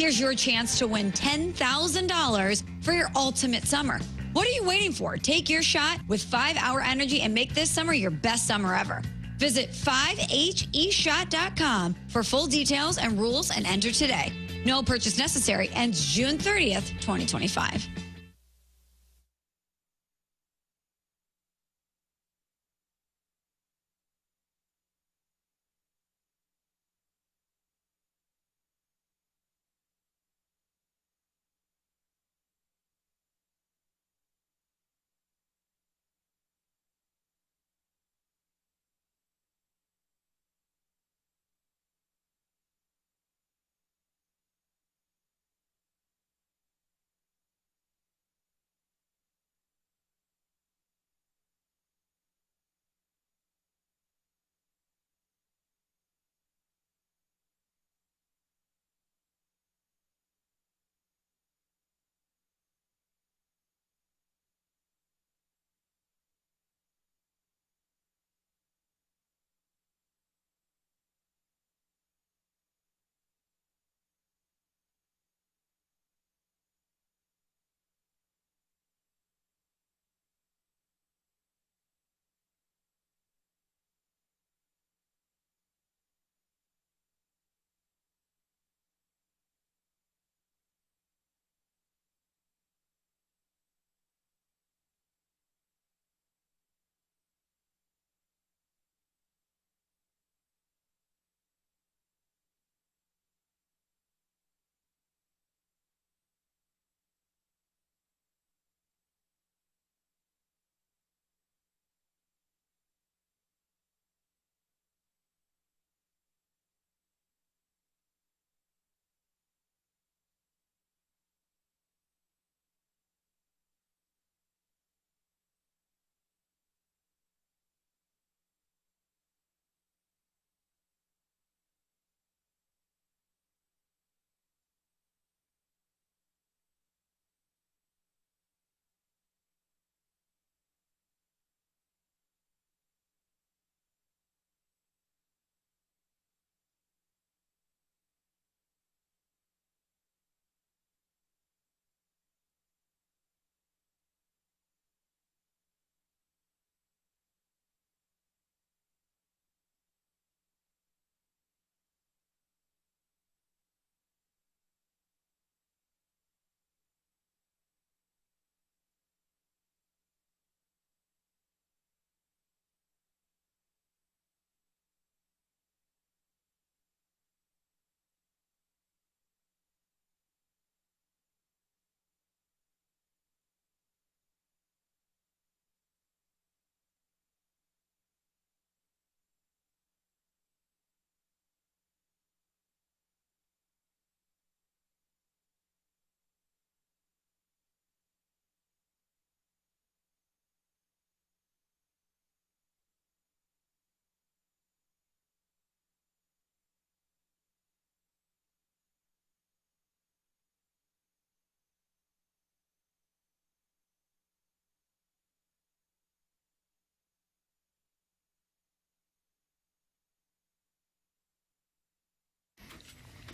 Here's your chance to win $10,000 for your ultimate summer. What are you waiting for? Take your shot with 5-Hour Energy and make this summer your best summer ever. Visit 5heshot.com for full details and rules and enter today. No purchase necessary. Ends June 30th, 2025.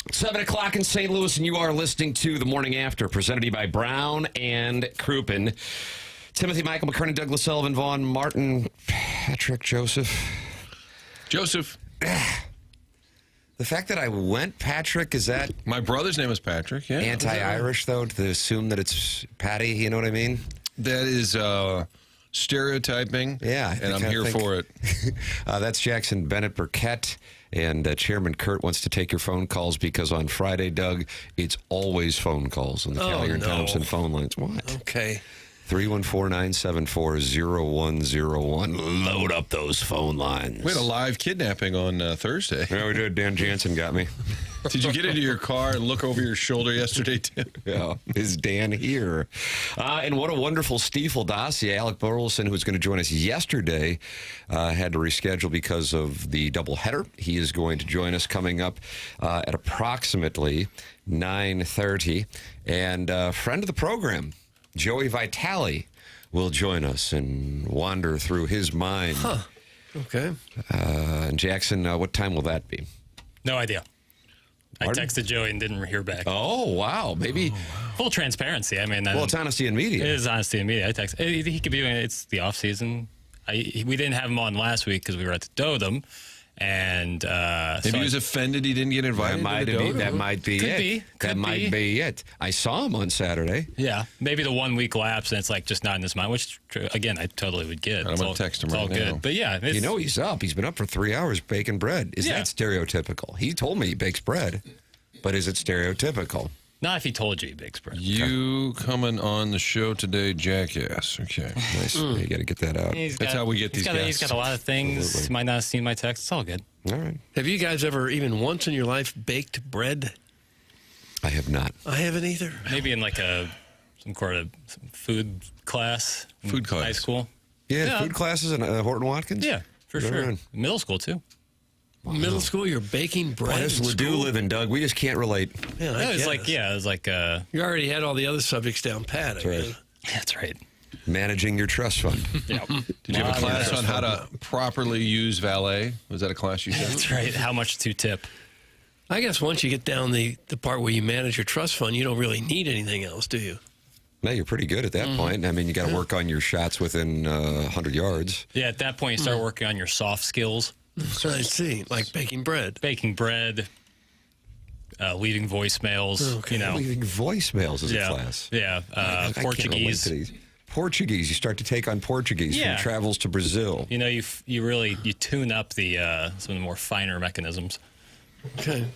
It's 7 o'clock in St. Louis, and you are listening to The Morning After, presented to you by Brown and Crouppen. Timothy, Michael, McKernan, Douglas, Sullivan, Vaughn, Martin, Patrick, Joseph. The fact that I went Patrick, is that... My brother's name is Patrick, yeah. Anti-Irish, though, to assume that it's Patty, you know what I mean? That is stereotyping, yeah, and I'm here for it. That's Jackson Burkett, and Chairman Kurt wants to take your phone calls because on Friday, Doug, it's always phone calls on the Callier and Thompson phone lines. What? Okay. 314-974-0101. Load up those phone lines. We had a live kidnapping on Thursday. Yeah, we did. Dan Jansen got me. Did you get into your car and look over your shoulder yesterday, Tim? Yeah. Is Dan here? And what a wonderful Stiefel dossier. Alec Burleson, who was going to join us yesterday, had to reschedule because of the doubleheader. He is going to join us coming up at approximately 9:30. And a friend of the program, Joey Vitale, will join us and wander through his mind. Huh. Okay. And Jackson, what time will that be? No idea. I texted Joey and didn't hear back. Oh, wow. Maybe. Full transparency. I mean, Well, it's honesty in media. It is honesty in media. I text. He could be doing it. It's the off season. We didn't have him on last week because we were at the Dotem, and Maybe he was offended he didn't get invited. That might be it. That might be it. I saw him on Saturday. Yeah, maybe the 1 week lapse, and it's like just not in his mind. Which, again, I totally would get. I'm gonna text him right all now. good. But yeah, You know he's up. He's been up for 3 hours baking bread. Is that stereotypical? He told me he bakes bread, but is it stereotypical? not if he told you he bakes bread. You coming on the show today, jackass. Okay. Nice. You got to get that out. That's how we get these guys. He's got a lot of things. Absolutely. He might not have seen my text. It's all good. All right. Have you guys ever, even once in your life, baked bread? I have not. I haven't either. Maybe in like some food class. in Food class. High school. Yeah, food classes in Horton Watkins? Yeah, for Right sure. on. Middle school, too. Middle school, you're baking bread. That's in where we do school? live in, Doug. We just can't relate. Yeah, I It was guess. like, You already had all the other subjects down pat. I right. guess. that's right. Managing your trust fund. Yeah. Did you have a class on how to properly use valet? Was that a class you took? That's right. How much to tip? I guess once you get down the part where you manage your trust fund, you don't really need anything else, do you? No, you're pretty good at that point. I mean, you got to work on your shots within 100 yards. Yeah, at that point, you start working on your soft skills. I see, like baking bread. Baking bread, leaving voicemails, Okay. Leaving voicemails as Yeah. a class. Yeah. I can't relate Portuguese. to these. Portuguese. You start to take on Portuguese Yeah. from travels to Brazil. You know, you really tune up the some of the more finer mechanisms. Okay.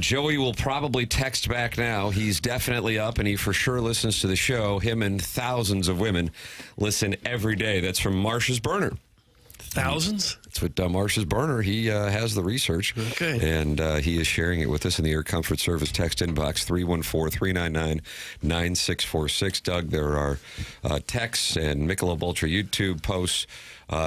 Joey will probably text back now. He's definitely up, and he for sure listens to the show. Him and thousands of women listen every day. That's from Marsh's Burner. Thousands? That's what Marsh's Burner, he has the research. Okay. And he is sharing it with us in the Air Comfort Service text inbox, 314-399-9646. Doug, there are texts and Michelob Ultra YouTube posts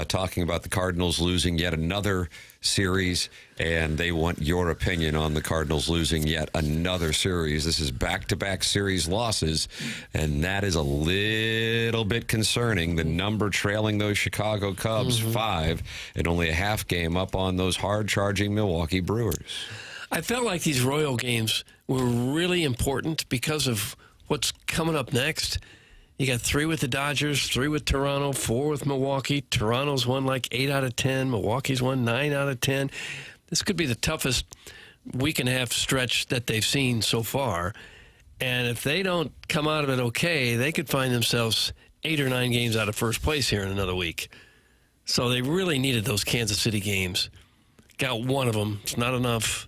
talking about the Cardinals losing yet another series, and they want your opinion on the Cardinals losing yet another series. This is back-to-back series losses, and that is a little bit concerning. The number trailing those Chicago Cubs, 5, and only a half game up on those hard-charging Milwaukee Brewers. I felt like these Royal games were really important because of what's coming up next. You got 3 with the Dodgers, 3 with Toronto, 4 with Milwaukee. Toronto's won like 8 out of 10. Milwaukee's won 9 out of 10. This could be the toughest week and a half stretch that they've seen so far. And if they don't come out of it okay, they could find themselves 8 or 9 games out of first place here in another week. So they really needed those Kansas City games. Got one of them. It's not enough.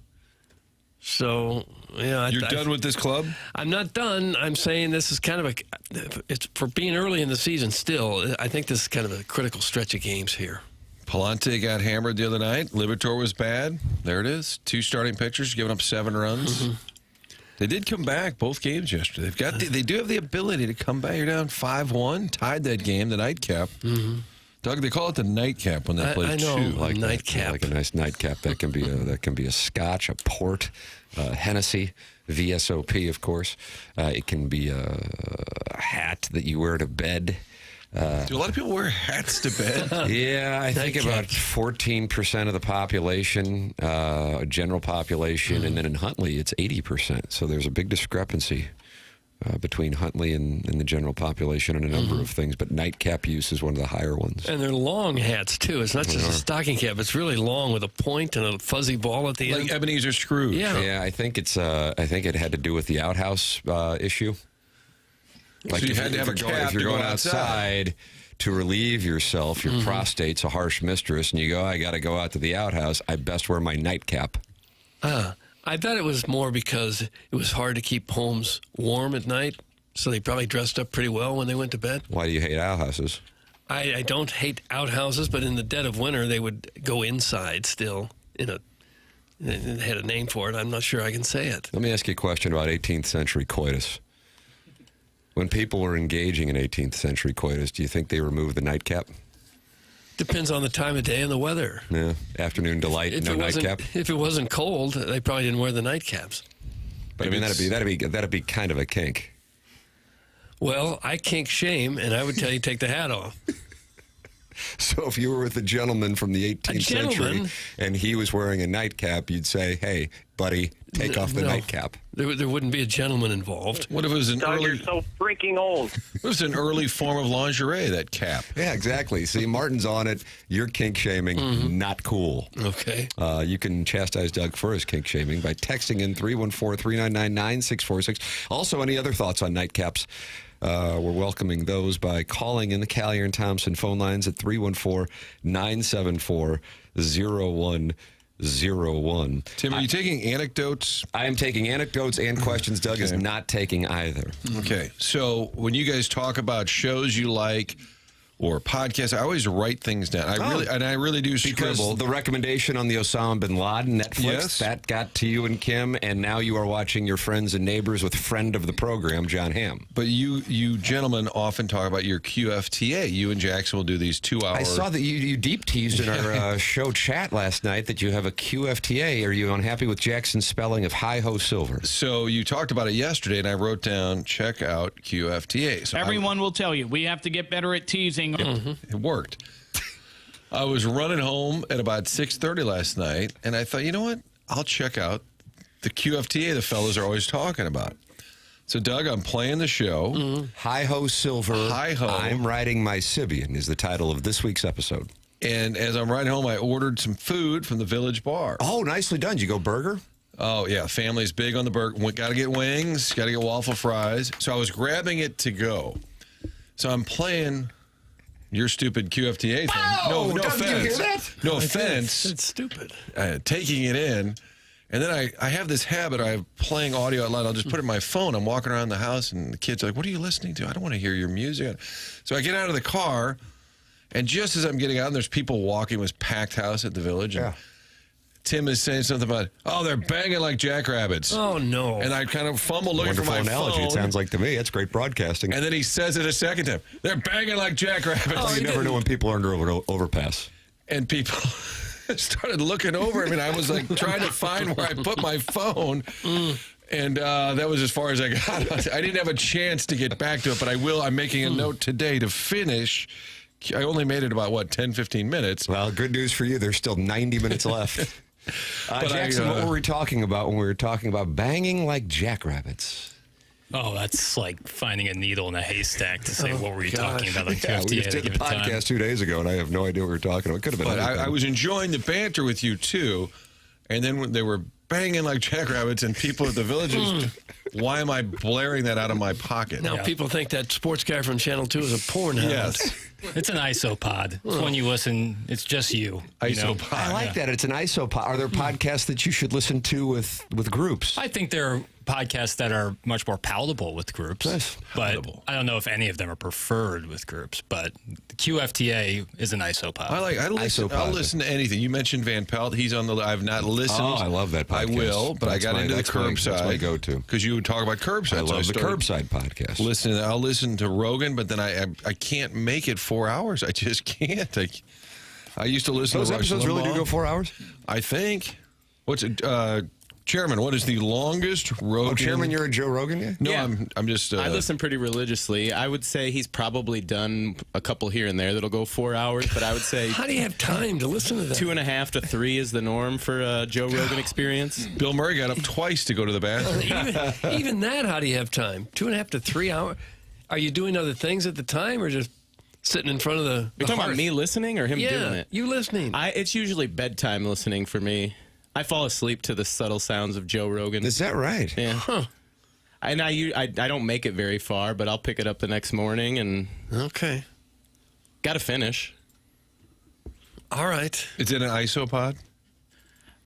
So, yeah. You're done with this club? I'm not done. I'm saying this is kind of it's for being early in the season still. I think this is kind of a critical stretch of games here. Palante got hammered the other night. Liberatore was bad. There it is. 2 starting pitchers giving up 7 runs. They did come back both games yesterday. They do have the ability to come back. You're down 5-1. Tied that game, the nightcap. Doug, they call it the nightcap when they play I know. 2. Like Nightcap. like a nice nightcap. That can be a Scotch, a port, Hennessy, VSOP, of course. It can be a hat that you wear to bed. Do a lot of people wear hats to bed? Yeah, I think Nightcap. about 14% of the population, general population, and then in Huntley it's 80%. So there's a big discrepancy between Huntley and the general population and a number of things, but nightcap use is one of the higher ones. And they're long hats, too. It's not just a stocking cap. It's really long with a point and a fuzzy ball at the Like end. Ebenezer Scrooge. Yeah. Yeah, I think it had to do with the outhouse issue. Like So you had to have a if cap you're to go going outside. to relieve yourself, your prostate's a harsh mistress, and you go, I got to go out to the outhouse, I best wear my nightcap. I thought it was more because it was hard to keep homes warm at night, so they probably dressed up pretty well when they went to bed. Why do you hate outhouses? I don't hate outhouses, but in the dead of winter, they would go inside still. They had a name for it. I'm not sure I can say it. Let me ask you a question about 18th century coitus. When people were engaging in 18th century coitus, do you think they removed the nightcap? Depends on the time of day and the weather. Yeah, afternoon delight, no nightcap. If it wasn't cold, they probably didn't wear the nightcaps. But I mean, that'd be kind of a kink. Well, I kink shame, and I would tell you take the hat off. So if you were with a gentleman from the 18th century and he was wearing a nightcap, you'd say, hey, buddy, take off the nightcap. There wouldn't be a gentleman involved. What if it was an Doug, early? you're so freaking old. It was an early form of lingerie, that cap. Yeah, exactly. See, Martin's on it. You're kink shaming. Not cool. Okay. You can chastise Doug for his kink shaming by texting in 314-399-9646. Also, any other thoughts on nightcaps? We're welcoming those by calling in the Callier and Thompson phone lines at 314-974-0101. Tim, are you taking anecdotes? I am taking anecdotes and questions. Doug is not taking either. Okay. So when you guys talk about shows you like or podcasts, I always write things down. I really do Because scribble. the recommendation on the Osama bin Laden Netflix, Yes. that got to you and Kim, and now you are watching Your Friends and Neighbors with friend of the program, John Hamm. But you gentlemen often talk about your QFTA. You and Jackson will do these 2-hour. I saw that you deep teased in our show chat last night that you have a QFTA. Are you unhappy with Jackson's spelling of hi-ho silver? So you talked about it yesterday, and I wrote down, check out QFTA. So Everyone will tell you, we have to get better at teasing. It worked. I was running home at about 6:30 last night, and I thought, you know what? I'll check out the QFTA the fellas are always talking about. So, Doug, I'm playing the show. Hi-ho silver. Hi-ho. I'm riding my Sibian is the title of this week's episode. And as I'm riding home, I ordered some food from the Village Bar. Oh, nicely done. Did you go burger? Oh, yeah. Family's big on the burger. Got to get wings. Got to get waffle fries. So I was grabbing it to go. So I'm playing your stupid QFTA thing. Oh, no Doug, offense. did you hear that? No offense. It's stupid. Taking it in. And then I have this habit of playing audio out loud. I'll just put it in my phone. I'm walking around the house, and the kids are like, what are you listening to? I don't want to hear your music. So I get out of the car, and just as I'm getting out, and there's people walking. It was packed house at the Village. And Tim is saying something about, they're banging like jackrabbits. Oh, no. And I kind of fumble looking Wonderful for my analogy, phone. it sounds like to me. That's great broadcasting. And then he says it a second time. They're banging like jackrabbits. you never know when people are under overpass. And people started looking over. I mean, I was like trying to find where I put my phone. And that was as far as I got. I didn't have a chance to get back to it, but I will. I'm making a note today to finish. I only made it about, 10, 15 minutes. Well, good news for you. There's still 90 minutes left. Jackson, what were we talking about when we were talking about banging like jackrabbits? Oh, that's like finding a needle in a haystack to say what were you talking about on Yeah, we QFTA just at a did the given time. podcast 2 days ago, and I have no idea what we were talking about. It could have been But anything. I was enjoying the banter with you, too. And then when they were banging like jackrabbits, and people at the Villages, why am I blaring that out of my pocket? Now people think that sports guy from Channel 2 is a porn hound. Yes. It's an isopod. It's when you listen, it's just you. You know? Isopod. I like that. It's an isopod. Are there podcasts that you should listen to with groups? I think there are podcasts that are much more palatable with groups. Nice. But Palatable. I don't know if any of them are preferred with groups. But QFTA is an isopod. I'll Isopod. listen to anything. You mentioned Van Pelt. He's on the. I've not listened. Oh, I love that podcast. I will, but That's I got into the that's my curbside. go-to. Because you would talk about curbside. I so love the started curbside podcast. Listening, I'll listen to Rogan, but then I can't make it 4 hours. I just can't. I used to listen Those to Rush episodes really do Limbaugh. go 4 hours? I think. What's it? Chairman, what is the longest Rogan? Oh, Chairman, you're a Joe Rogan guy? No, Yeah. I'm just. I listen pretty religiously. I would say he's probably done a couple here and there that'll go 4 hours, but I would say How do you have time to listen to that? 2.5 to 3 is the norm for a Joe Rogan experience. Bill Murray got up twice to go to the bathroom. Even that, how do you have time? 2.5 to 3 hours? Are you doing other things at the time or just sitting in front of the You're talking about hearth? me listening or him Yeah, doing it? you listening. It's usually bedtime listening for me. I fall asleep to the subtle sounds of Joe Rogan. Is that right? Yeah. Huh. And I don't make it very far, but I'll pick it up the next morning and Okay. got to finish. All right. Is it an isopod?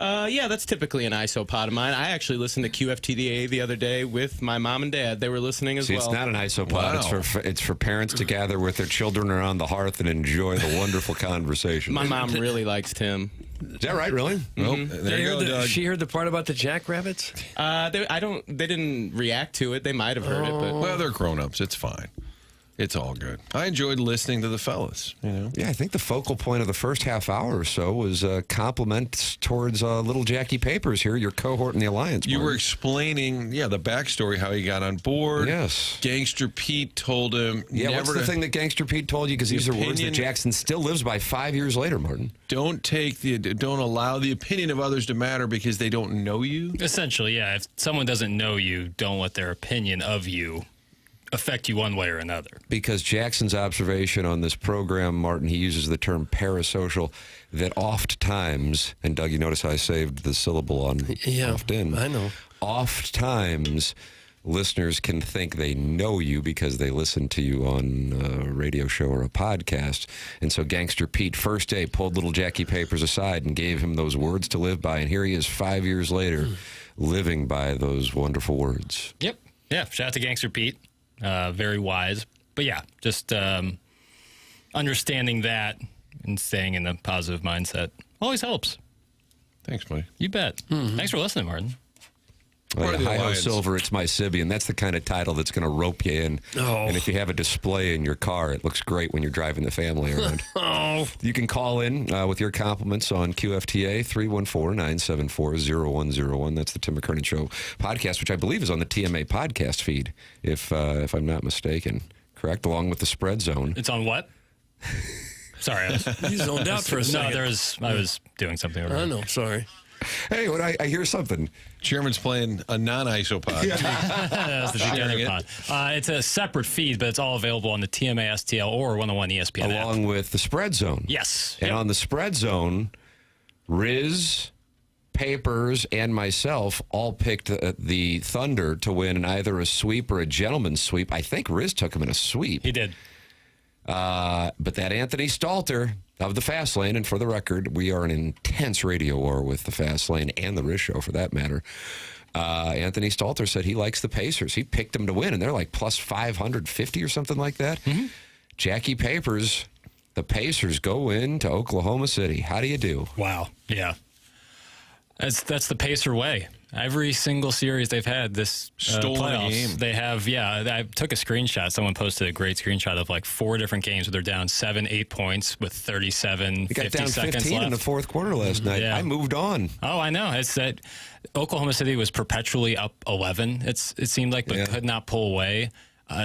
Yeah, that's typically an isopod of mine. I actually listened to QFTDA the other day with my mom and dad. They were listening as See, well. it's not an isopod. Wow. It's for parents to gather with their children around the hearth and enjoy the wonderful conversation. My mom really likes Tim. Is that right, really? Nope. There you go, Doug. She heard the part about the jackrabbits? They didn't react to it. They might have heard it, but Well, they're grown-ups. It's fine. It's all good. I enjoyed listening to the fellas, you know. Yeah, I think the focal point of the first half hour or so was compliments towards little Jackie Papers here, your cohort in the Alliance. You Martin. were explaining, the backstory, how he got on board. Yes. Gangster Pete told him what's the thing that Gangster Pete told you? Because these are words that Jackson still lives by 5 years later, Martin. Don't allow the opinion of others to matter because they don't know you. Essentially, yeah. If someone doesn't know you, don't let their opinion of you affect you one way or another. Because Jackson's observation on this program, Martin, he uses the term parasocial, that oft times, and Doug, you notice I saved the syllable on often. I know. Oft times, listeners can think they know you because they listen to you on a radio show or a podcast. And so Gangster Pete, first day, pulled little Jackie Papers aside and gave him those words to live by. And here he is 5 years later, living by those wonderful words. Yep. Yeah. Shout out to Gangster Pete. Very wise. But yeah, just understanding that and staying in a positive mindset always helps. Thanks, buddy. You bet. Thanks for listening, Martin. Like Hi-Ho Silver, It's My Sibian. That's the kind of title that's going to rope you in. Oh. And if you have a display in your car, it looks great when you're driving the family around. You can call in with your compliments on QFTA 314-974-0101. That's the Tim McKernan Show podcast, which I believe is on the TMA podcast feed, if I'm not mistaken. Correct? Along with the Spread Zone. It's on what? Sorry. You zoned out for a second. No, I was doing something over I know, sorry. Hey, I hear something. Chairman's playing a non-isopod. That's the beginning pod. It's a separate feed, but it's all available on the TMA STL or 101 ESPN Along app. with the Spread Zone. Yes. And on the Spread Zone, Riz, Papers, and myself all picked the Thunder to win either a sweep or a gentleman's sweep. I think Riz took him in a sweep. He did. But that Anthony Stalter of the Fast Lane, and for the record, we are an intense radio war with the Fast Lane and the Riz Show for that matter. Anthony Stalter said he likes the Pacers. He picked them to win, and they're like plus 550 or something like that. Jackie Papers, the Pacers go into Oklahoma City. How do you do? Wow. Yeah. That's the Pacer way. Every single series they've had this Stolen playoffs, game. they have, I took a screenshot. Someone posted a great screenshot of like 4 different games where they're down 7-8 points with 37, They got 50 down seconds 15 left. in the fourth quarter last night. Yeah. I moved on. Oh, I know. It's that Oklahoma City was perpetually up 11. It seemed like, but could not pull away.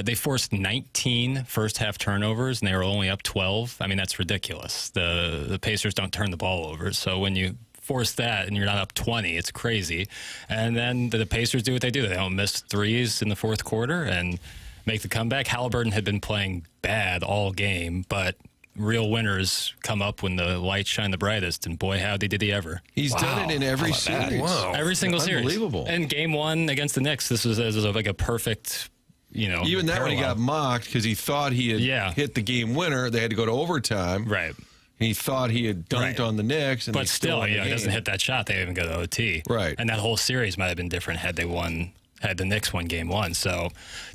They forced 19 first-half turnovers, and they were only up 12. I mean, that's ridiculous. The Pacers don't turn the ball over. So when you force that and you're not up 20, it's crazy. And then the Pacers do what they do. They don't miss threes in the fourth quarter and make the comeback. Halliburton had been playing bad all game, but real winners come up when the lights shine the brightest, and boy, howdy did he ever. He's done it in every series. Wow. Every single series. Unbelievable. And game 1 against the Knicks, this was like a perfect, Even that when he got mocked because he thought he had hit the game winner, they had to go to overtime. Right. He thought he had dunked on the Knicks. And But they still, won the he doesn't game. hit that shot. They even go to OT. Right. And that whole series might have been different had the Knicks won game 1. So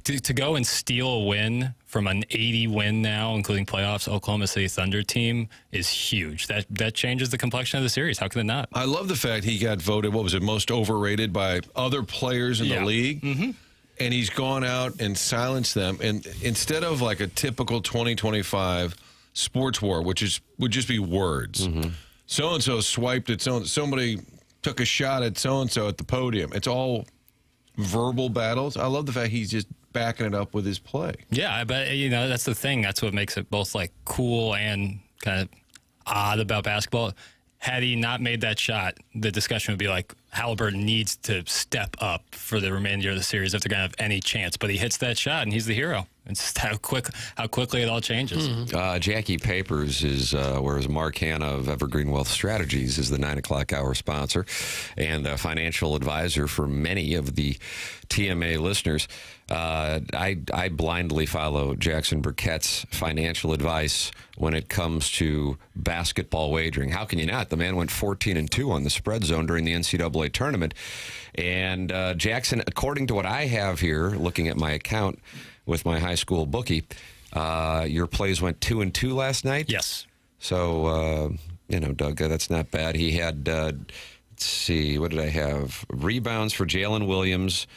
to go and steal a win from an 80 win now, including playoffs, Oklahoma City Thunder team is huge. That changes the complexion of the series. How can it not? I love the fact he got voted, most overrated by other players in the league. Mm-hmm. And he's gone out and silenced them. And instead of like a typical 2025 sports war, which would just be words. So-and-so swiped at so-and-so. Somebody took a shot at so-and-so at the podium. It's all verbal battles. I love the fact he's just backing it up with his play. Yeah, but that's the thing. That's what makes it both like cool and kind of odd about basketball. Had he not made that shot, the discussion would be like Halliburton needs to step up for the remainder of the series if they're going to have any chance. But he hits that shot, and he's the hero. It's just how quickly it all changes. Jackie Papers is, whereas Mark Hanna of Evergreen Wealth Strategies is the 9 o'clock hour sponsor and a financial advisor for many of the TMA listeners. I blindly follow Jackson Burkett's financial advice when it comes to basketball wagering. How can you not? The man went 14-2 on the Spread Zone during the NCAA tournament. And Jackson, according to what I have here, looking at my account with my high school bookie, your plays went 2-2 last night. Yes. So, Doug, that's not bad. He had, let's see, what did I have? Rebounds for Jalen Williams,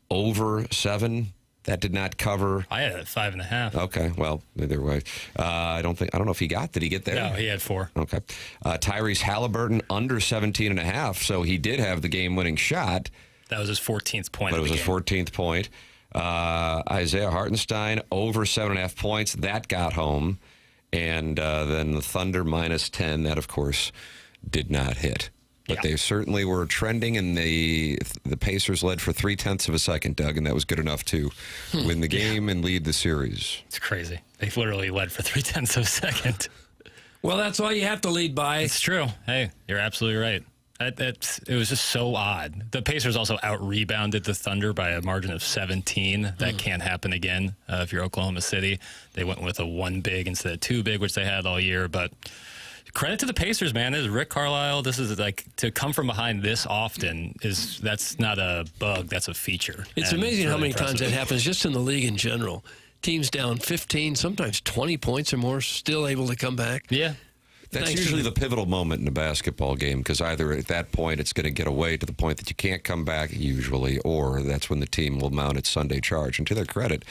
over 7 That did not cover. I had it at 5.5. Okay, well, either way. I don't know if he got. Did he get there? No, he had 4. Okay. Tyrese Halliburton under 17.5, so he did have the game-winning shot. That was his 14th point. But it was his 14th point. Isaiah Hartenstein over 7.5 points. That got home. And then the Thunder minus 10. That, of course, did not hit. But they certainly were trending, and the Pacers led for 0.3 of a second, Doug, and that was good enough to win the game and lead the series. It's crazy. They literally led for 0.3 of a second. Well, that's all you have to lead by. It's true. Hey, you're absolutely right. It was just so odd. The Pacers also out-rebounded the Thunder by a margin of 17. That can't happen again if you're Oklahoma City. They went with a 1 big instead of 2 big, which they had all year, but... Credit to the Pacers, man. This is Rick Carlisle. This is like to come from behind this often that's not a bug. That's a feature. It's amazing how many times that happens just in the league in general. Teams down 15, sometimes 20 points or more, still able to come back. Yeah. That's usually the pivotal moment in a basketball game because either at that point it's going to get away to the point that you can't come back usually, or that's when the team will mount its Sunday charge. And to their credit,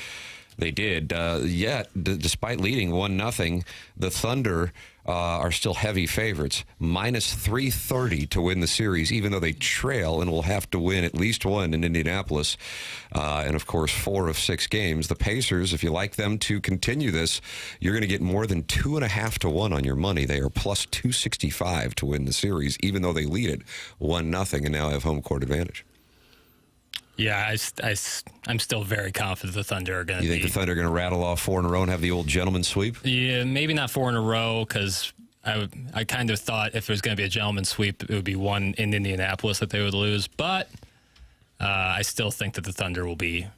they did. Yet, despite leading 1-0, the Thunder are still heavy favorites. Minus 330 to win the series, even though they trail and will have to win at least one in Indianapolis. And, of course, 4 of 6 games. The Pacers, if you like them to continue this, you're going to get more than 2.5 to 1 on your money. They are plus 265 to win the series, even though they lead it 1-0 and now have home court advantage. Yeah, I'm still very confident the Thunder are going to. You think the Thunder are going to rattle off 4 in a row and have the old gentleman's sweep? Yeah, maybe not 4 in a row because I kind of thought if it was going to be a gentleman's sweep, it would be one in Indianapolis that they would lose. But I still think that the Thunder will be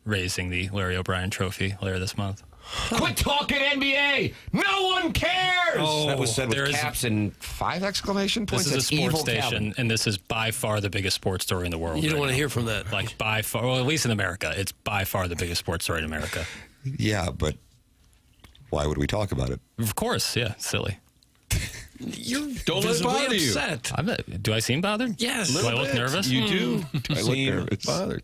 raising the Larry O'Brien Trophy later this month. Quit talking NBA! No one cares! That was said with caps and 5 exclamation points. This is a sports station, Calvin. and this is by far the biggest sports story in the world. You don't want to hear from that. Like by far, well, at least in America, it's by far the biggest sports story in America. Yeah, but why would we talk about it? Of course, yeah, silly. You're Don't let it bother you. upset. Do I seem bothered? Yes. Do I look nervous? You do. I look nervous. Bothered.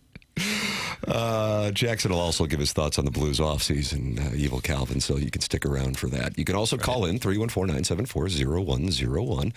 Jackson will also give his thoughts on the Blues offseason, Evil Calvin, so you can stick around for that. You can also call in 314-974-0101.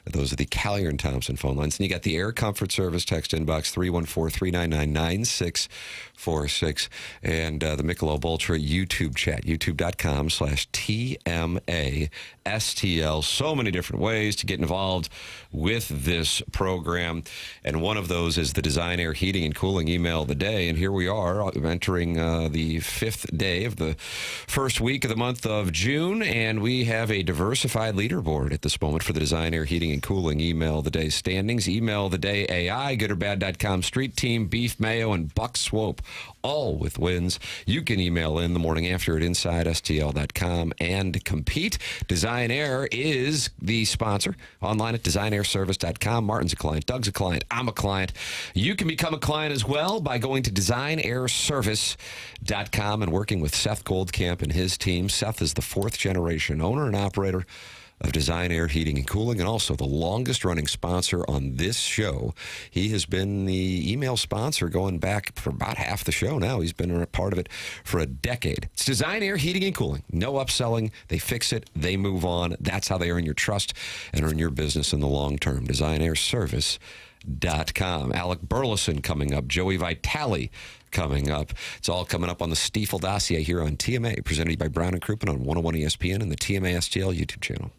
Those are the Callier and Thompson phone lines. And you got the Air Comfort Service text inbox 314-399-9646 and the Michelob Ultra YouTube chat, youtube.com/TMASTL. So many different ways to get involved with this program. And one of those is the Design Air Heating and Cooling email of the day. And here we are entering the 5th day of the first week of the month of June. And we have a diversified leaderboard at this moment for the Design Air Heating and Cooling email of the day standings. Email of the day AI, goodorbad.com, Street Team, Beef Mayo, and Buck Swope, all with wins. You can email in the morning after at InsideSTL.com and compete. Design Air is the sponsor. Online at DesignAirService.com. Martin's a client. Doug's a client. I'm a client. You can become a client as well by going to DesignAirService.com and working with Seth Goldcamp and his team. Seth is the 4th generation owner and operator of Design Air Heating and Cooling, and also the longest-running sponsor on this show. He has been the email sponsor going back for about half the show now. He's been a part of it for a decade. It's Design Air Heating and Cooling. No upselling. They fix it. They move on. That's how they earn your trust and earn your business in the long term. DesignAirService.com. Alec Burleson coming up. Joey Vitale coming up. It's all coming up on the Stiefel dossier here on TMA, presented by Brown and Crouppen on 101 ESPN and the TMA STL YouTube channel.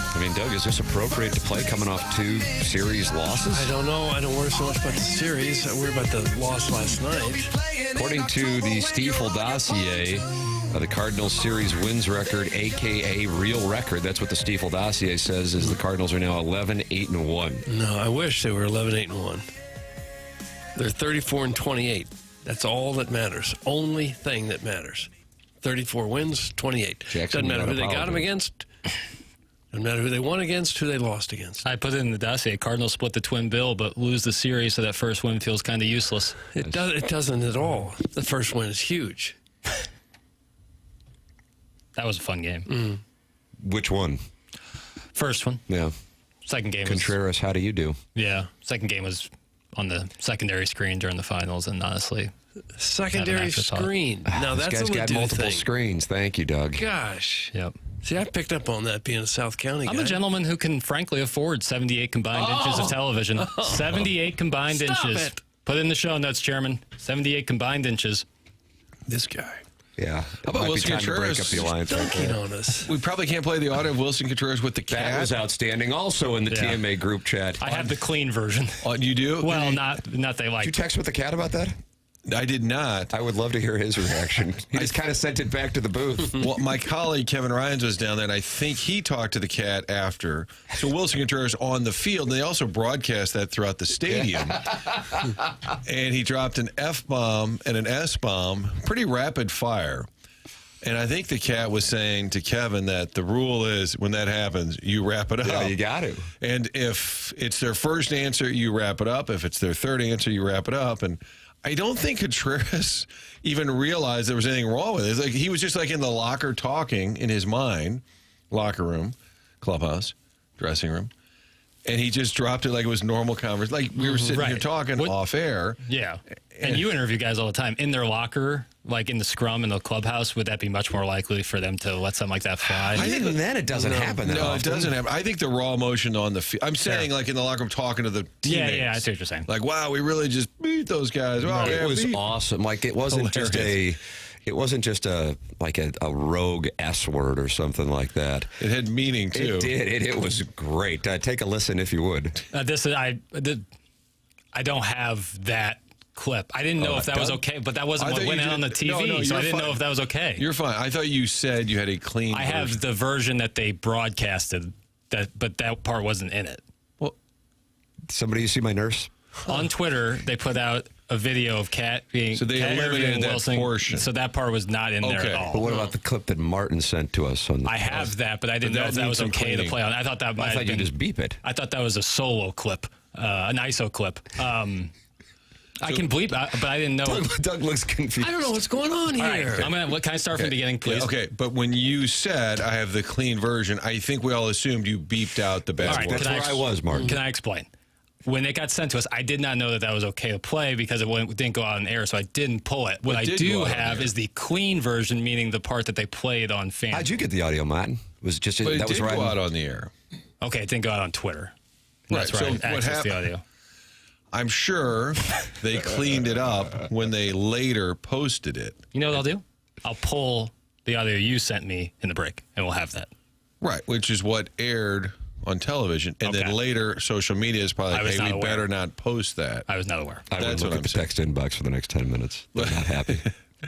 I mean, Doug, is this appropriate to play coming off 2 series losses? I don't know. I don't worry so much about the series. I worry about the loss last night. According to the Stiefel dossier, the Cardinals series wins record, a.k.a. real record, that's what the Stiefel dossier says, is the Cardinals are now 11-8-1. No, I wish they were 11-8-1. They're 34-28. That's all that matters. Only thing that matters. 34 wins, 28. Jackson, Doesn't matter who they got them against. Doesn't matter who they won against, who they lost against. I put it in the dossier. Cardinals split the twin bill, but lose the series, so that first win feels kind of useless. It doesn't at all. The first win is huge. That was a fun game. Which one? First one. Yeah. Second game Contreras, how do you do? Yeah. Second game was on the secondary screen during the finals, and honestly, Secondary screen. Now This that's guy's a got Ledoux multiple thing. screens. Thank you, Doug. Gosh. yep. See, I picked up on that being a South County guy. I'm a gentleman who can frankly afford 78 combined inches of television. 78 combined Stop inches. it. Put it in the show notes, Chairman. 78 combined inches. This guy. Yeah. How about Wilson time to break Contreras? up the alliance right Dunking there. on us. We probably can't play the audio of Wilson Contreras with the That cat. was outstanding. Also in the Yeah. TMA group chat. I have the clean version. You do? Well, not they like. Did you text with the cat about that? I did not. I would love to hear his reaction. He just kind of sent it back to the booth. Well, my colleague Kevin Ryans was down there, and I think he talked to the cat after. So Wilson Contreras on the field, and they also broadcast that throughout the stadium. And he dropped an F-bomb and an S-bomb, pretty rapid fire. And I think the cat was saying to Kevin that the rule is when that happens, you wrap it up. Yeah, you got to. And if it's their first answer, you wrap it up. If it's their third answer, you wrap it up. And I don't think Contreras even realized there was anything wrong with it. It's like he was just like in the locker talking in his mind, locker room, clubhouse, dressing room, and he just dropped it like it was normal conversation. Like we were sitting here talking off air. Yeah. And you interview guys all the time in their locker, like in the scrum in the clubhouse. Would that be much more likely for them to let something like that fly? I think then it doesn't happen that No, often. it doesn't happen. I think the raw emotion on the field. I'm saying like in the locker room talking to the teammates. Yeah, I see what you're saying. Like, wow, we really just beat those guys. Wow, It was awesome. Like it wasn't just a rogue S word or something like that. It had meaning too. It did. It was great. Take a listen if you would. I don't have that clip. I didn't know if that was okay, but that wasn't I what thought went you out on the did- TV, no, so I you're didn't fine. know if that was okay. You're fine. I thought you said you had a clean I have version. the version that they broadcasted, but that part wasn't in it. Somebody, you see my nurse? On Twitter, they put out a video of Cat being So they Cat eliminated interviewing that Wilson, portion. So that part was not in there Okay. at all. But what about the clip that Martin sent to us? I have that, but I didn't But know that if that needs was some okay to cleaning. play on. I thought that might I have thought you been. just beep it. I thought that was a solo clip, an ISO clip. I can bleep, but I didn't know. Doug looks confused. I don't know what's going on All here. right, can I start from the beginning, please? Yeah, okay, but when you said I have the clean version, I think we all assumed you beeped out the bad All right, word. That's where I was, Martin. Can I explain? When it got sent to us, I did not know that was okay to play because it didn't go out on air, so I didn't pull it. What I did do go out on have air. is the clean version, meaning the part that they played on fan. How'd you get the audio, Martin? Was it just But it that was did right? go out on the air. Okay, it didn't go out on Twitter. And Right, That's where so I what accessed the happened- audio. I'm sure they cleaned it up when they later posted it. You know what I'll do? I'll pull the audio you sent me in the break, and we'll have that. Right, which is what aired on television. And then Okay. later, social media is probably I was like, hey, not we aware. better not post that. I was not aware. I would That's look what at the I'm text inbox for the next 10 minutes. I'm not happy.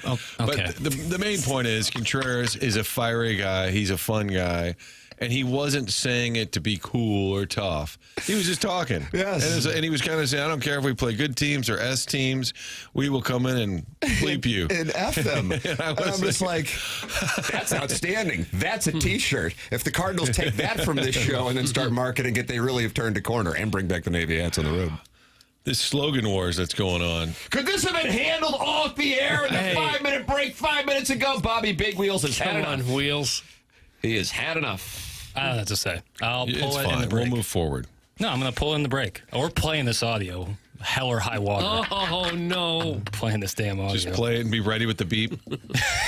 Oh, okay. But the main point is Contreras is a fiery guy. He's a fun guy. And he wasn't saying it to be cool or tough. He was just talking. Yes. And he was kind of saying, I don't care if we play good teams or S teams. We will come in and bleep you. And F them. And I And was I'm just like, that's outstanding. That's a T-shirt. If the Cardinals take that from this show and then start marketing it, they really have turned a corner and bring back the Navy hats on the road. This slogan wars that's going on. Could this have been handled off the air in the 5-minute break 5 minutes ago? Bobby Big Wheels has had Come enough. on, Wheels. He has had enough. I don't know what to say. I'll pull It's it in the fine. break. We'll move forward. No, I'm going to pull in the break. We're playing this audio. hell or high water. Oh, no. Playing this damn audio. Just play it and be ready with the beep.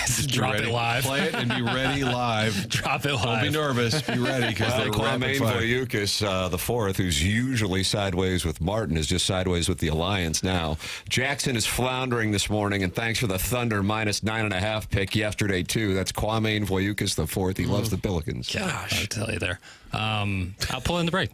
Just drop it live. Play it and be ready live. Drop it live. Don't be nervous. Be ready because they're rapid Kwame fire. Voyoukas, the fourth, who's usually sideways with Martin, is just sideways with the Alliance now. Jackson is floundering this morning, and thanks for the Thunder minus 9.5 pick yesterday, too. That's Kwame Voyoukas, the fourth. He loves the Billikens. Gosh. I'll tell you there. I'll pull in the break.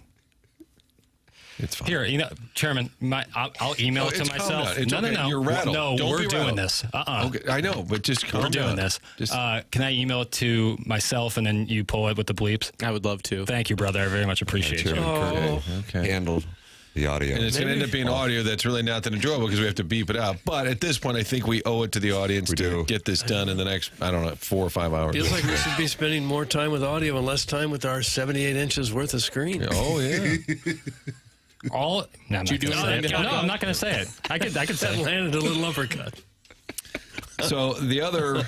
It's fine. Here, Chairman, I'll email it to It's calm myself. down. It's okay. No. You're rattled. No, Don't we're be doing rattled. this. Okay, I know, but just calm We're doing down. this. Just, Can I email it to myself and then you pull it with the bleeps? I would love to. Thank you, brother. I very much appreciate you. okay. Handled the audio. And it's going to end up being audio that's really not that enjoyable because we have to beep it out. But at this point, I think we owe it to the audience to get this done in the next, 4 or 5 hours. Feels like we should be spending more time with audio and less time with our 78 inches worth of screen. Oh, yeah. No, I'm not gonna say it. No, I'm not going to say it. I could say That it. landed a little uppercut. So the other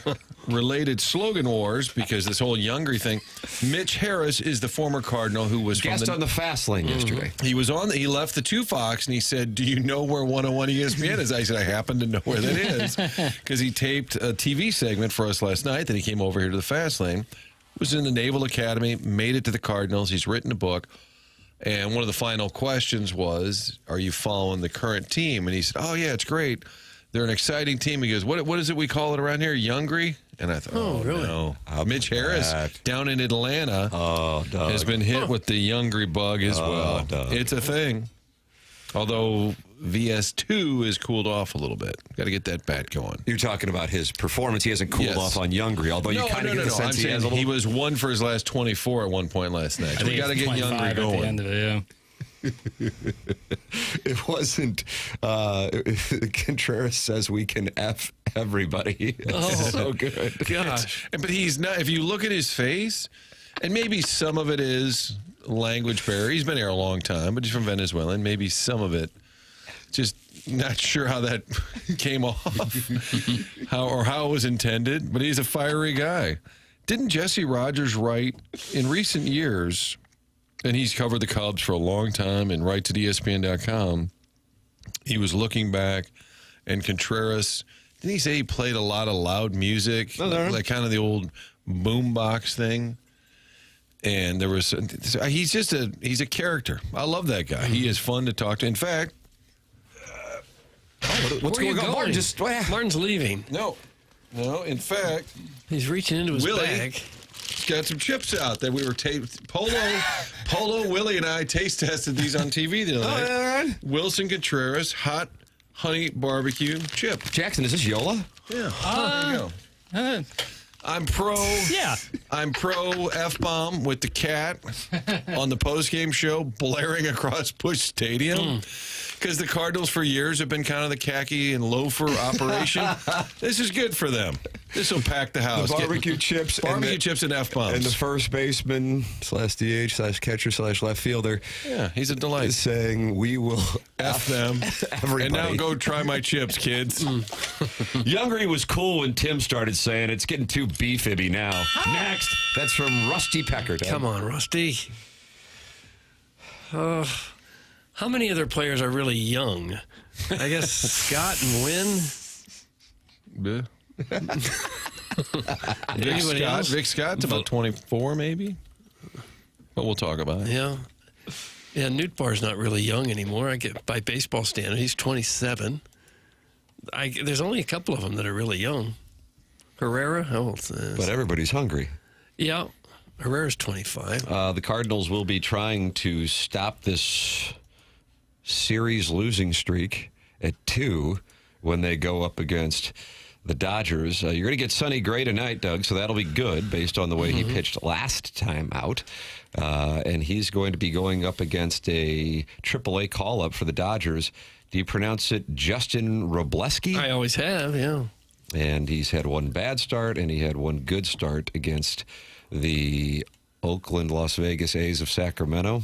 related slogan wars, because this whole Youngry thing, Mitch Harris is the former Cardinal who was Guest on the Fast Lane yesterday. He was he left the 2 Fox and he said, "Do you know where 101 ESPN is?" I said, "I happen to know where that is," because he taped a TV segment for us last night. Then he came over here to the Fast Lane, was in the Naval Academy, made it to the Cardinals. He's written a book. And one of the final questions was, "Are you following the current team?" And he said, "Oh, yeah, it's great. They're an exciting team." He goes, what is it we call it around here? Youngry? And I thought, oh really? No. Mitch Harris down in Atlanta has been hit with the Youngry bug as well. Doug. It's a thing. Although VS2 has cooled off a little bit. Got to get that bat going. You're talking about his performance. He hasn't cooled off on Youngry, although you kind of get the sense I'm he has a saying little... he was 1 for his last 24 at one point last night. So we got to get Youngry going. At the end of it, yeah. It wasn't. Contreras says we can F everybody. It's so good. Gosh. But he's not. If you look at his face, and maybe some of it is language barrier. He's been here a long time, but he's from Venezuela, and maybe some of it just not sure how that came off, how it was intended. But he's a fiery guy. Didn't Jesse Rogers write in recent years? And he's covered the Cubs for a long time and writes at ESPN.com. He was looking back, and Contreras, didn't he say he played a lot of loud music? Like kind of the old boombox thing? And there was, he's a character. I love that guy. He is fun to talk to. In fact, What's Where are you going on? going? Martin's leaving. no, in fact, He's reaching into his Willie bag. got some chips out that we were Polo, Willie, and I taste tested these on TV the other night. Wilson Contreras hot honey barbecue chip. Jackson, is this Yola? Yeah, there you go. I'm pro. Yeah. I'm pro F-bomb with the cat on the postgame show blaring across Busch Stadium. Because the Cardinals for years have been kind of the khaki and loafer operation. This is good for them. This will pack the house. The barbecue chips. Chips and F-bombs. And the first baseman /DH /catcher /left fielder. Yeah, he's a delight. Saying we will F them. everybody. And now go try my chips, kids. Youngry was cool when Tim started saying it's getting too beefy now. Next, that's from Rusty Pecker. Come on, Rusty. How many other players are really young? I guess Scott and Wynn. Vic Scott's about 24, maybe. But we'll talk about it. Yeah. Yeah, Nootbaar's not really young anymore. I get by baseball standard. He's 27. There's only a couple of them that are really young. Herrera, how old is this? But everybody's hungry. Yeah. Herrera's 25. The Cardinals will be trying to stop this series losing streak at 2 when they go up against the Dodgers. You're going to get Sonny Gray tonight, Doug, so that'll be good based on the way he pitched last time out. And he's going to be going up against a AAA call-up for the Dodgers. Do you pronounce it Justin Robleski? I always have, yeah. And he's had one bad start, and he had one good start against the Oakland Las Vegas A's of Sacramento.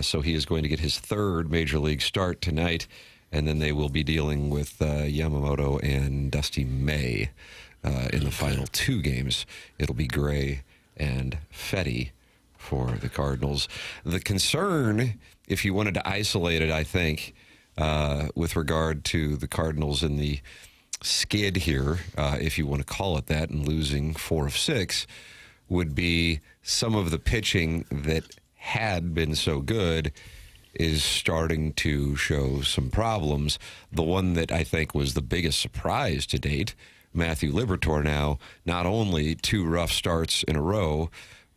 So he is going to get his third Major League start tonight, and then they will be dealing with Yamamoto and Dusty May in the final 2 games. It'll be Gray and Fetty for the Cardinals. The concern, if you wanted to isolate it, I think, with regard to the Cardinals in the skid here, if you want to call it that, and losing 4 of 6, would be some of the pitching that had been so good is starting to show some problems. The one that I think was the biggest surprise to date, Matthew Liberatore now, not only 2 rough starts in a row,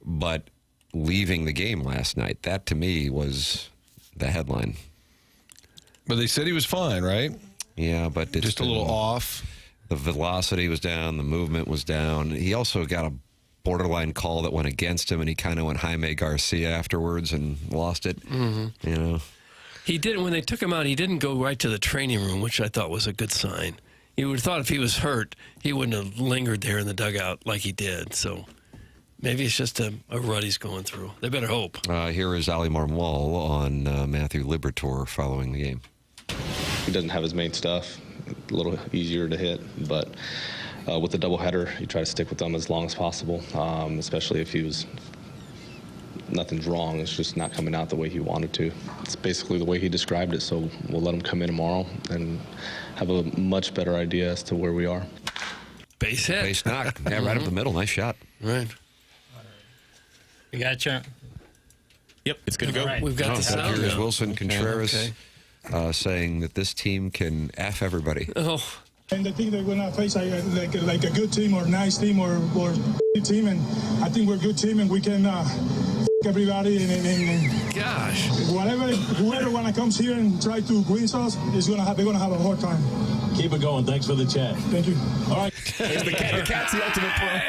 but leaving the game last night. That, to me, was the headline. But they said he was fine, right? Yeah, but it's just a little off. The velocity was down. The movement was down. He also got a borderline call that went against him, and he kind of went Jaime Garcia afterwards and lost it. You know, he didn't. When they took him out, he didn't go right to the training room, which I thought was a good sign. You would have thought if he was hurt, he wouldn't have lingered there in the dugout like he did. So maybe it's just a rut he's going through. They better hope. Here is Ali Marmol on Matthew Liberatore following the game. He doesn't have his main stuff. A little easier to hit, but with the doubleheader, you try to stick with them as long as possible, especially if nothing's wrong. It's just not coming out the way he wanted to. It's basically the way he described it, so we'll let him come in tomorrow and have a much better idea as to where we are. Base hit. Base knock. Yeah, right up the middle. Nice shot. Right. You got it, Yep, it's good to go. Right. We've got the sound Here's now. Wilson Contreras Okay. saying that this team can F everybody. Oh. And I think they're going to face like a good team or nice team or team, and I think we're a good team and we can everybody and Gosh. whoever wanna comes here and try to win us they're gonna have a hard time. Keep it going. Thanks for the chat. Thank you. All right. The cat's the ultimate pro.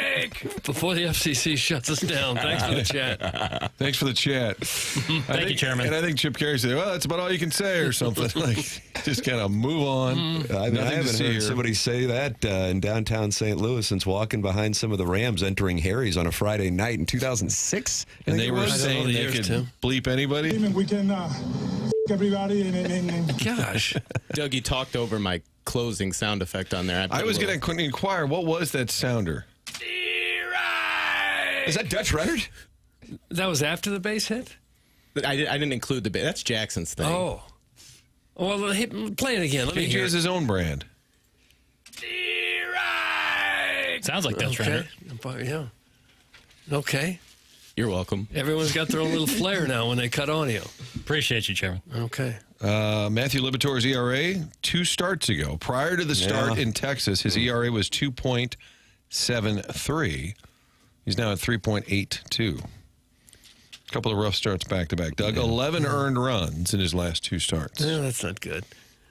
Before the FCC shuts us down, thanks for the chat. Thanks for the chat. Thank you, Chairman. And I think Chip Carey said, well, that's about all you can say or something. Like, just kind of move on. I haven't heard somebody say that in downtown St. Louis since walking behind some of the Rams entering Harry's on a Friday night in 2006. And they were saying they could bleep anybody. And we can everybody and Gosh. Doug, you talked over my closing sound effect on there. I was going to inquire, what was that sounder? Is that Dutch Reddard? That was after the base hit? I didn't include the bit. That's Jackson's thing. Oh. Well, play it again. Let me He hear has his own brand. Sounds like Dutch Okay. Reddard. Yeah. Okay. You're welcome. Everyone's got their own little flair now when they cut audio. Appreciate you, Chairman. Okay. Matthew Liberatore's ERA 2 starts ago. Prior to the start in Texas, his ERA was 2.73. He's now at 3.82. A couple of rough starts back-to-back. Doug, 11 earned runs in his last 2 starts. Yeah, that's not good.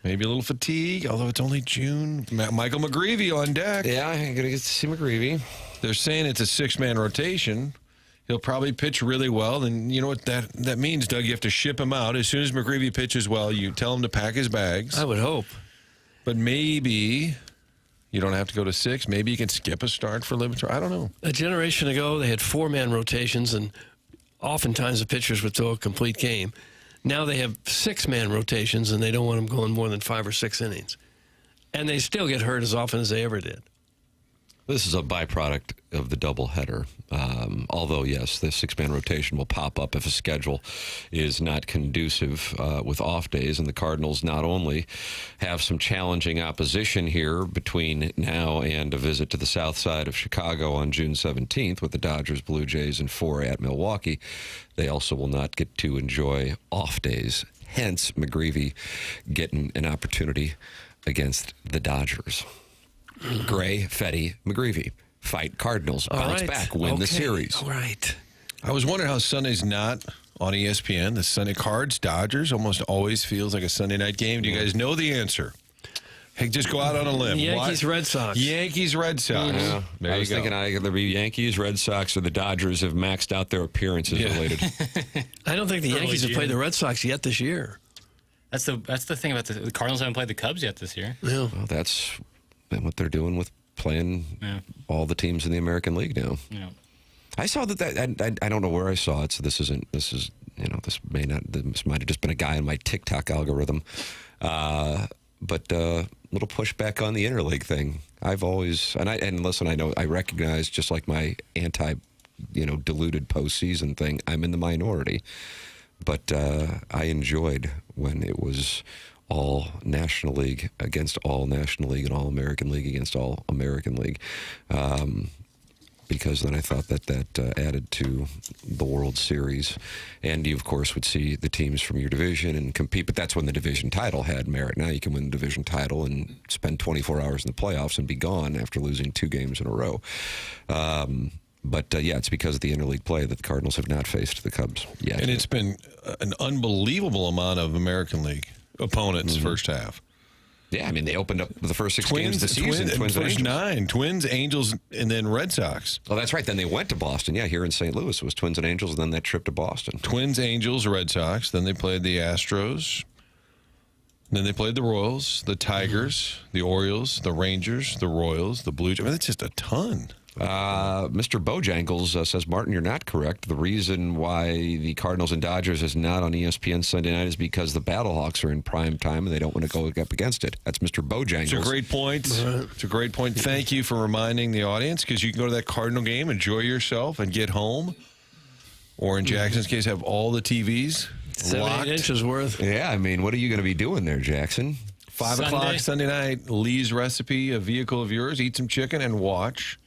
Maybe a little fatigue, although it's only June. Michael McGreevy on deck. Yeah, I'm going to get to see McGreevy. They're saying it's a 6-man rotation. He'll probably pitch really well. And you know what that means, Doug? You have to ship him out. As soon as McGreevy pitches well, you tell him to pack his bags. I would hope. But maybe you don't have to go to 6. Maybe you can skip a start for Liberatore. I don't know. A generation ago, they had 4-man rotations, and oftentimes the pitchers would throw a complete game. Now they have 6-man rotations, and they don't want them going more than 5 or 6 innings. And they still get hurt as often as they ever did. This is a byproduct of the doubleheader. Although, yes, the 6-man rotation will pop up if a schedule is not conducive with off days. And the Cardinals not only have some challenging opposition here between now and a visit to the south side of Chicago on June 17th with the Dodgers, Blue Jays, and 4 at Milwaukee, they also will not get to enjoy off days. Hence, McGreevy getting an opportunity against the Dodgers. Gray, Fetty, McGreevy. Fight Cardinals, bounce back, win the series. All right. I was wondering how Sunday's not on ESPN. The Sunday Cards, Dodgers almost always feels like a Sunday night game. Do you guys know the answer? Hey, just go out on a limb. Yankees, Red Sox. Yankees, Red Sox. Yeah. There I was you go. thinking either be Yankees, Red Sox, or the Dodgers have maxed out their appearances related. I don't think the Early Yankees have played June. the Red Sox yet this year. That's the thing about the Cardinals haven't played the Cubs yet this year. Yeah. Well, that's what they're doing with playing all the teams in the American League now. Yeah. I saw that I don't know where I saw it, so this might have just been a guy in my TikTok algorithm. But little pushback on the interleague thing. I've always and listen, I recognize, just like my diluted postseason thing, I'm in the minority. But I enjoyed when it was all National League against all National League and all American League against all American League. Because then I thought that added to the World Series. And you, of course, would see the teams from your division and compete. But that's when the division title had merit. Now you can win the division title and spend 24 hours in the playoffs and be gone after losing 2 games in a row. But it's because of the interleague play that the Cardinals have not faced the Cubs yet. And it's been an unbelievable amount of American League opponents first half. Yeah, I mean, they opened up the first 6 games of the season. Twins and Angels. 9. Twins, Angels, and then Red Sox. Oh, that's right. Then they went to Boston. Yeah, here in St. Louis. It was Twins and Angels, and then that trip to Boston. Twins, Angels, Red Sox. Then they played the Astros. Then they played the Royals, the Tigers, the Orioles, the Rangers, the Royals, the Blue Jays. I mean, that's just a ton. Mr. Bojangles says, Martin, you're not correct. The reason why the Cardinals and Dodgers is not on ESPN Sunday night is because the Battlehawks are in prime time and they don't want to go up against it. That's Mr. Bojangles. It's a great point. It's a great point. Thank you for reminding the audience, because you can go to that Cardinal game, enjoy yourself, and get home. Or in Jackson's case, have all the TVs 7 inches worth. Yeah, I mean, what are you going to be doing there, Jackson? 5 o'clock Sunday night, Lee's Recipe, a vehicle of yours. Eat some chicken and watch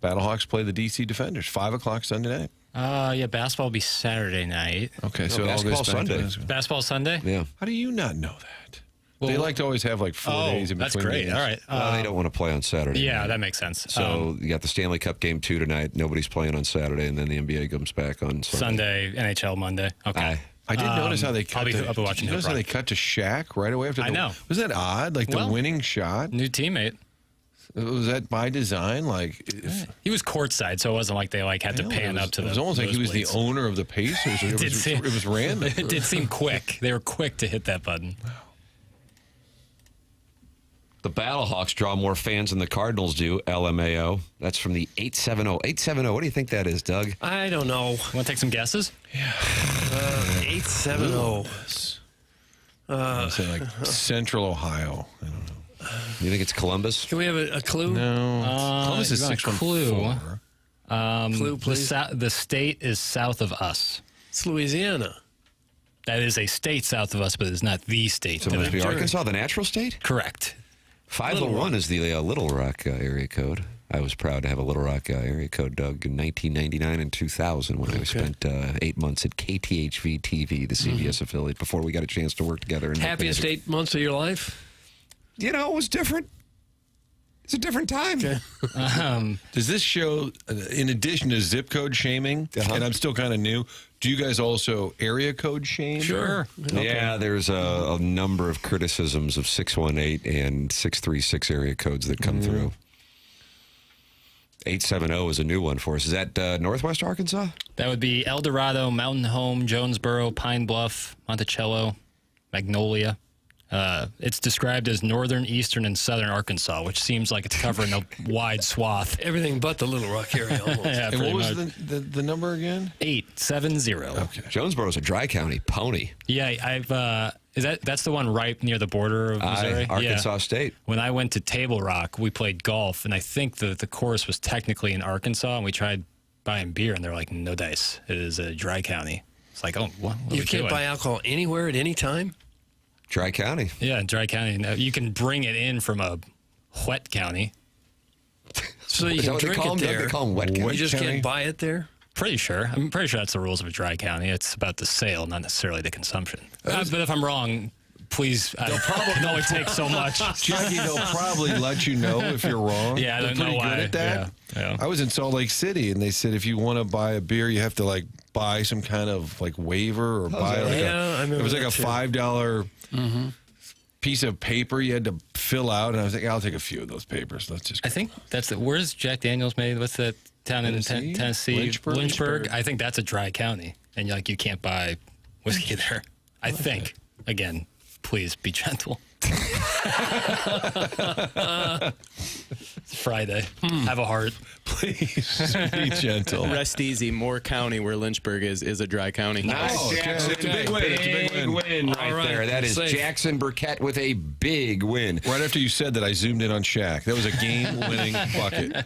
Battlehawks play the DC Defenders. 5 o'clock Sunday night. Basketball will be Saturday night. Okay, so basketball Sunday. Basketball Sunday? Yeah. How do you not know that? They like to always have like 4 days in between. That's great. games. All right. Well, they don't want to play on Saturday. Yeah, night. that makes sense. So you got the Stanley Cup Game 2 tonight. Nobody's playing on Saturday, and then the NBA comes back on Sunday, NHL Monday. Okay. I did notice how they cut. I'll be watching. Notice how they cut to Shaq right away after. I know. Was that odd? Like the winning shot. New teammate. Was that by design? Like he was courtside, so it wasn't like they had to pan up to the. It was almost like he was the owner of the Pacers. It was random. It did seem quick. They were quick to hit that button. The Battlehawks draw more fans than the Cardinals do, LMAO. That's from the 870. 870, what do you think that is, Doug? I don't know. Want to take some guesses? Yeah. 870. I'd say like Central Ohio. I don't know. You think it's Columbus? Can we have a clue? No. Columbus is 614. Clue, please. The state is south of us. It's Louisiana. That is a state south of us, but it's not the state. So it must be Arkansas, the natural state? Correct. 501 is the Little Rock area code. I was proud to have a Little Rock area code, Doug, in 1999 and 2000 when I spent 8 months at KTHV-TV, the CBS affiliate, before we got a chance to work together. Happiest 8 months of your life? You know, it was different. It's a different time. Okay. Does this show, in addition to zip code shaming, and I'm still kind of new, do you guys also area code shame? Sure. Okay. Yeah, there's a number of criticisms of 618 and 636 area codes that come through. 870 is a new one for us. Is that Northwest Arkansas? That would be El Dorado, Mountain Home, Jonesboro, Pine Bluff, Monticello, Magnolia. It's described as northern, eastern, and southern Arkansas, which seems like it's covering a wide swath. Everything but the Little Rock area almost. Yeah, and what was the number again? 870. Okay. Jonesboro's a dry county. Pony. Yeah, that's the one right near the border of Missouri? Arkansas State. When I went to Table Rock, we played golf, and I think the course was technically in Arkansas, and we tried buying beer, and they're like, no dice. It is a dry county. It's like, oh, what are you can't buy alcohol anywhere at any time? Dry county. Yeah, dry county. Now, you can bring it in from a wet county. So you can drink it there. They call them wet county. You just can't buy it there? Pretty sure. I'm pretty sure that's the rules of a dry county. It's about the sale, not necessarily the consumption. But if I'm wrong, please. I can only take so much. Jackie, they'll probably let you know if you're wrong. Yeah, I don't know why. Good at that. Yeah. I was in Salt Lake City, and they said if you want to buy a beer, you have to buy some kind of waiver or buy I remember it was like a that $5 piece of paper you had to fill out, and I was like, I'll take a few of those papers. Let's just. I think that's where's Jack Daniels made? What's that town in Tennessee? Lynchburg. I think that's a dry county, and you can't buy whiskey there. I think. Again, please be gentle. It's Friday. Have a heart. Please be gentle. Rest easy. Moore County, where Lynchburg is a dry county. Nice, Jackson. It's a big win. It's a big win. Right right, All right, there. That is safe. Jackson Burkett with a big win. Right after you said that, I zoomed in on Shaq. That was a game-winning bucket.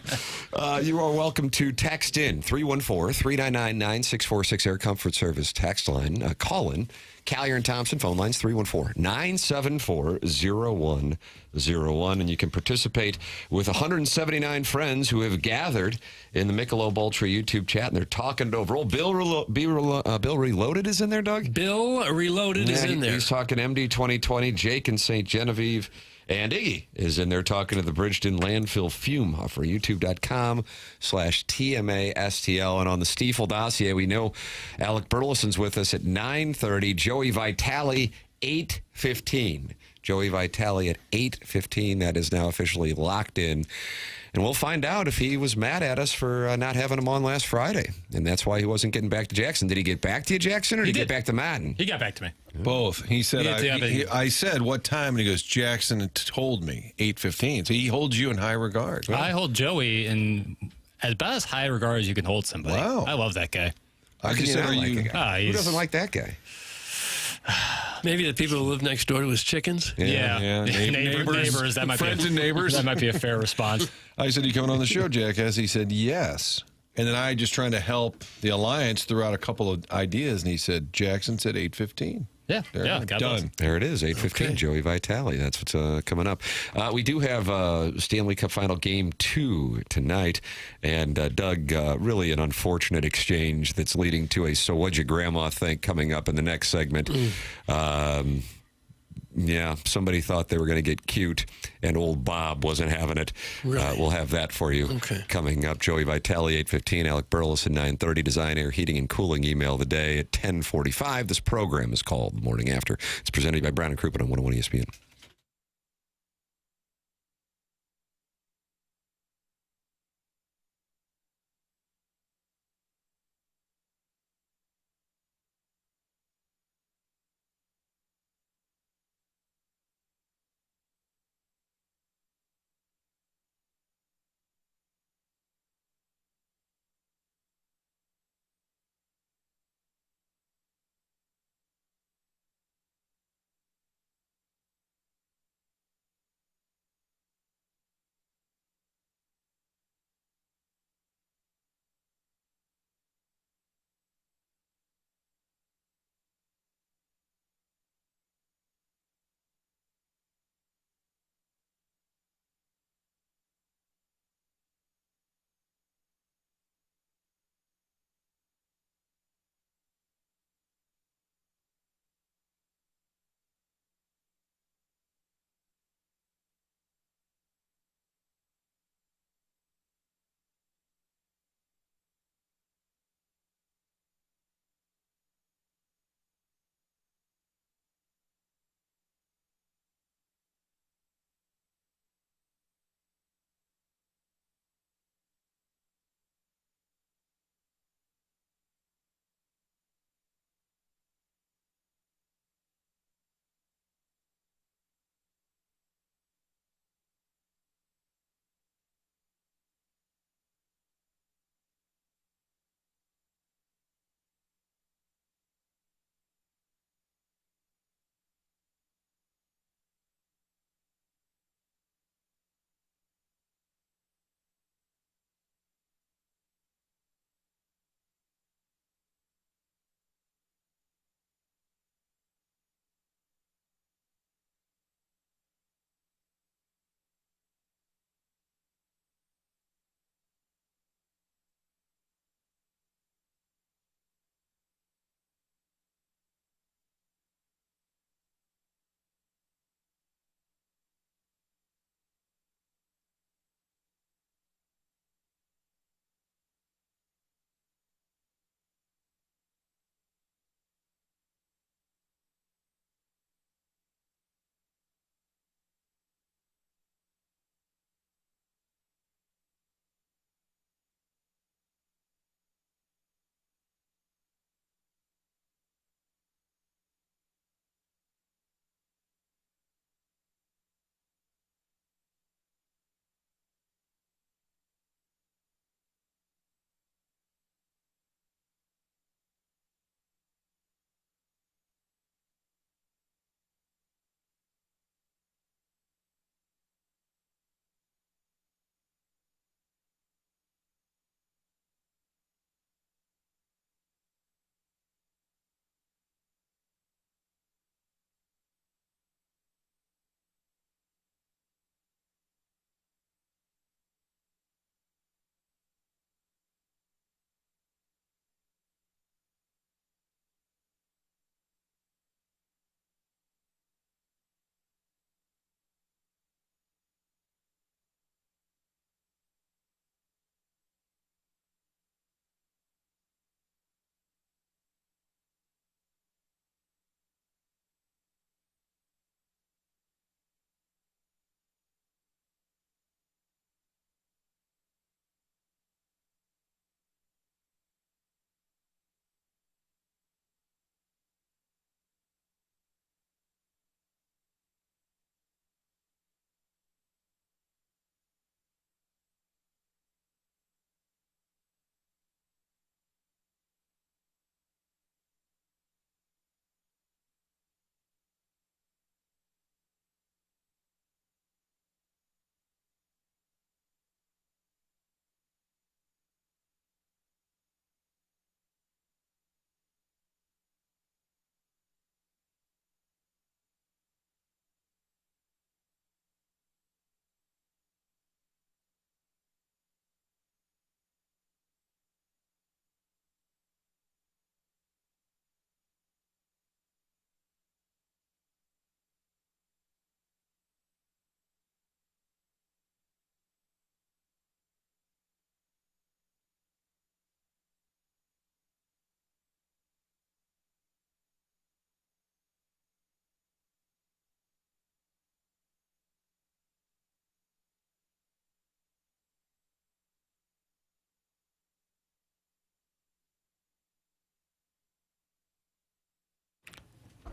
You are welcome to text in 314-399-9646 Air Comfort Service text line. Call in. Callier and Thompson phone lines 314-974-0101. And you can participate with 179 friends who have gathered in the Michelob Ultra YouTube chat, and they're talking it over. Bill Reloaded is in there, Doug? Bill Reloaded is in there. He's talking MD 2020, Jake and St. Genevieve. And Iggy is in there talking to the Bridgeton landfill fume for youtube.com/TMASTL. And on the Stiefel dossier, we know Alec Burleson's with us at 9:30. Joey Vitale, 8:15. Joey Vitale at 8:15. That is now officially locked in. And we'll find out if he was mad at us for not having him on last Friday. And that's why he wasn't getting back to Jackson. Did he get back to you, Jackson, or did he get back to Madden? He got back to me. Both. He said, I said, what time? And he goes, Jackson told me, 8:15. So he holds you in high regard. Wow. I hold Joey in about as high regard as you can hold somebody. Wow. I love that guy. I consider you. Who doesn't like that guy? Maybe the people who live next door to his chickens. Yeah. Neighbors. That might Friends and neighbors. That might be a fair response. I said, you coming on the show, Jackass? He said, yes. And then I just trying to help the Alliance throw out a couple of ideas. And he said, Jackson said 8:15. Yeah, done. Bless. There it is, 8:15. Okay. Joey Vitale. That's what's coming up. We do have Stanley Cup Final Game 2 tonight, and Doug, really an unfortunate exchange that's leading to a "so what'd your grandma think" coming up in the next segment. Yeah, somebody thought they were going to get cute, and old Bob wasn't having it. Really? We'll have that for you coming up. Joey Vitale, 8:15. Alec Burleson, 9:30. Design, Air, Heating, and Cooling email of the day at 10:45. This program is called The Morning After. It's presented by Brown & Crouppen on 101 ESPN.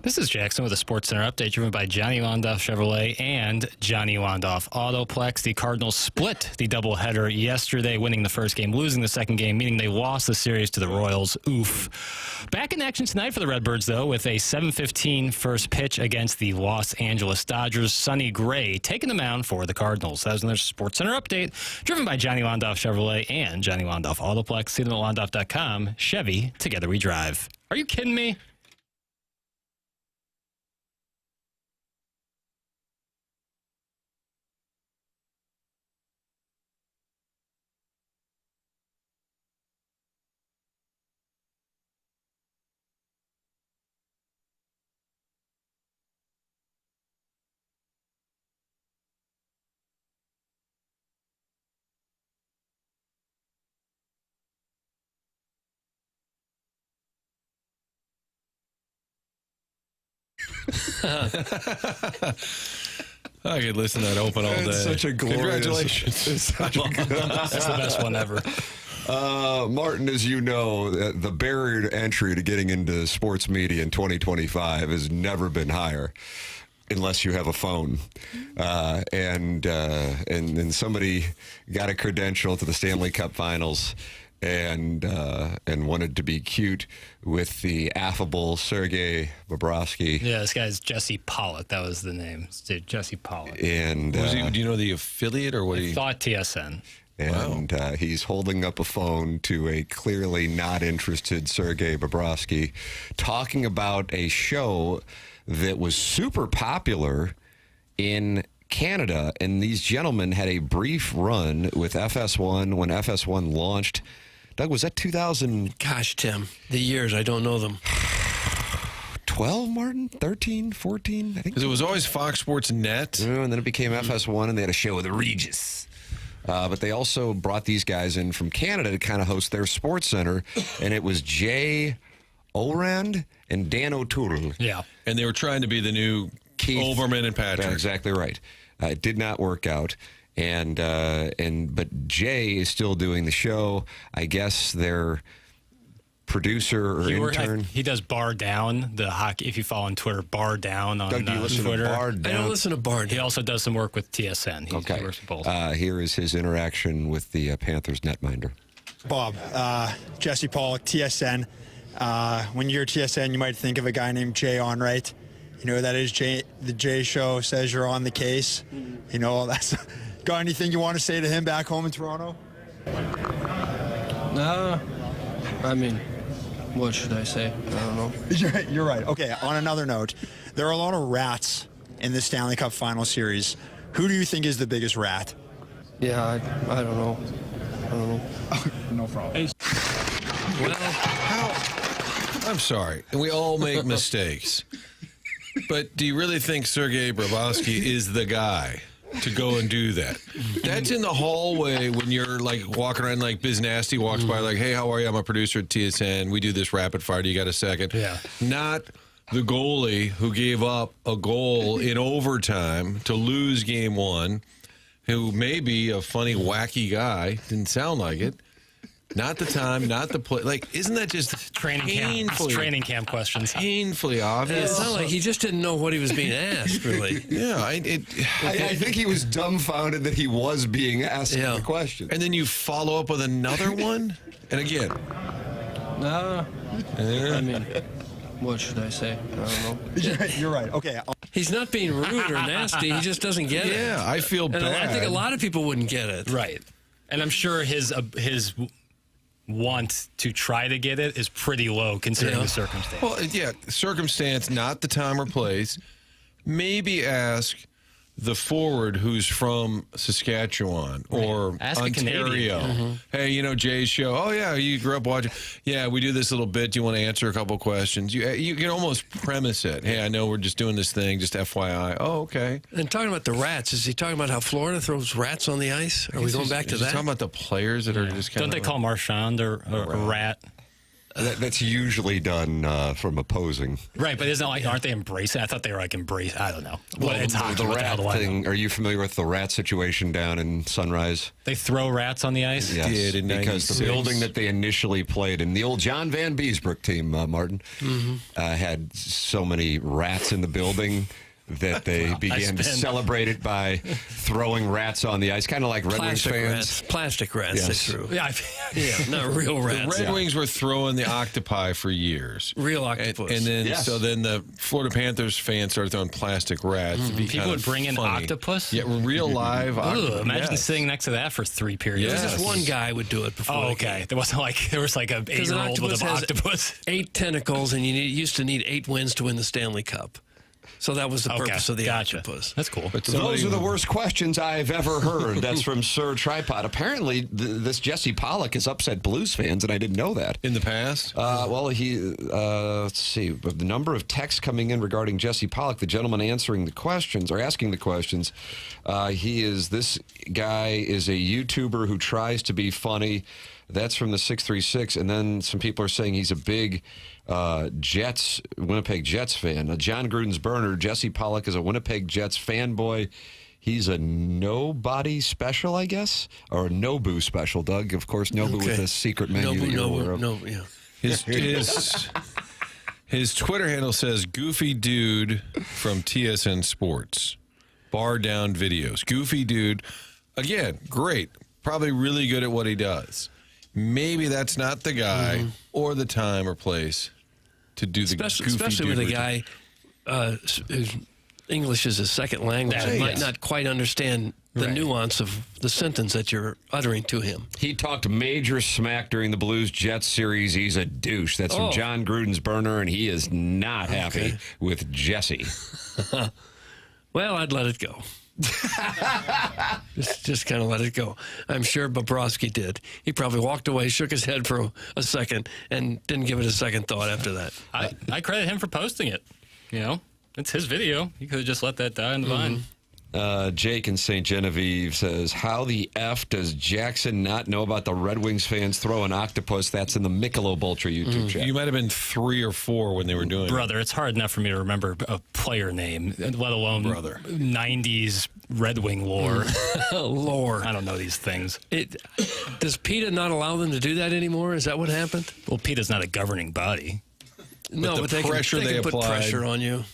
This is Jackson with a Sports Center update driven by Johnny Londoff Chevrolet and Johnny Londoff Autoplex. The Cardinals split the doubleheader yesterday, winning the first game, losing the second game, meaning they lost the series to the Royals. Oof. Back in action tonight for the Redbirds, though, with a 7:15 first pitch against the Los Angeles Dodgers. Sonny Gray taking the mound for the Cardinals. That was another Sports Center update driven by Johnny Londoff Chevrolet and Johnny Londoff Autoplex. See them at londoff.com. Chevy, together we drive. Are you kidding me? I could listen to that open all day. It's such a glorious. Congratulations. That's the best one ever. Martin, as you know, the barrier to entry to getting into sports media in 2025 has never been higher, unless you have a phone. And somebody got a credential to the Stanley Cup Finals and wanted to be cute with the affable Sergei Bobrovsky. Yeah, this guy's Jesse Pollock. That was the name. Dude, Jesse Pollock. And Was he, do you know the affiliate or what? I thought TSN. And he's holding up a phone to a clearly not interested Sergei Bobrovsky, talking about a show that was super popular in Canada. And these gentlemen had a brief run with FS1 when FS1 launched. Doug, was that 2000? Gosh, Tim, the years, I don't know them. 12, Martin? 13, 14? I think. Because it was always Fox Sports Net. And then it became FS1, and they had a show with Regis. But they also brought these guys in from Canada to kind of host their sports center, and it was Jay Orand and Dan O'Toole. Yeah. And they were trying to be the new Keith Olbermann and Patrick. That's exactly right. It did not work out. But Jay is still doing the show. I guess their producer or intern. He does Bar Down, the hockey. If you follow on Twitter, Bar Down on Doug, do you listen Twitter. to Bar Down? I don't listen to Bar Down. He also does some work with TSN. He works with both. Here is his interaction with the Panthers netminder. Bob, Jesse Pollock, TSN. When you're TSN, you might think of a guy named Jay Onright. You know, that is Jay. The Jay Show says you're on the case. You know, that's. Got anything you want to say to him back home in Toronto? I mean, what should I say? I don't know. You're right. Okay, on another note, there are a lot of rats in the Stanley Cup Final Series. Who do you think is the biggest rat? Yeah, I don't know. I don't know. No problem. Well, I'm sorry. And we all make mistakes. But do you really think Sergei Bobrovsky is the guy to go and do that? That's in the hallway when you're like walking around, like Biz Nasty walks by like, hey, how are you? I'm a producer at TSN. We do this rapid fire. Do you got a second? Yeah. Not the goalie who gave up a goal in overtime to lose game one, who may be a funny, wacky guy. Didn't sound like it. Not the time, not the play. Like, isn't that just Training camp questions. painfully obvious? It sounded like he just didn't know what he was being asked, really. Yeah, I think he was dumbfounded that he was being asked the question. And then you follow up with another one, and again. I mean, what should I say? I don't know. You're right. Okay. He's not being rude or nasty. He just doesn't get it. Yeah, I feel bad. I think a lot of people wouldn't get it. Right. And I'm sure his want to try to get it is pretty low considering the circumstance. Well, yeah, circumstance, not the time or place. Maybe ask the forward who's from Saskatchewan or Ontario. Hey, you know Jay's show? Oh, yeah, you grew up watching. Yeah, we do this little bit. Do you want to answer a couple questions? You can almost premise it. Hey, I know we're just doing this thing, just FYI. Oh, okay. And talking about the rats, is he talking about how Florida throws rats on the ice? Are we going back to that? Talking about the players that are just kind Don't they call Marchand a rat? That's usually done from opposing. Right, but isn't it like, aren't they embracing? I thought they were like embrace. I don't know. Well, it's hockey. the What the hell rat do I know? thing. Are you familiar with the rat situation down in Sunrise? They throw rats on the ice. Yes, Did in because 96. the building that they initially played in, the old John Van Beesbrook team, Martin, had so many rats in the building that they began to celebrate it by throwing rats on the ice, kind of like Red Wings fans. Plastic rats Yes. they threw. Yeah, Yeah, not real rats. The Red Wings were throwing the octopi for years. Real octopus. And then, Yes. so then the Florida Panthers fans started throwing plastic rats. It'd be people kind would of bring in funny. octopus. Yeah, real live octopus. Imagine Yes. sitting next to that for 3 periods. There was Yes. just one guy would do it before. Oh, the okay. game. There wasn't like an 8-year-old with an has octopus. 8 tentacles, and you used to need 8 wins to win the Stanley Cup. So that was the purpose of the octopus. That's cool. But Those are the worst questions I've ever heard. That's from Sir Tripod. Apparently, this Jesse Pollock has upset Blues fans, and I didn't know that. In the past? Well, let's see. The number of texts coming in regarding Jesse Pollock, the gentleman answering the questions, or asking the questions, this guy is a YouTuber who tries to be funny. That's from the 636. And then some people are saying he's a big Winnipeg Jets fan. John Gruden's burner, Jesse Pollock is a Winnipeg Jets fanboy. He's a nobody special, I guess, or a Nobu special, Doug. Of course, Nobu with a secret menu that you're aware of. Yeah. His Twitter handle says Goofy Dude from TSN Sports. Bar down videos. Goofy Dude. Again, great. Probably really good at what he does. Maybe that's not the guy or the time or place to do the Goofy especially Dude with a routine. guy whose English is his second language. That He is. might not quite understand the nuance of the sentence that you're uttering to him. He talked major smack during the Blues-Jets series. He's a douche. That's from John Gruden's burner, and he is not happy with Jesse. Well, I'd let it go. just kind of let it go. I'm sure Bobrovsky did. He probably walked away, shook his head for a second, and didn't give it a second thought after that. I credit him for posting it. You know, it's his video. He could have just let that die on the vine. Jake in St. Genevieve says, how the F does Jackson not know about the Red Wings fans throwing octopus? That's in the Michelob Ultra YouTube chat. You might have been 3 or 4 when they were doing Brother, it's hard enough for me to remember a player name, let alone 90s Red Wing lore. Lore. I don't know these things. Does PETA not allow them to do that anymore? Is that what happened? Well, PETA's not a governing body. No, but they can put pressure on you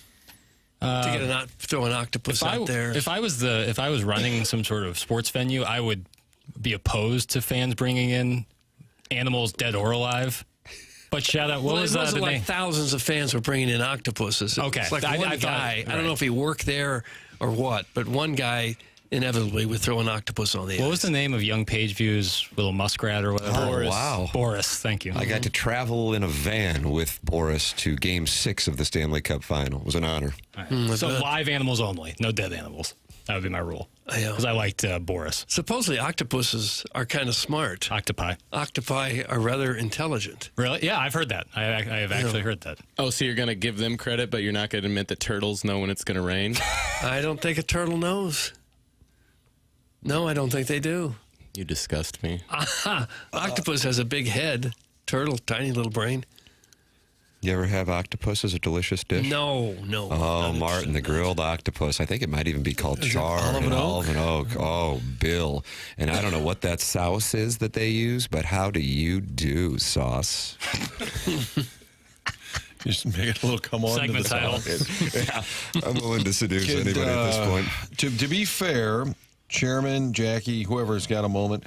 to throw an octopus out there. If I was running some sort of sports venue, I would be opposed to fans bringing in animals, dead or alive. But shout out, what was it wasn't the like name? thousands of fans were bringing in octopuses. Okay. It's like one guy. I don't know if he worked there or what, but one guy inevitably would throw an octopus on the ice. What was the name of Young Pageview's little muskrat or whatever? Boris. Wow. Boris, thank you. I got to travel in a van with Boris to Game 6 of the Stanley Cup Final. It was an honor. So live animals only, no dead animals. That would be my rule. Because I liked Boris. Supposedly octopuses are kind of smart. Octopi. Octopi are rather intelligent. Really? Yeah, I've heard that. I have actually heard that. Oh, so you're going to give them credit, but you're not going to admit that turtles know when it's going to rain? I don't think a turtle knows. No, I don't think they do. You disgust me. Octopus has a big head. Turtle, tiny little brain. You ever have octopus as a delicious dish? No. Oh, Martin, the grilled octopus. I think it might even be called char and olive and oak. Oh, Bill. And I don't know what that sauce is that they use, but how do you do, sauce? Just make it a little come on Segment to the title. Yeah, I'm willing to seduce anybody at this point. To be fair, Chairman, Jackie, whoever's got a moment,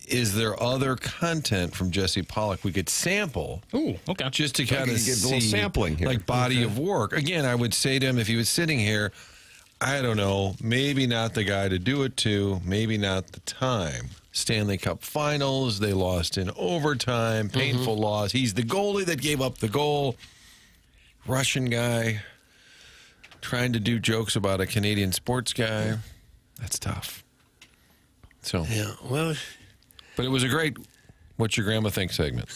is there other content from Jesse Pollock we could sample? Ooh, okay. Just to kind of get a see, little sampling here. like body of work. Again, I would say to him, if he was sitting here, I don't know, maybe not the guy to do it to, maybe not the time. Stanley Cup Finals, they lost in overtime, painful loss. He's the goalie that gave up the goal. Russian guy trying to do jokes about a Canadian sports guy. That's tough. So, Yeah, well, but it was a great "What's Your Grandma Think" segment.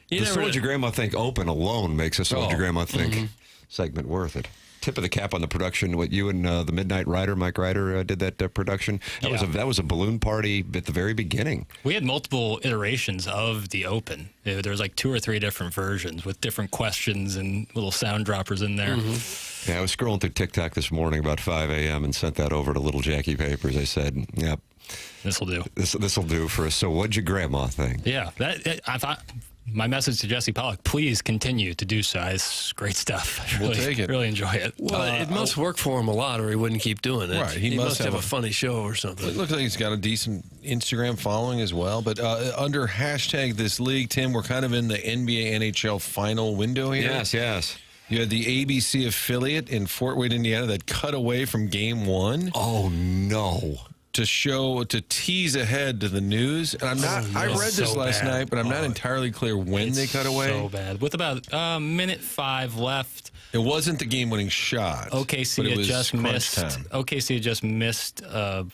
The So Would Your Grandma Think Open alone makes a So Would Your Grandma Think segment worth it. Tip of the cap on the production. What you and the Midnight Rider, Mike Ryder, did that production. That was a balloon party at the very beginning. We had multiple iterations of the Open. There was like 2 or 3 different versions with different questions and little sound droppers in there. Yeah, I was scrolling through TikTok this morning about 5 a.m. and sent that over to Little Jackie Papers. I said, "Yep, this will do. This will do for a So What'd Your Grandma thing." Yeah, I thought. My message to Jesse Pollock, please continue to do so. It's great stuff. We'll take it. Really enjoy it. Well, it must work for him a lot, or he wouldn't keep doing it. Right. He must have a funny show or something. It looks like he's got a decent Instagram following as well. But under hashtag this league, Tim, we're kind of in the NBA NHL final window here. Yes. You had the ABC affiliate in Fort Wayne, Indiana that cut away from game 1. Oh, no. To tease ahead to the news. And I'm not, I read this last night, but I'm not entirely clear when they cut away. So bad. With about minute 5 left. It wasn't the game-winning shot. OKC had just missed. OKC had just missed a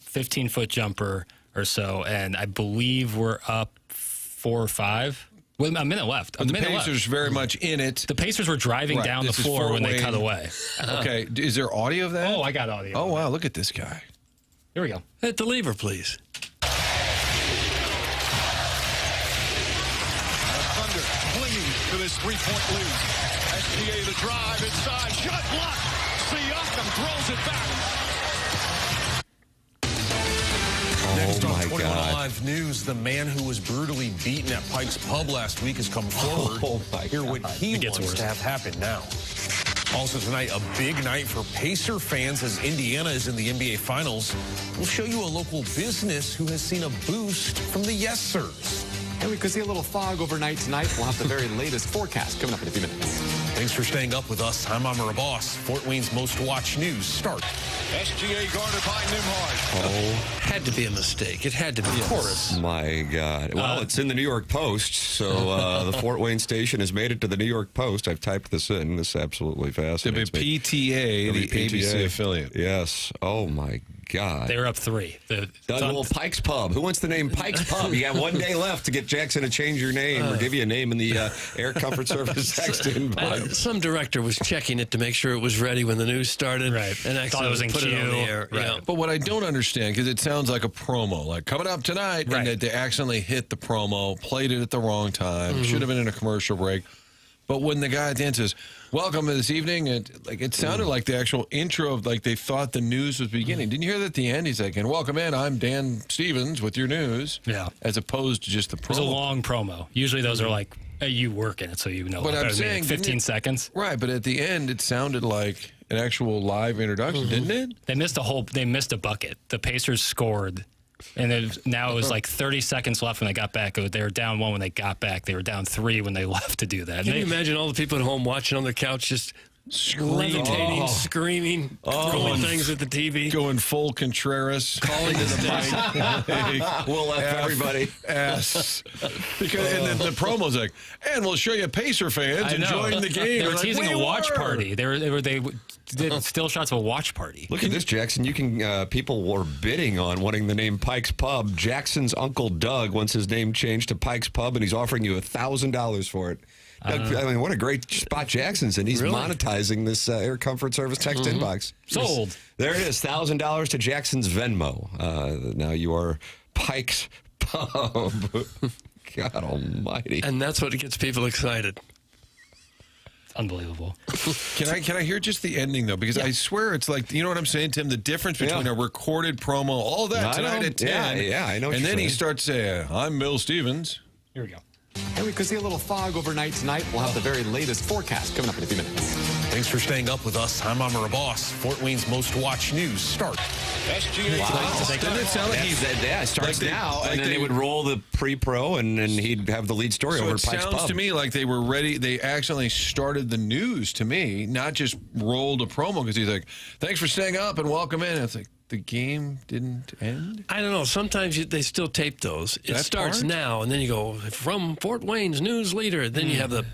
15-foot jumper or so, and I believe we're up 4 or 5. With a minute left. But the Pacers very much in it. The Pacers were driving down the floor when they cut away. Okay. Is there audio of that? Oh, I got audio. Oh, wow. Look at this guy. Here we go. Hit the lever, please. Thunder clinging to this 3-point lead. SGA the drive inside. Shot blocked. Siakam throws it back. Next on my 21 God. Live News, the man who was brutally beaten at Pike's Pub last week has come forward. Hear what he wants to have happen now. Also tonight, a big night for Pacer fans as Indiana is in the NBA Finals. We'll show you a local business who has seen a boost from the Yes Sirs. And we could see a little fog overnight tonight. We'll have the very latest forecast coming up in a few minutes. Thanks for staying up with us. I'm Amara Boss. Fort Wayne's most watched news start. SGA guarded by Nimhard. Had to be a mistake. It had to be. Of course. My God. Well, it's in the New York Post, so the Fort Wayne station has made it to the New York Post. I've typed this in. This absolutely fascinates me. WPTA, the ABC affiliate. Yes. Oh, my God. They were up 3. Well, Pike's Pub. Who wants the name Pike's Pub? You got 1 day left to get Jackson to change your name or give you a name in the Air Comfort Service text inbox. Some director was checking it to make sure it was ready when the news started. Right. And Thought it was in put it on the air. Right. Yeah. But what I don't understand, because it sounds like a promo, like coming up tonight, and that they accidentally hit the promo, played it at the wrong time, should have been in a commercial break. But when the guy at the end says, "Welcome this evening," it sounded like the actual intro of they thought the news was beginning. Didn't you hear that at the end? He's like, "And welcome in, I'm Dan Stevens with your news." Yeah. As opposed to just the promo. It was a long promo. Usually those are like, hey, you work in it, so you know. But I'm saying 15 seconds. Right, but at the end, it sounded like an actual live introduction, didn't it? They missed a bucket. The Pacers scored. And it was like 30 seconds left when they got back. They were down 1 when they got back. They were down 3 when they left to do that. Can you imagine all the people at home watching on the couch just levitating, screaming, throwing things at the TV? Going full Contreras. Calling to the mic. We'll F everybody. S. Because, and then the promo's like, and we'll show you Pacer fans enjoying the game. They were teasing a watch party. They did still shots of a watch party. Look at this, Jackson. You can people were bidding on wanting the name Pike's Pub. Jackson's Uncle Doug wants his name changed to Pike's Pub, and he's offering you $1,000 for it. I mean, what a great spot Jackson's in. He's monetizing this Air Comfort Service text inbox. Sold. There it is, $1,000 to Jackson's Venmo. Now you are Pike's Pub. God almighty. And that's what gets people excited. Unbelievable. Can I hear just the ending, though? Because I swear it's like, you know what I'm saying, Tim? The difference between a recorded promo, all that tonight at 10. Yeah, I know what and you're then he saying. starts saying, I'm Bill Stevens. Here we go. And we could see a little fog overnight tonight. We'll have the very latest forecast coming up in a few minutes. Thanks for staying up with us. I'm Amara Boss. Fort Wayne's most watched news start. SGA. Doesn't it sound like it starts now, and then they would roll the pre-pro, and he'd have the lead story over at Pike's Pub. It sounds to me like they were ready. They accidentally started the news to me, not just rolled a promo, because he's like, thanks for staying up and welcome in. And it's like, the game didn't end? I don't know. Sometimes they still tape those. It starts now, and then you go, from Fort Wayne's news leader. Then you have the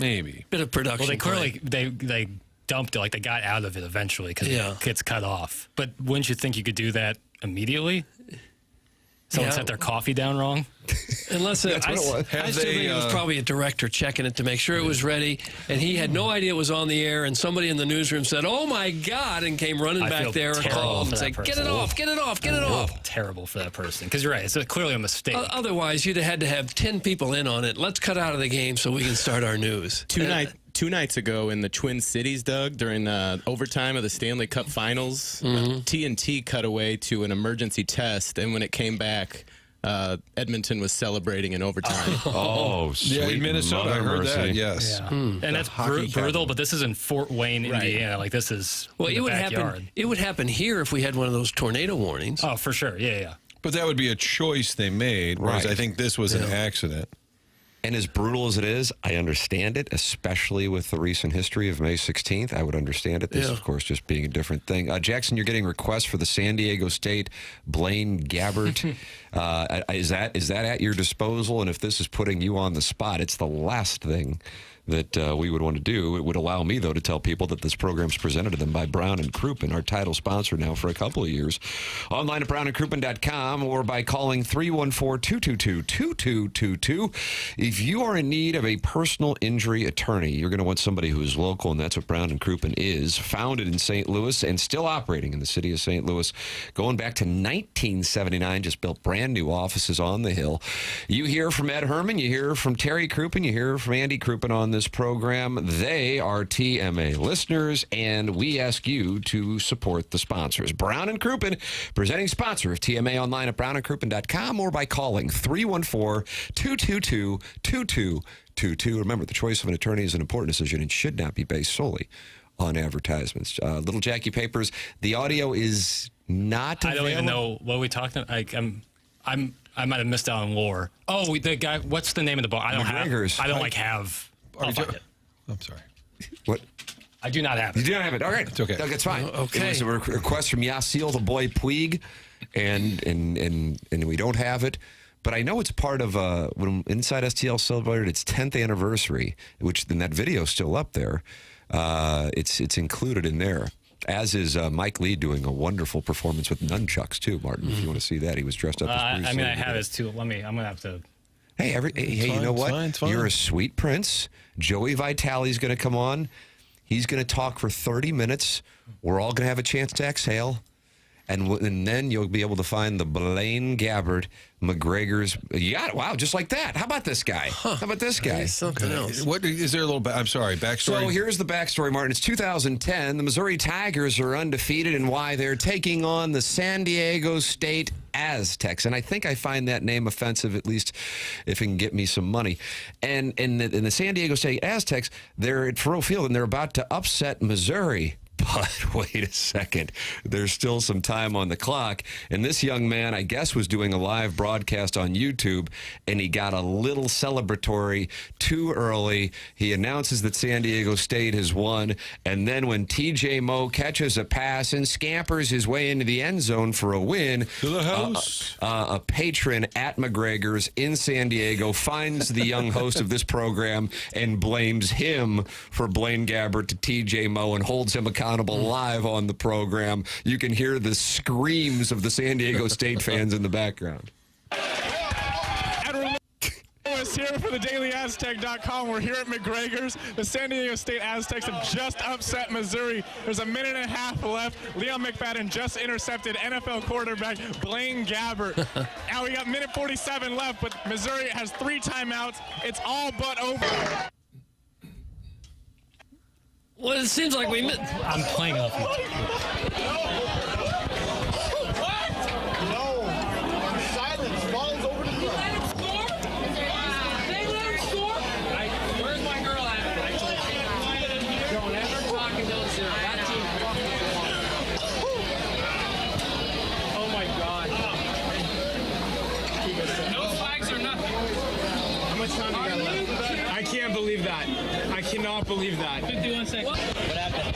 maybe bit of production. Well, they clearly they dumped it. Like they got out of it eventually because it gets cut off. But wouldn't you think you could do that immediately? Someone set their coffee down wrong. Unless I still think it was probably a director checking it to make sure it was ready, and he had no idea it was on the air, and somebody in the newsroom said, "Oh my God," and came running back there and called and said, "Get it off, get it off, get it off." Terrible for that person, because you're right, it's clearly a mistake. Otherwise, you'd have had to have 10 people in on it. Let's cut out of the game so we can start our news. Two nights ago in the Twin Cities, Doug, during overtime of the Stanley Cup Finals, TNT cut away to an emergency test, and when it came back, Edmonton was celebrating in overtime. Sweet in Minnesota. I heard that. Yes, and that's brutal. But this is in Fort Wayne, Indiana. Like this is it would happen. It would happen here if we had one of those tornado warnings. Oh, for sure. Yeah. But that would be a choice they made. Whereas I think this was an accident. And as brutal as it is, I understand it, especially with the recent history of May 16th. I would understand it. This, of course, just being a different thing. Jackson, you're getting requests for the San Diego State Blaine Gabbert. Is that at your disposal? And if this is putting you on the spot, it's the last thing that we would want to do. It would allow me, though, to tell people that this program is presented to them by Brown & Crouppen, our title sponsor now for a couple of years. Online at brownandcrouppen.com or by calling 314-222-2222. If you are in need of a personal injury attorney, you're going to want somebody who is local, and that's what Brown & Crouppen is. Founded in St. Louis and still operating in the city of St. Louis, going back to 1979, just built brand new offices on the Hill. You hear from Ed Herman, you hear from Terry Crouppen, you hear from Andy Crouppen on this program. They are TMA listeners, and we ask you to support the sponsors. Brown & Crouppen, presenting sponsor of TMA, online at brownandcrouppen.com or by calling 314-222-2222. Remember, the choice of an attorney is an important decision and should not be based solely on advertisements. Little Jackie Papers, the audio is not available. I don't even know what we talked about. I might have missed out on lore. Oh, the guy, what's the name of the bar? I don't have. I'm sorry. What? I do not have it. You do not have it. All right. It's okay. Doug, it's fine. Okay. It was a request from Yasiel, the boy Puig, and we don't have it. But I know it's part of when Inside STL celebrated its 10th anniversary, which then that video is still up there. It's included in there. As is Mike Lee doing a wonderful performance with nunchucks too, Martin. If you want to see that, he was dressed up as Bruce. I have his too. I'm gonna have to. Hey, you know what? You're a sweet prince. Joey Vitale's going to come on. He's going to talk for 30 minutes. We're all going to have a chance to exhale. And then you'll be able to find the Blaine Gabbert McGregor's. You got it. Wow, just like that. How about this guy? How about this guy? Something else. What is there a little? I'm sorry. Backstory. So here's the backstory, Martin. It's 2010. The Missouri Tigers are undefeated, and why they're taking on the San Diego State Aztecs. And I think I find that name offensive, at least if it can get me some money. And in the San Diego State Aztecs, they're at Faurot Field, and they're about to upset Missouri. But wait a second, there's still some time on the clock. And this young man, I guess, was doing a live broadcast on YouTube, and he got a little celebratory too early. He announces that San Diego State has won. And then when TJ Moe catches a pass and scampers his way into the end zone for a win, to the house. A patron at McGregor's in San Diego finds the young host of this program and blames him for Blaine Gabbert to TJ Moe and holds him accountable live on the program. You can hear the screams of the San Diego State fans in the background. Here for the DailyAztec.com. We're here at McGregor's. The San Diego State Aztecs have just upset Missouri. There's a minute and a half left. Leon McFadden just intercepted NFL quarterback Blaine Gabbert. Now we got minute 47 left, but Missouri has 3 timeouts. It's all but over. Well, it seems like I'm playing off you. Silence falls over the ground. Where's my girl at? Don't ever talk until it's zero. That team. Oh my God. No flags or nothing. How much time do you got left? I can't believe that. I cannot believe that. 51 seconds. What happened?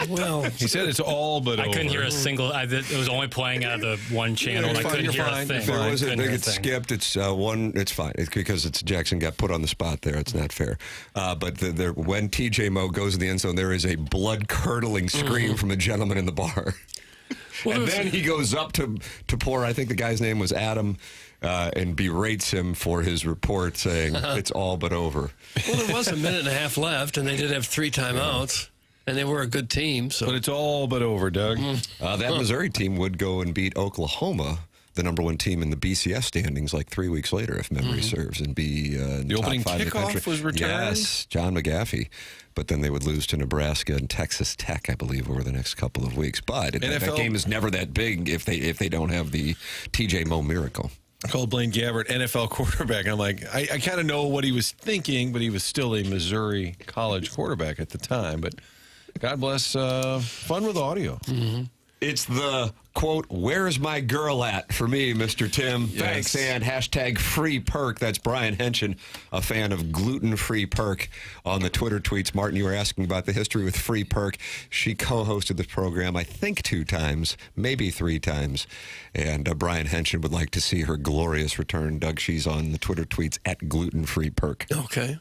Well, he said it's all but over. I couldn't hear a single. It was only playing out of the one channel. And I couldn't hear a thing. If there was a thing it skipped, it's one. It's fine. It's because it's Jackson got put on the spot there. It's not fair. But when TJ Moe goes in the end zone, there is a blood-curdling scream from a gentleman in the bar. Well, and then he goes up to poor, I think the guy's name was Adam, and berates him for his report saying it's all but over. Well, there was a minute and a half left, and they did have 3 timeouts, and they were a good team. So. But it's all but over, Doug. That Missouri team would go and beat Oklahoma, the number 1 team in the BCS standings, like 3 weeks later, if memory serves, and be the opening top 5 in the country. kickoff was returned? Yes, John McAfee. But then they would lose to Nebraska and Texas Tech, I believe, over the next couple of weeks. But that game is never that big if they don't have the TJ Moe miracle. I called Blaine Gabbert NFL quarterback, and I'm like, I kind of know what he was thinking, but he was still a Missouri college quarterback at the time. But God bless, fun with audio. It's the, quote, where's my girl at for me, Mr. Tim. Yes. Thanks, and hashtag free perk. That's Brian Henson, a fan of gluten-free perk on the Twitter tweets. Martin, you were asking about the history with free perk. She co-hosted the program, I think 2 times, maybe 3 times. And Brian Henson would like to see her glorious return. Doug, she's on the Twitter tweets at gluten-free perk. Okay.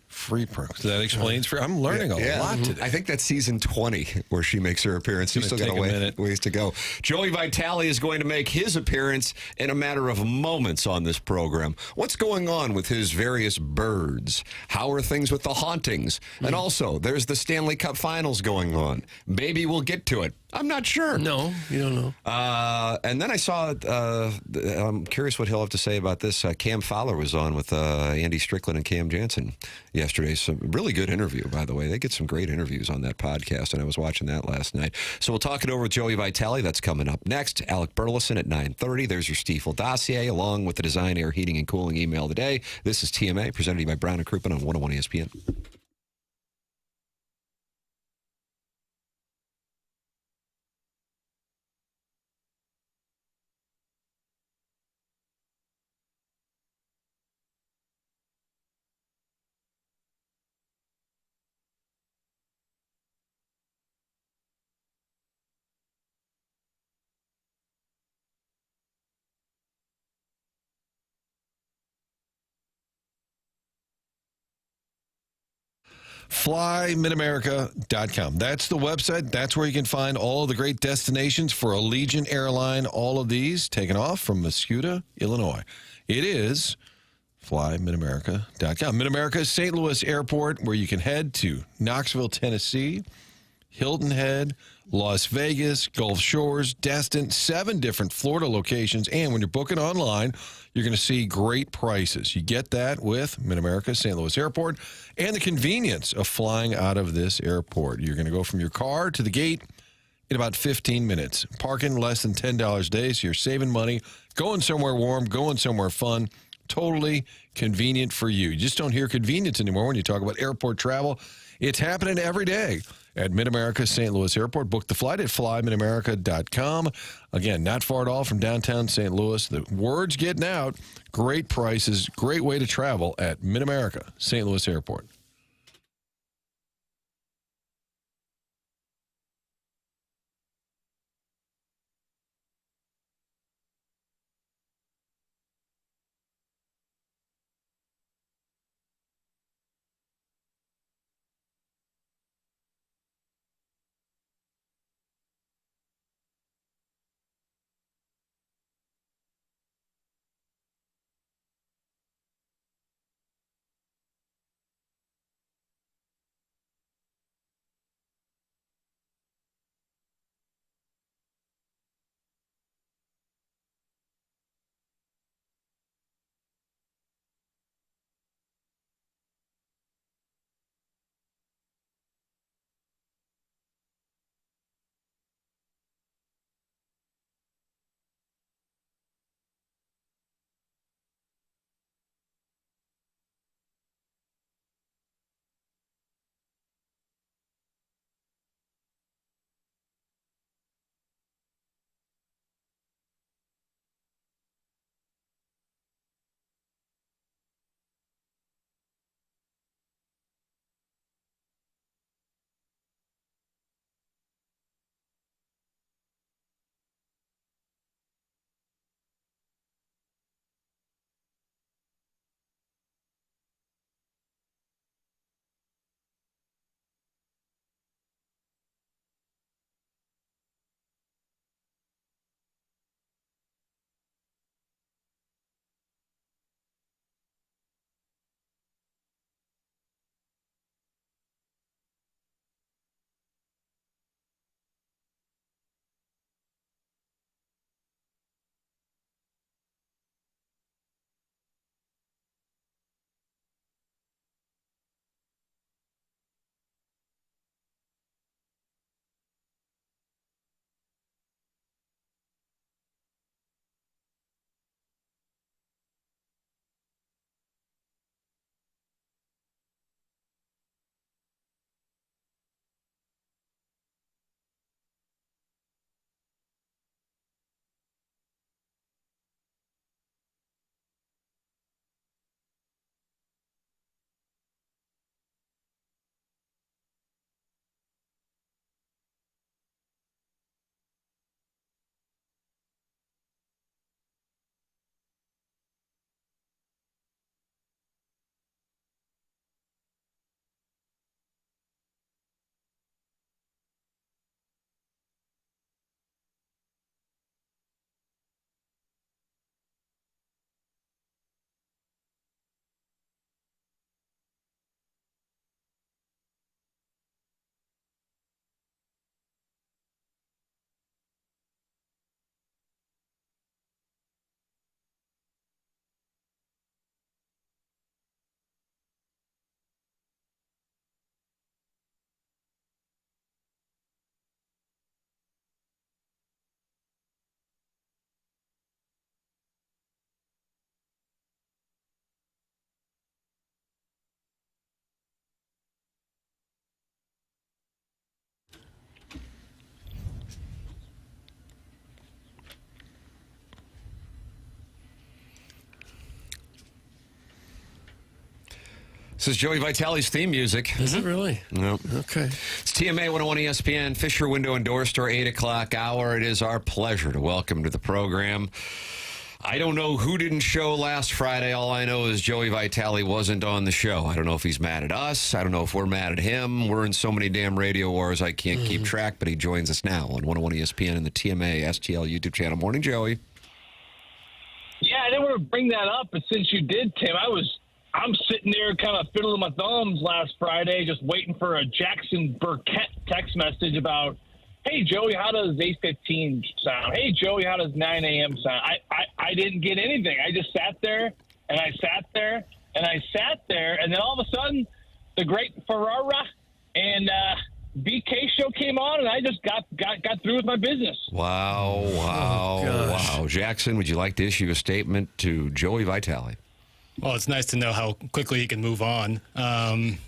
Free perks. That explains I'm learning a lot today. I think that's season 20 where she makes her appearance. She's still got a ways to go. Joey Vitale is going to make his appearance in a matter of moments on this program. What's going on with his various birds? How are things with the hauntings? And also, there's the Stanley Cup Finals going on. Maybe we'll get to it. I'm not sure. No, you don't know. And then I saw, I'm curious what he'll have to say about this. Cam Fowler was on with Andy Strickland and Cam Jansen yesterday. Some really good interview, by the way. They get some great interviews on that podcast, and I was watching that last night. So we'll talk it over with Joey Vitale. That's coming up next. Alec Burleson at 9:30. There's your Stiefel dossier, along with the Design, Air, Heating, and Cooling email of the day. This is TMA, presented to you by Brown & Crouppen on 101 ESPN. FlyMidAmerica.com. That's the website. That's where you can find all of the great destinations for Allegiant Airline. All of these taken off from Muscuda, Illinois. It is FlyMidAmerica.com. MidAmerica St. Louis Airport, where you can head to Knoxville, Tennessee, Hilton Head, Las Vegas, Gulf Shores, Destin, 7 different Florida locations. And when you're booking online, you're going to see great prices. You get that with MidAmerica St. Louis Airport and the convenience of flying out of this airport. You're going to go from your car to the gate in about 15 minutes. Parking less than $10 a day, so you're saving money, going somewhere warm, going somewhere fun. Totally convenient for you. You just don't hear convenience anymore when you talk about airport travel. It's happening every day at MidAmerica St. Louis Airport. Book the flight at FlyMidAmerica.com. Again, not far at all from downtown St. Louis. The word's getting out. Great prices, great way to travel at MidAmerica St. Louis Airport. This is Joey Vitale's theme music. Is it really? No. Okay. It's TMA 101 ESPN, Fisher Window and Door Store, 8 o'clock hour. It is our pleasure to welcome to the program. I don't know who didn't show last Friday. All I know is Joey Vitale wasn't on the show. I don't know if he's mad at us. I don't know if we're mad at him. We're in so many damn radio wars I can't keep track, but he joins us now on 101 ESPN and the TMA STL YouTube channel. Morning, Joey. Yeah, I didn't want to bring that up, but since you did, Tim, I'm sitting there kind of fiddling my thumbs last Friday, just waiting for a Jackson Burkett text message about, hey, Joey, how does 8:15 sound? Hey, Joey, how does 9 a.m. sound? I didn't get anything. I just sat there, and I sat there, and I sat there, and then all of a sudden, the great Ferrara and BK show came on, and I just got through with my business. Wow. Jackson, would you like to issue a statement to Joey Vitale? Well, it's nice to know how quickly he can move on. And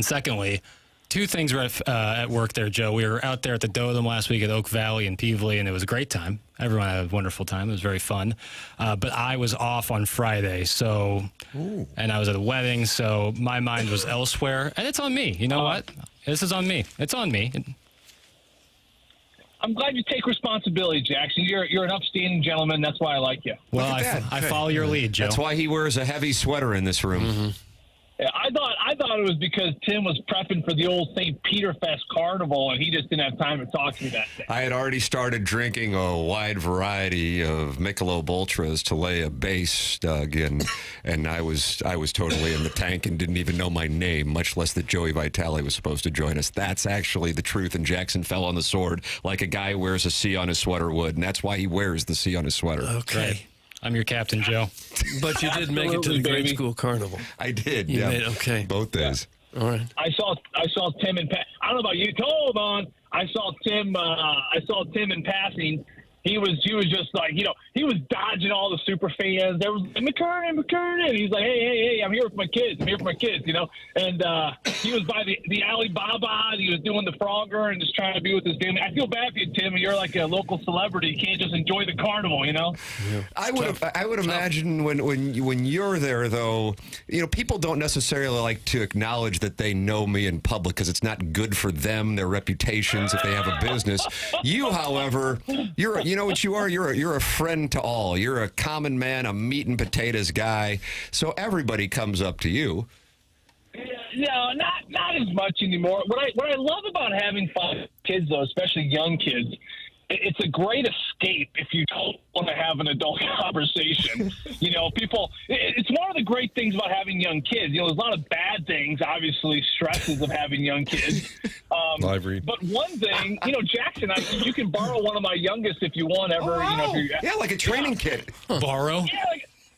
secondly, two things were at work there, Joe. We were out there at the Dome last week at Oak Valley and Peevely, and it was a great time. Everyone had a wonderful time. It was very fun. But I was off on Friday, and I was at a wedding, so my mind was elsewhere. And it's on me. You know what? This is on me. It's on me. I'm glad you take responsibility, Jackson. You're an upstanding gentleman. That's why I like you. Well, I follow your lead, Joe. That's why he wears a heavy sweater in this room. Mm-hmm. Yeah, I thought it was because Tim was prepping for the old St. Peter Fest Carnival, and he just didn't have time to talk to me that day. I had already started drinking a wide variety of Michelob Ultras to lay a base, Doug, and I was totally in the tank and didn't even know my name, much less that Joey Vitale was supposed to join us. That's actually the truth, and Jackson fell on the sword like a guy wears a C on his sweater would, and that's why he wears the C on his sweater. Okay. Right. I'm your captain, Joe. But you did make it to the grade school carnival. I did. You made, okay. Both days. Yeah. All right. I saw Tim in I don't know about you. Hold on. I saw Tim in passing. He was just like, he was dodging all the super fans. There was McKernan. He's like, hey, I'm here with my kids. And he was by the Alibaba. And he was doing the Frogger and just trying to be with his family. I feel bad for you, Tim. You're like a local celebrity. You can't just enjoy the carnival, Yeah. I would imagine when you're there, though, people don't necessarily like to acknowledge that they know me in public because it's not good for them, their reputations, if they have a business. You, however, you know what you are? You're a friend to all. You're a common man, a meat and potatoes guy. So everybody comes up to you. No, not as much anymore. What I love about having fun with kids, though, especially young kids, it's a great escape if you don't want to have an adult conversation. People. It's one of the great things about having young kids. There's a lot of bad things, obviously, stresses of having young kids. Live read. But one thing, Jackson, you can borrow one of my youngest if you want ever. Like a training kit. Borrow. Yeah,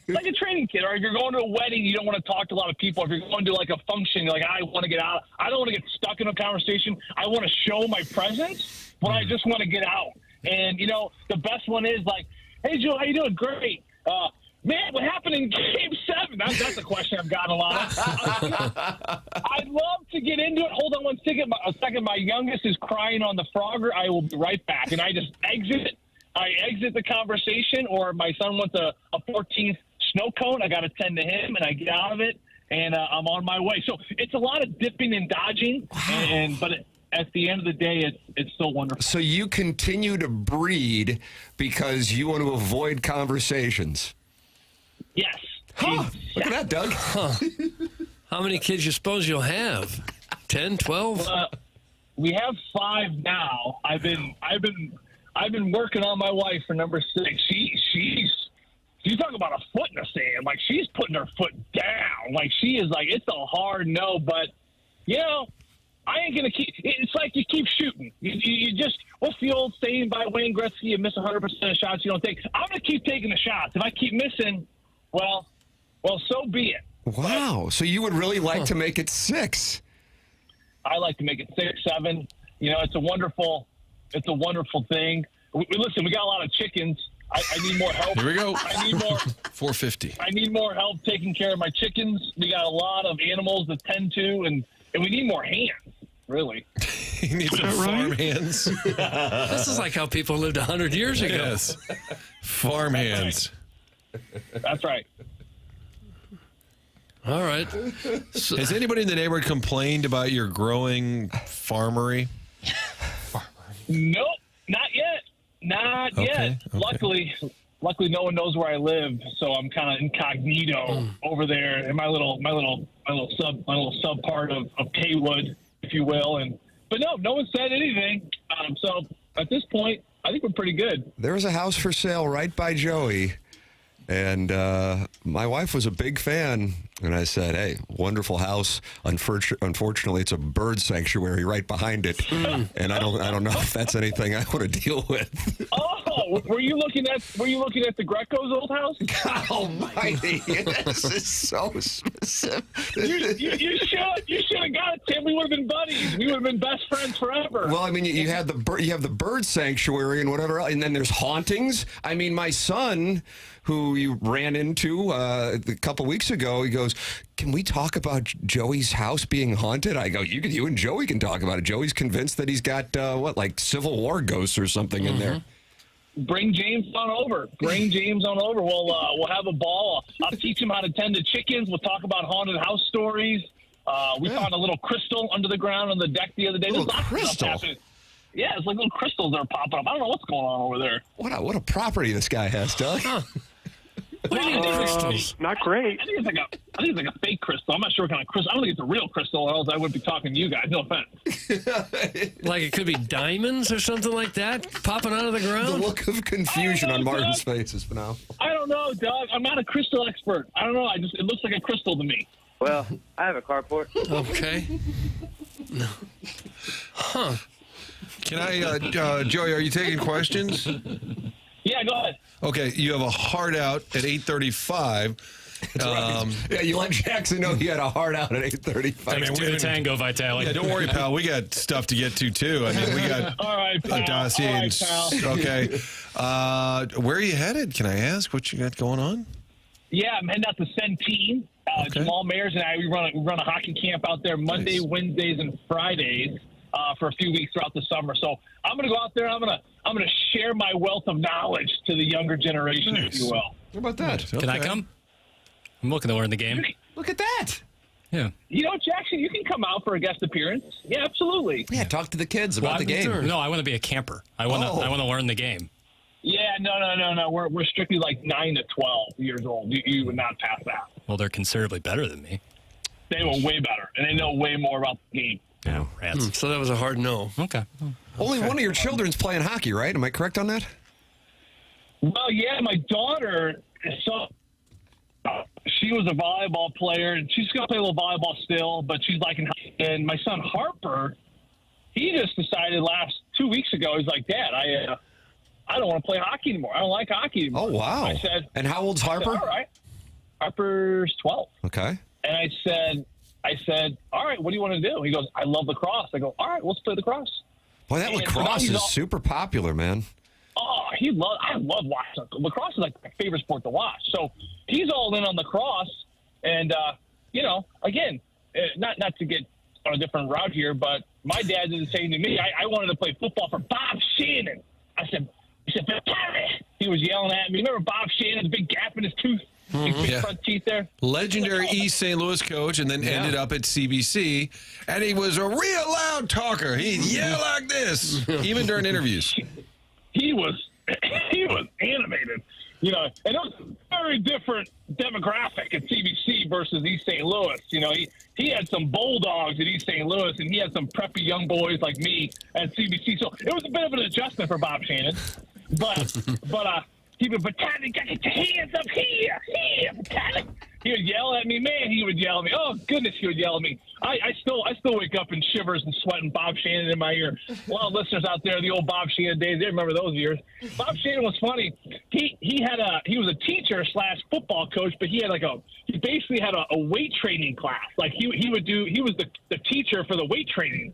like a training kit. Or if you're going to a wedding, you don't want to talk to a lot of people. If you're going to like a function, you're like, I want to get out. I don't want to get stuck in a conversation. I want to show my presence, but I just want to get out. And the best one is like, hey Joe, how you doing? Great. Man, what happened in Game 7? That's a question I've gotten a lot of. I'd love to get into it. Hold on one second. My youngest is crying on the Frogger. I will be right back. And I just exit the conversation, or my son wants a 14th snow cone. I got to tend to him, and I get out of it, and I'm on my way. So it's a lot of dipping and dodging, but at the end of the day, it's still wonderful. So you continue to breed because you want to avoid conversations. Yes. Look at that, Doug. How many kids you suppose you'll have? 10, 12? We have 5 now. I've been working on my wife for number 6. She's talking about a foot in the sand. Like, she's putting her foot down. Like, she is like, it's a hard no, but I ain't gonna keep. It's like you keep shooting. You just. What's the old saying by Wayne Gretzky? You miss 100% of shots you don't take. I'm gonna keep taking the shots. If I keep missing, well, so be it. Wow. So you would really like to make it 6? I like to make it 6, 7. It's a wonderful thing. Listen, we got a lot of chickens. I need more help. Here we go. I need more. 450. I need more help taking care of my chickens. We got a lot of animals to tend to, and we need more hands. Really. You need some farm hands. This is like how people lived 100 years ago. Yes. Farm hands. That's right. All right. Has anybody in the neighborhood complained about your growing farmery? Nope, not yet. Not yet. Okay. Luckily, no one knows where I live, so I'm kind of incognito over there in my little sub part of Kaywood, if you will. But no one said anything. So at this point, I think we're pretty good. There was a house for sale right by Joey, and my wife was a big fan. And I said, "Hey, wonderful house. Unfortunately, it's a bird sanctuary right behind it, and I don't know if that's anything I want to deal with." Oh, were you looking at the Greco's old house? God almighty, this is so specific. You should have got it, Tim. We would have been buddies. We would have been best friends forever. Well, I mean, you have the bird sanctuary and whatever else, and then there's hauntings. I mean, my son, who you ran into a couple weeks ago, he goes, "Can we talk about Joey's house being haunted?" I go, "You and Joey can talk about it." Joey's convinced that he's got like Civil War ghosts or something in there. Bring James on over. We'll have a ball. I'll teach him how to tend to chickens. We'll talk about haunted house stories. We found a little crystal under the ground on the deck the other day. There's lots of stuff happening. Yeah, it's like little crystals that are popping up. I don't know what's going on over there. What a property this guy has, Doug. What do you mean crystals? Not great. I think it's like a fake crystal. I'm not sure what kind of crystal. I don't think it's a real crystal, or else I wouldn't be talking to you guys. No offense. Like it could be diamonds or something like that popping out of the ground? The look of confusion on Martin's face is phenomenal. I don't know, Doug. I'm not a crystal expert. I don't know. It looks like a crystal to me. Well, I have a carport. Okay. No. Huh. Can I, Joey, are you taking questions? Yeah, go ahead. Okay, you have a hard out at 8:35. Yeah, you let Jackson know he had a hard out at 8:35. I mean, we're the tango, Vitale. Yeah, don't worry, pal. We got stuff to get to, too. I mean, we got all right, pal. a dossier. All right, pal. Okay. Where are you headed? Can I ask what you got going on? Yeah, I'm heading out to Centene. Jamal Mayers and I, we run a hockey camp out there Monday, Wednesdays, and Fridays for a few weeks throughout the summer. So I'm going to go out there. I'm going to share my wealth of knowledge to the younger generation, if you will. How about that? Can I come? I'm looking to learn the game. Look at that. Yeah. You know, Jackson, you can come out for a guest appearance. Yeah, absolutely. Yeah, talk to the kids about the game. No, I want to be a camper. I want to learn the game. Yeah, no. We're strictly like 9 to 12 years old. You would not pass that. Well, they're considerably better than me. They were way better, and they know way more about the game. Yeah, rats. So that was a hard no. Okay. Only one of your children's playing hockey, right? Am I correct on that? Well, yeah, my daughter, she was a volleyball player, and she's going to play a little volleyball still, but she's like in hockey. And my son Harper, he just decided 2 weeks ago, he's like, "Dad, I don't want to play hockey anymore. I don't like hockey anymore." Oh, wow. I said, and how old's Harper? All right. Harper's 12. Okay. And I said, "All right, what do you want to do?" He goes, "I love lacrosse." I go, "All right, let's play lacrosse." Boy, that lacrosse is super popular, man. Oh, I love watching lacrosse. Is like my favorite sport to watch. So he's all in on lacrosse, and again, not to get on a different route here, but my dad did the same to me. I wanted to play football for Bob Shannon. I said, "Vitale." He was yelling at me. Remember Bob Shannon, the big gap in his tooth? Big front teeth there. Legendary East St. Louis coach, and then ended up at CBC, and he was a real loud talker. He'd yell like this, even during interviews. He was animated, and it was a very different demographic at CBC versus East St. Louis. He had some bulldogs at East St. Louis, and he had some preppy young boys like me at CBC. So it was a bit of an adjustment for Bob Shannon, but he would, "Vitale, get your hands up here, Vitale." He would yell at me, man. He would yell at me. Oh goodness, he would yell at me. I still wake up in shivers and sweating. Bob Shannon in my ear. A lot of listeners out there, the old Bob Shannon days, they remember those years. Bob Shannon was funny. He was a teacher / football coach, but he basically had a weight training class. Like he was the teacher for the weight training.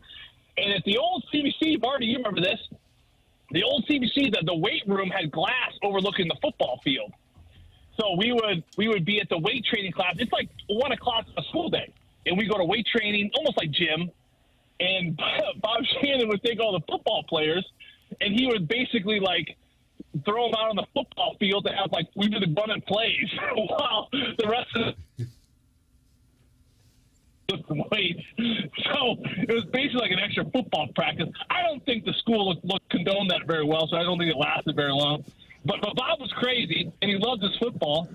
And at the old CBC, Marty, you remember this? The old CBC, the weight room had glass overlooking the football field. So we would be at the weight training class. It's like 1 o'clock a school day. And we go to weight training, almost like gym. And Bob Shannon would take all the football players, and he would basically throw them out on the football field to have we did abundant plays while the rest of lifting weights. So it was basically like an extra football practice. I don't think the school condoned that very well, so I don't think it lasted very long. But Bob was crazy, and he loved his football.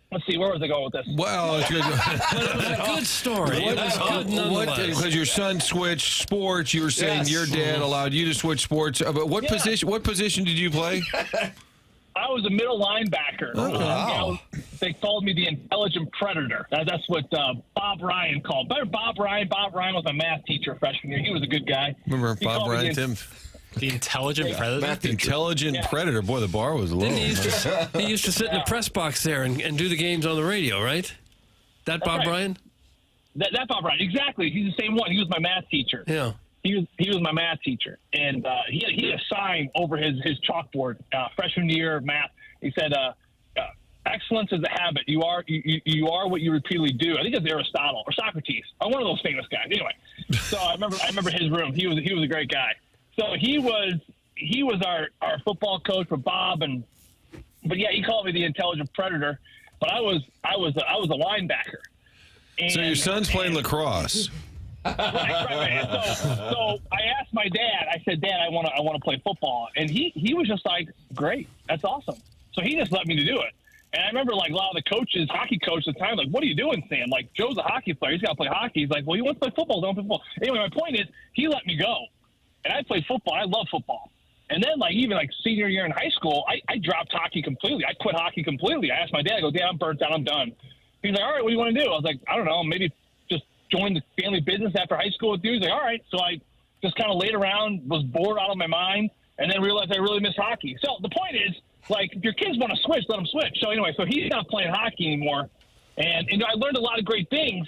Let's see, where was I going with this? Well, it's good. It was a good story. It was good nonetheless. Because your son switched sports, you were saying your dad allowed you to switch sports. But what position did you play? I was a middle linebacker. Oh, wow. They called me the intelligent predator. That's what Bob Ryan called. Better Bob Ryan. Bob Ryan was my math teacher freshman year. He was a good guy. Remember Bob Ryan, Tim? The intelligent predator? Intelligent predator. Boy, the bar was low. He used to sit in the press box there and do the games on the radio, right? That's Bob Ryan? That Bob Ryan, exactly. He's the same one. He was my math teacher. Yeah. He was my math teacher, and he had a sign over his chalkboard freshman year math. He said, "Excellence is a habit. You are what you repeatedly do." I think it's Aristotle or Socrates, or one of those famous guys. Anyway, so I remember his room. He was a great guy. So he was our football coach for Bob, but yeah, he called me the intelligent predator. But I was a linebacker. And, so your son's playing lacrosse. Right. So I asked my dad. I said, "Dad, I want to play football," and he was just like, "Great, that's awesome." So he just let me to do it. And I remember like a lot of the coaches, hockey coaches at the time, like, "What are you doing, Sam? Like, Joe's a hockey player. He's got to play hockey." He's like, "Well, he wants to play football. Don't play football." Anyway, my point is, he let me go, and I played football. I love football. And then even senior year in high school, I dropped hockey completely. I quit hockey completely. I asked my dad, I go, "Dad, I'm burnt out. I'm done." He's like, "All right, what do you want to do?" I was like, "I don't know, maybe join the family business after high school with you." He's like, "All right." So I just kind of laid around, was bored out of my mind, and then realized I really miss hockey. So the point is, if your kids want to switch, let them switch. So anyway, so he's not playing hockey anymore. And I learned a lot of great things,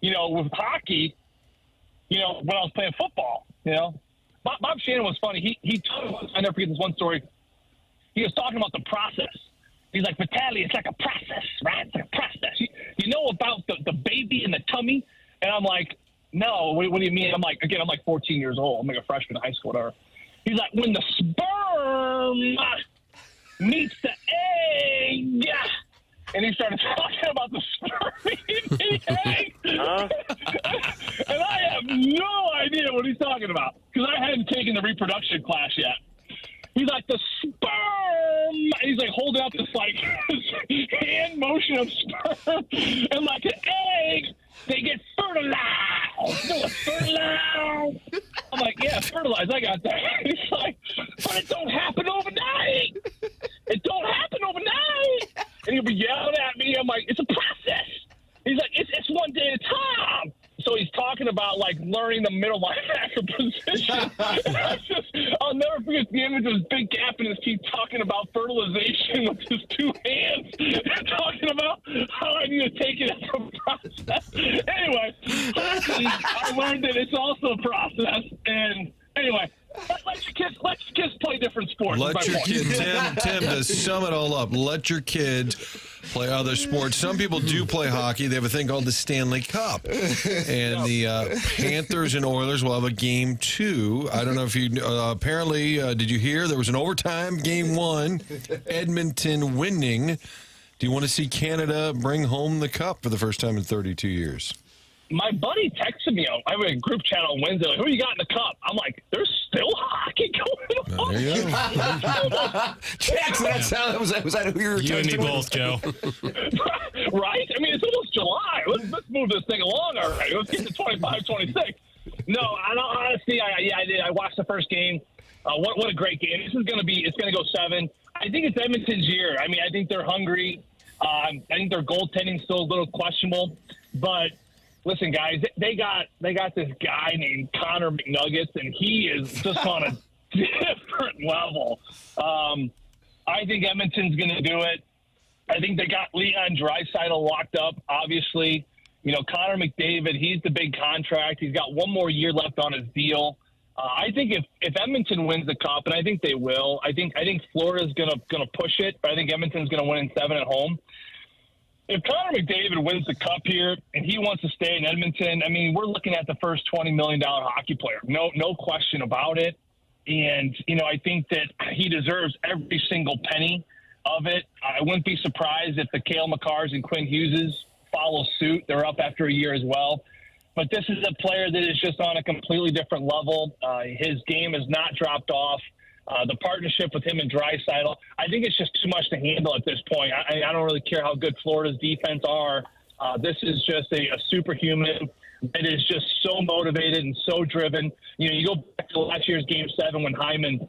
with hockey, when I was playing football, Bob Shannon was funny. He told us, I never forget this one story. He was talking about the process. He's like, "Vitale, it's like a process, right? It's like a process. You know about the baby in the tummy?" And I'm like, "No, what do you mean?" I'm like 14 years old. I'm like a freshman in high school, whatever. He's like, "When the sperm meets the egg," and he started talking about the sperm meeting the egg. And I have no idea what he's talking about because I hadn't taken the reproduction class yet. He's like, "The sperm," and he's like holding out this hand motion of sperm, and like an egg, they get fertilized. You know what fertilized? I'm like, "Yeah, fertilized. I got that." He's like, "But it don't happen overnight. It don't happen overnight." And he'll be yelling at me. I'm like, "It's a process." He's like, it's one day at a time. So he's talking about learning the middle linebacker position. I'll never forget the image of his big gap in his teeth talking about fertilization with his two hands, talking about how I need to take it as a process. Anyway, I learned that it's also a process. And anyway, let your kids play different sports. Let your kids, Tim, to sum it all up, let your kids play other sports. Some people do play hockey. They have a thing called the Stanley Cup. And the Panthers and Oilers will have a game 2. I don't know if you, apparently, did you hear there was an overtime game 1, Edmonton winning. Do you want to see Canada bring home the cup for the first time in 32 years? My buddy texted me. I have a group chat on Wednesday. Like, "Who you got in the cup?" I'm like, "There's still hockey going on." There you go. Jackson, was that who you were You and me with? both, Joe. Right? I mean, it's almost July. Let's move this thing along already. Let's get to 25, 26. No, honestly, I did. I watched the first game. What a great game. It's going to go 7. I think it's Edmonton's year. I mean, I think they're hungry. I think their goaltending's still a little questionable, but listen, guys, they got this guy named Connor McNuggets, and he is just on a different level. I think Edmonton's going to do it. I think they got Leon Draisaitl locked up, obviously. Connor McDavid, he's the big contract. He's got one more year left on his deal. I think if Edmonton wins the cup, and I think they will, I think Florida's going to push it, but I think Edmonton's going to win in 7 at home. If Connor McDavid wins the cup here and he wants to stay in Edmonton, I mean, we're looking at the first $20 million hockey player. No question about it. And, I think that he deserves every single penny of it. I wouldn't be surprised if the Cale Makars and Quinn Hugheses follow suit. They're up after a year as well. But this is a player that is just on a completely different level. His game has not dropped off. The partnership with him and Draisaitl, I think it's just too much to handle at this point. I don't really care how good Florida's defense are. This is just a superhuman. It is just so motivated and so driven. You go back to last year's Game 7 when Hyman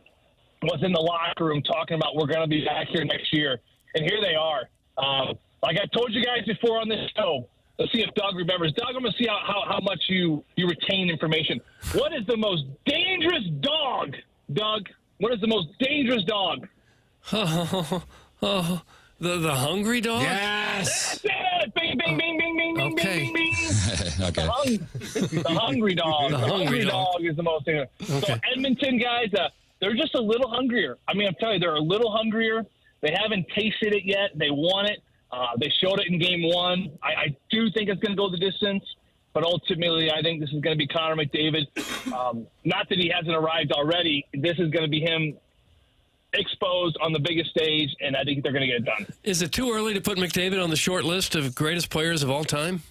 was in the locker room talking about we're going to be back here next year. And here they are. Like I told you guys before on this show, let's see if Doug remembers. Doug, I'm going to see how much you retain information. What is the most dangerous dog, Doug? What is the most dangerous dog? The hungry dog? Yes. That's it. Bing, bing, bing, bing, bing, bing, okay. bing, bing, bing. Okay. The hungry dog. The hungry dog is the most dangerous. Okay. So Edmonton guys, they're just a little hungrier. I mean, I'm telling you, they're a little hungrier. They haven't tasted it yet. They want it. They showed it in Game 1. I do think it's going to go the distance, but ultimately I think this is going to be Connor McDavid. Not that he hasn't arrived already. This is going to be him exposed on the biggest stage, and I think they're going to get it done. Is it too early to put McDavid on the short list of greatest players of all time?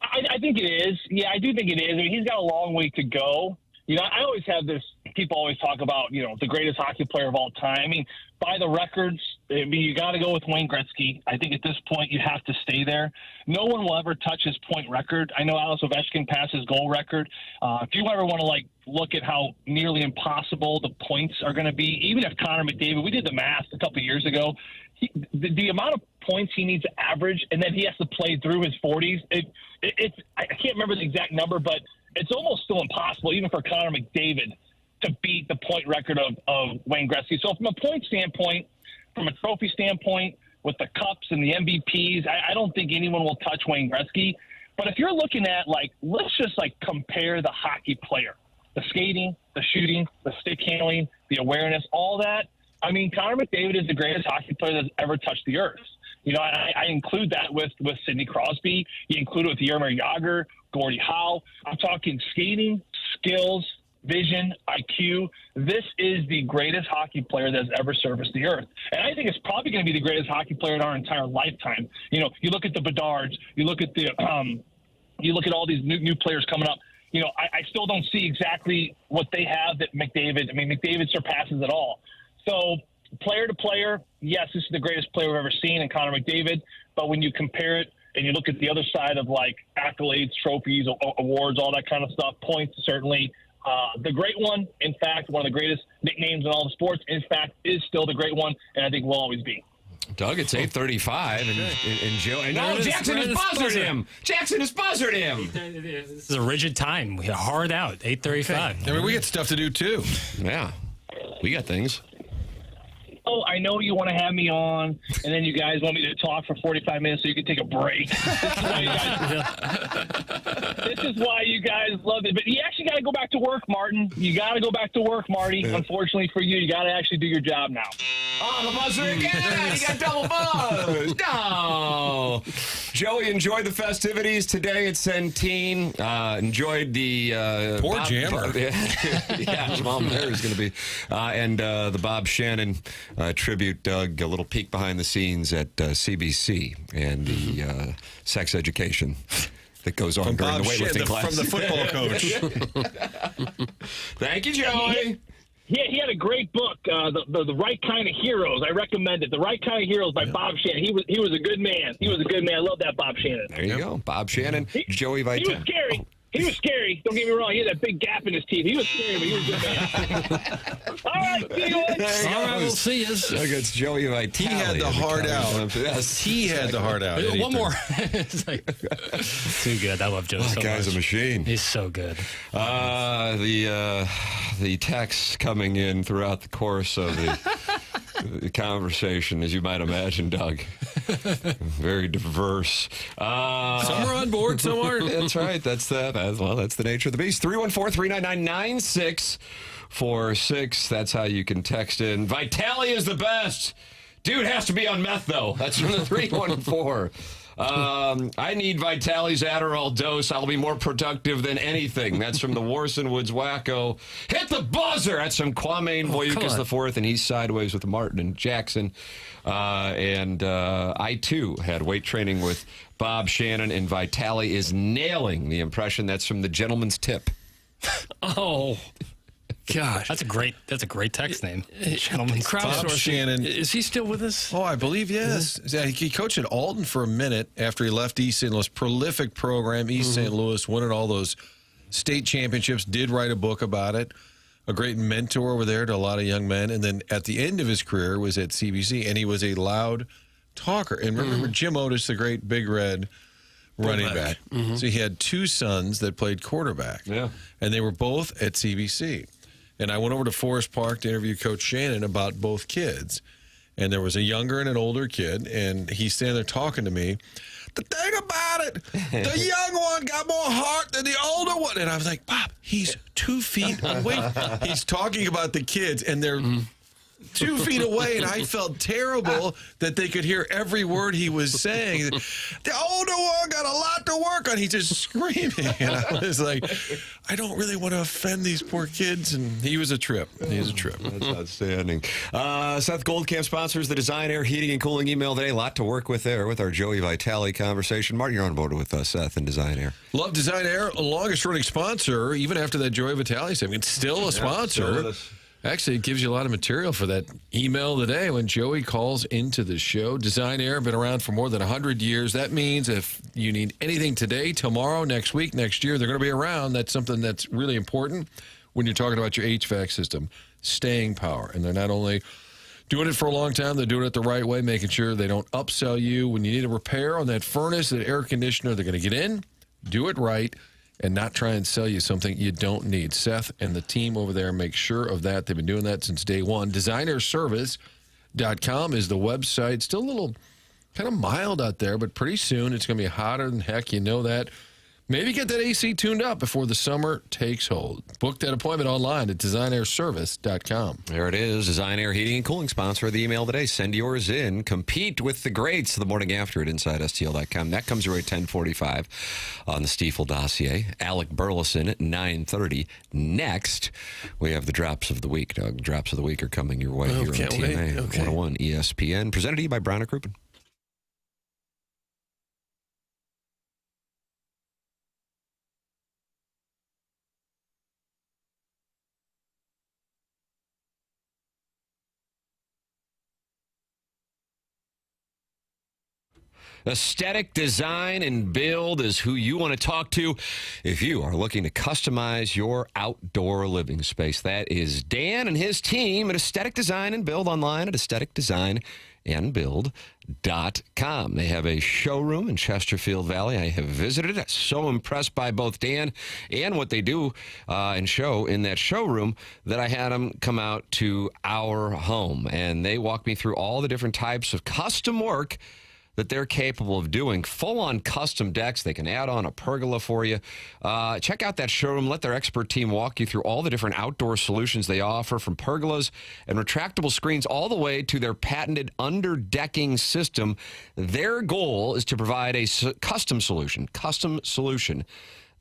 I think it is. Yeah, I do think it is. I mean, he's got a long way to go. I always have this, people always talk about, the greatest hockey player of all time. I mean, by the records, you got to go with Wayne Gretzky. I think at this point you have to stay there. No one will ever touch his point record. I know Alex Ovechkin passed his goal record. If you ever want to look at how nearly impossible the points are going to be, even if Connor McDavid, we did the math a couple of years ago, the amount of points he needs to average, and then he has to play through his 40s. I can't remember the exact number, but it's almost still impossible, even for Connor McDavid, to beat the point record of Wayne Gretzky. So from a point standpoint, from a trophy standpoint, with the cups and the MVPs, I don't think anyone will touch Wayne Gretzky. But if you're looking at, let's just, compare the hockey player, the skating, the shooting, the stick handling, the awareness, all that. I mean, Connor McDavid is the greatest hockey player that's ever touched the earth. I include that with Sidney Crosby. You include it with Jaromir Jagr, Gordie Howe. I'm talking skating, skills, vision, IQ. This is the greatest hockey player that's ever surfaced the earth. And I think it's probably going to be the greatest hockey player in our entire lifetime. You look at the Bedards, you look at all these new players coming up. I still don't see exactly what they have that McDavid surpasses it all. So player to player, yes, this is the greatest player we've ever seen in Connor McDavid. But when you compare it and you look at the other side of accolades, trophies, awards, all that kind of stuff, points, certainly the great one, in fact, one of the greatest nicknames in all the sports, in fact, is still the great one, and I think will always be. Doug, it's 8:35, and Joe. No, Jackson has buzzed him. Jackson has buzzed him. This is a rigid time. We are hard out. 8:35. Okay. I mean, we got stuff to do too. Yeah, we got things. Oh, I know you want to have me on, and then you guys want me to talk for 45 minutes so you can take a break. This is why you guys love it. But you actually got to go back to work, Martin. You got to go back to work, Marty. Unfortunately for you got to actually do your job now. Oh, the buzzer again. You got double buzz. No. Joey, enjoyed the festivities today at Centene. Enjoyed the... Poor Jammer. Yeah, his mom there is going to be. And the Bob Shannon tribute, Doug, a little peek behind the scenes at CBC and the sex education that goes on during the weightlifting class. From the football coach. Thank you, Joey. He had a great book, the Right Kind of Heroes. I recommend it. The Right Kind of Heroes by Bob Shannon. He was a good man. He was a good man. I love that Bob Shannon. There you go. Bob Shannon, Joey Vitale. He was scary. He was scary. Don't get me wrong. He had that big gap in his teeth. He was scary, but he was a good man. All right, see you later. All right, we'll see you. It's Joey Vitale. He had the heart out. Yes. He had the heart out. One more. It's too good. I love Joe so much. That guy's a machine. He's so good. The texts coming in throughout the course of the conversation, as you might imagine, Doug. Very diverse. Some are on board, some aren't. That's right. That's the nature of the beast. 314-399-9646. That's how you can text in. Vitale is the best. Dude has to be on meth, though. That's from the 314. I need Vitale's Adderall dose. I'll be more productive than anything. That's from the Warson Woods Wacko. Hit the buzzer. That's from Kwame Voyukas IV, and he's sideways with Martin and Jackson. I, too, had weight training with Bob Shannon, and Vitale is nailing the impression. That's from the Gentleman's Tip. Oh, gosh. That's a great text name. Gentleman's Bob Shannon. Is he still with us? Oh, I believe, yes. He coached at Alton for a minute after he left East St. Louis. Prolific program, East St. Louis, winning all those state championships, did write a book about it. A great mentor over there to a lot of young men. And then at the end of his career was at CBC, and he was a loud talker. And remember Jim Otis, the great Big Red running back. So he had two sons that played quarterback. Yeah. And they were both at CBC. And I went over to Forest Park to interview Coach Shannon about both kids. And there was a younger and an older kid, and he's standing there talking to me. The thing about it, the young one got more heart than the older one. And I was like, Bob, he's 2 feet away. He's talking about the kids, and they're 2 feet away, and I felt terrible that they could hear every word he was saying. The older one got a lot to work on. He's just screaming. And I was like, I don't really want to offend these poor kids. And he was a trip. He was a trip. That's outstanding. Seth Goldcamp sponsors the Design Air Heating and Cooling email today. A lot to work with there with our Joey Vitale conversation. Martin, you're on board with Seth and Design Air. Love Design Air, longest running sponsor, even after that Joey Vitale segment. Still a sponsor. Actually, it gives you a lot of material for that email today when Joey calls into the show. Design Air, been around for more than 100 years. That means if you need anything today, tomorrow, next week, next year, they're going to be around. That's something that's really important when you're talking about your HVAC system. Staying power. And they're not only doing it for a long time, they're doing it the right way, making sure they don't upsell you. When you need a repair on that furnace, that air conditioner, they're going to get in, do it right, and not try and sell you something you don't need. Seth and the team over there make sure of that. They've been doing that since day one. DesignerService.com is the website. Still a little kind of mild out there, but pretty soon it's going to be hotter than heck. You know that. Maybe get that AC tuned up before the summer takes hold. Book that appointment online at DesignerService.com. There it is. Design Air Heating and Cooling sponsor of the email today. Send yours in. Compete with the greats the morning after at InsideSTL.com. That comes your way at 10:45 on the Stiefel dossier. Alec Burleson at 9:30. Next, we have the drops of the week, Doug. Drops of the week are coming your way here on TMA 101 ESPN. Presented to you by Brown & Crouppen. Aesthetic Design and Build is who you want to talk to if you are looking to customize your outdoor living space. That is Dan and his team at Aesthetic Design and Build online at aestheticdesignandbuild.com. They have a showroom in Chesterfield Valley. I have visited it. So impressed by both Dan and what they do and show in that showroom that I had them come out to our home. And they walked me through all the different types of custom work that they're capable of doing. Full-on custom decks. They can add on a pergola for you. Check out that showroom. Let their expert team walk you through all the different outdoor solutions they offer, from pergolas and retractable screens all the way to their patented underdecking system. Their goal is to provide a custom solution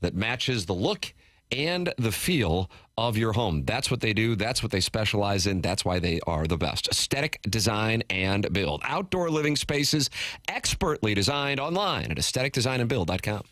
that matches the look and the feel of your home. That's what they do. That's what they specialize in. That's why they are the best. Aesthetic Design and Build. Outdoor living spaces expertly designed online at aestheticdesignandbuild.com.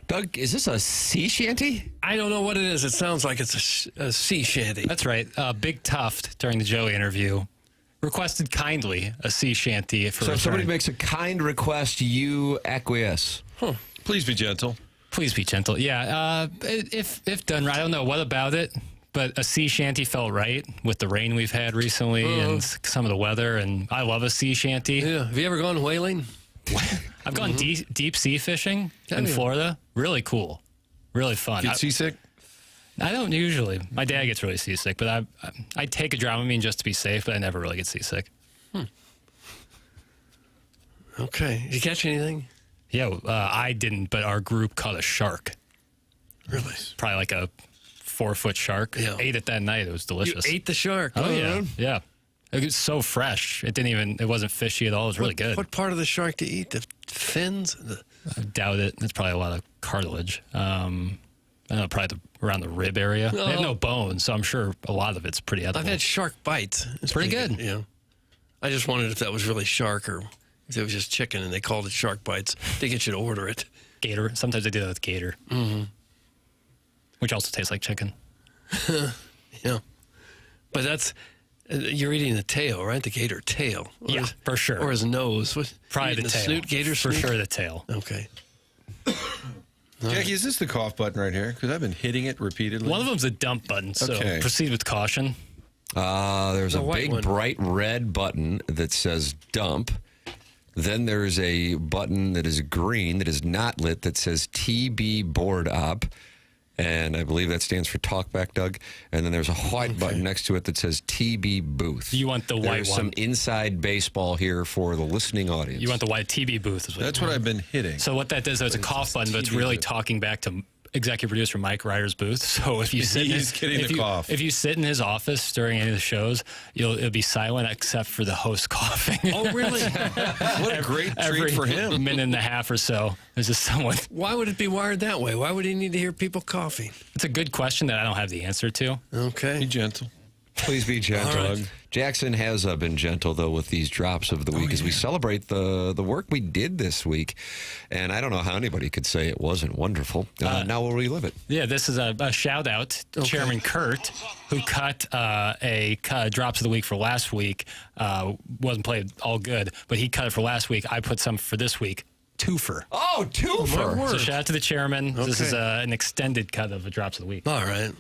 Doug, is this a sea shanty? I don't know what it is. It sounds like it's a sea shanty. That's right. Big Tuft, during the Joey interview, requested kindly a sea shanty. So if somebody makes a kind request, you acquiesce. Huh. Please be gentle. Please be gentle. Yeah. If done right, I don't know what about it, but a sea shanty felt right with the rain we've had recently and some of the weather. And I love a sea shanty. Yeah. Have you ever gone whaling? I've gone deep sea fishing in Florida. Really cool. Really fun. Get seasick? I don't usually. My dad gets really seasick, but I take a Dramamine just to be safe, but I never really get seasick. Okay. Did you catch anything? Yeah, I didn't, but our group caught a shark. Really? Probably like a 4-foot shark. Yeah. Ate it that night. It was delicious. You ate the shark? Oh, yeah. Yeah. It was so fresh. It wasn't fishy at all. It was really good. What part of the shark to eat? The fins? I doubt it. It's probably a lot of cartilage. I don't know, probably around the rib area. They have no bones, so I'm sure a lot of it's pretty edible. I've had shark bites. It's pretty good. Yeah. I just wondered if that was really shark or if it was just chicken and they called it shark bites. I think you should order it. Gator. Sometimes they do that with gator. Mm-hmm. Which also tastes like chicken. Yeah. But that's... You're eating the tail, right? The gator tail. Yeah, for sure. Or his nose. Probably the tail. Snoot, gator for snoot? sure the tail. Okay. Jackie, is this the cough button right here? Because I've been hitting it repeatedly. One of them's a dump button, so proceed with caution. There's a big, bright red button that says dump. Then there's a button that is green that is not lit that says TB board op. And I believe that stands for Talkback, Doug. And then there's a white button next to it that says TB Booth. You want the white There's one. some inside baseball here for the listening audience. You want the white TB Booth. That's what I've been hitting. So what that does, though, it's a cough button, but it's really talking back to executive producer Mike Ryder's booth. So if you sit, if you sit in his office during any of the shows, it'll be silent except for the host coughing. Oh, really? What a great treat Every for him. minute and a half or so, there's just someone. Why would it be wired that way? Why would he need to hear people coughing? It's a good question that I don't have the answer to. Okay. Be gentle. Please be gentle. Right. Jackson has been gentle, though, with these drops of the week as we celebrate the work we did this week. And I don't know how anybody could say it wasn't wonderful. Now we'll relive it. Yeah, this is a shout out to Chairman Kurt, who cut a drops of the week for last week. Wasn't played all good, but he cut it for last week. I put some for this week. Twofer. Oh, twofer. So shout out to the chairman. This is an extended cut of the drops of the week. All right.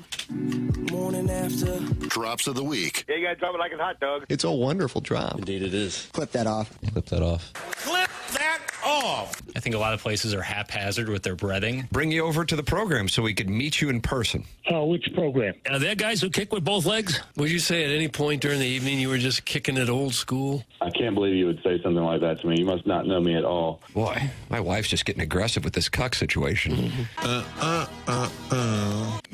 Morning after. Drops of the week. Yeah, you gotta drop it like a hot dog. It's a wonderful drop. Indeed it is. Clip that off. Clip that off. Clip that off. I think a lot of places are haphazard with their breading. Bring you over to the program so we could meet you in person. Oh, which program? Are there guys who kick with both legs? Would you say at any point during the evening you were just kicking it old school? I can't believe you would say something like that to me. You must not know me at all. Boy, my wife's just getting aggressive with this cuck situation.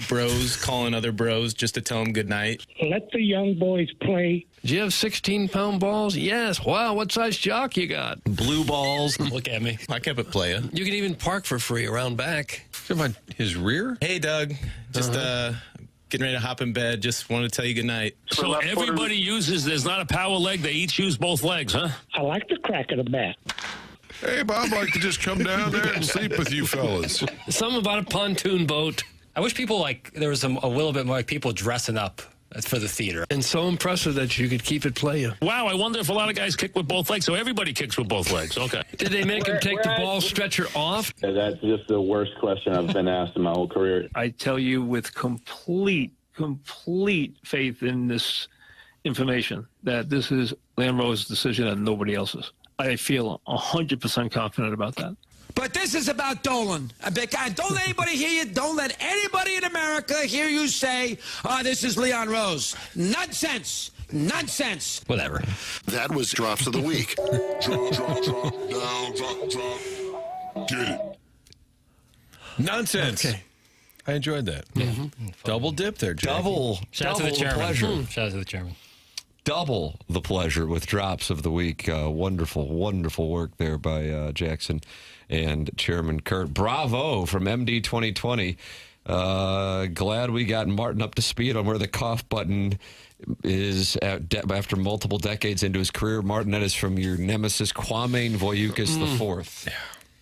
Bros calling other bros just to tell them good night. Let the young boys play. Do you have 16-pound balls? Yes. Wow, what size jock you got? Blue balls. Look at me. I kept it playing. You can even park for free around back. His rear? Hey, Doug. Just getting ready to hop in bed. Just wanted to tell you good night. So everybody uses, there's not a power leg, they each use both legs, huh? I like the crack of the bat. Hey, Bob, I'd like to just come down there and sleep with you fellas. Something about a pontoon boat. I wish people there was a little bit more like people dressing up for the theater. And so impressive that you could keep it playing. Wow, I wonder if a lot of guys kick with both legs. So everybody kicks with both legs. Okay. Did they make him take the ball stretcher off? That's just the worst question I've been asked in my whole career. I tell you with complete faith in this information that this is Landro's decision and nobody else's. I feel 100% confident about that. But this is about Dolan. Don't let anybody hear you. Don't let anybody in America hear you say, this is Leon Rose. Nonsense. Nonsense. Whatever. That was Drops of the Week. Drop, down, drop. Get it. Nonsense. Okay. I enjoyed that. Double dip there, Jake. Shout out to the chairman. Pleasure. Shout out to the chairman. Double the pleasure with drops of the week. Wonderful, wonderful work there by Jackson and Chairman Kurt. Bravo from MD 2020. Glad we got Martin up to speed on where the cough button is after multiple decades into his career. Martin, that is from your nemesis, Kwame Voyoukas IV. Yeah.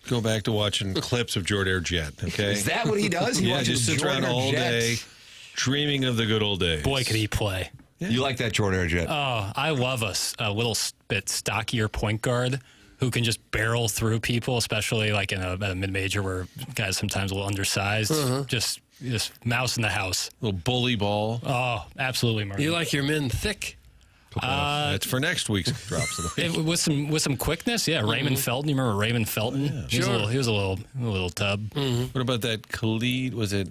Go back to watching clips of Jordair Jet, okay? Is that what he does? He watches just sits around Jordair all Jet? day dreaming of the good old days. Boy, could he play. Yeah. You like that Jordair Jet? Oh, I love a little bit stockier point guard who can just barrel through people, especially like in a mid-major where guys sometimes a little undersized. Just mouse in the house. Little bully ball. Oh, absolutely, Martin. You like your men thick? That's for next week's drops of the week. With some quickness, yeah. Raymond Felton, you remember Raymond Felton? Yeah. He was a little tub. What about that Khalid? Was it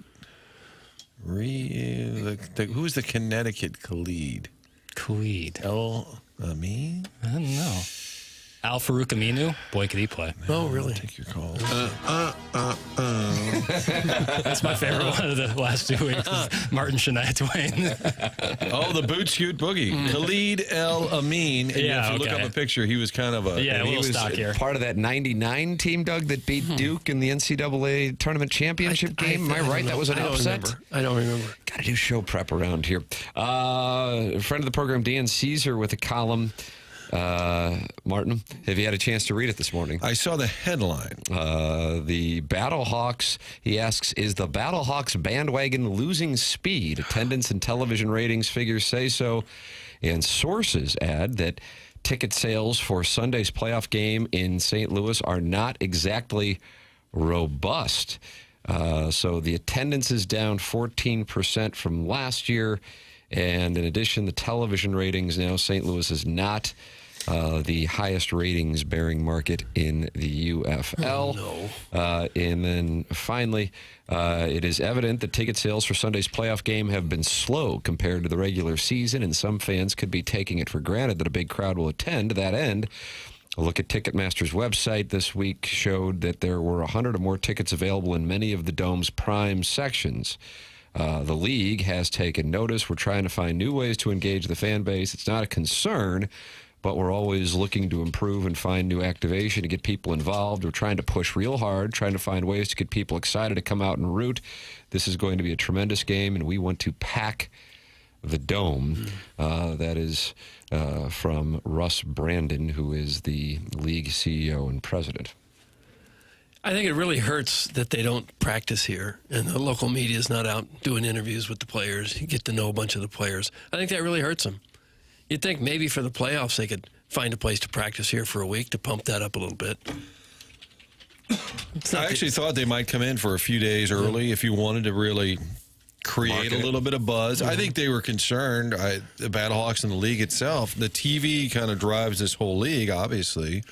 who was the Connecticut Khalid? Khalid. Amin? I don't know. Al Farouk Aminu? Boy, could he play. Oh, really? Take your call. That's my favorite one of the last 2 weeks. Martin Shania Twain. Oh, the boot scoot boogie. Khalid El Amin. And if you look up a picture, he was kind of a he was stockier. Part of that 99 team, Doug, that beat Duke in the NCAA tournament championship game. Am I right? That was an upset? I don't remember. Got to do show prep around here. Friend of the program, Dan Caesar, with a column. Martin, have you had a chance to read it this morning? I saw the headline. The Battlehawks, he asks, is the Battlehawks bandwagon losing speed? Attendance and television ratings figures say so. And sources add that ticket sales for Sunday's playoff game in St. Louis are not exactly robust. So the attendance is down 14% from last year. And in addition, the television ratings now, St. Louis is not the highest ratings bearing market in the UFL. And then finally, it is evident that ticket sales for Sunday's playoff game have been slow compared to the regular season, and some fans could be taking it for granted that a big crowd will attend. To that end, a look at Ticketmaster's website this week showed that there were 100 or more tickets available in many of the Dome's prime sections. The league has taken notice. We're trying to find new ways to engage the fan base. It's not a concern, but we're always looking to improve and find new activation to get people involved. We're trying to push real hard, trying to find ways to get people excited to come out and root. This is going to be a tremendous game, and we want to pack the Dome. That is from Russ Brandon, who is the league CEO and president. I think it really hurts that they don't practice here and the local media is not out doing interviews with the players. You get to know a bunch of the players. I think that really hurts them. You'd think maybe for the playoffs they could find a place to practice here for a week to pump that up a little bit. I actually thought they might come in for a few days early if you wanted to really create a little bit of buzz. I think they were concerned, the Battlehawks and the league itself. The TV kind of drives this whole league, obviously,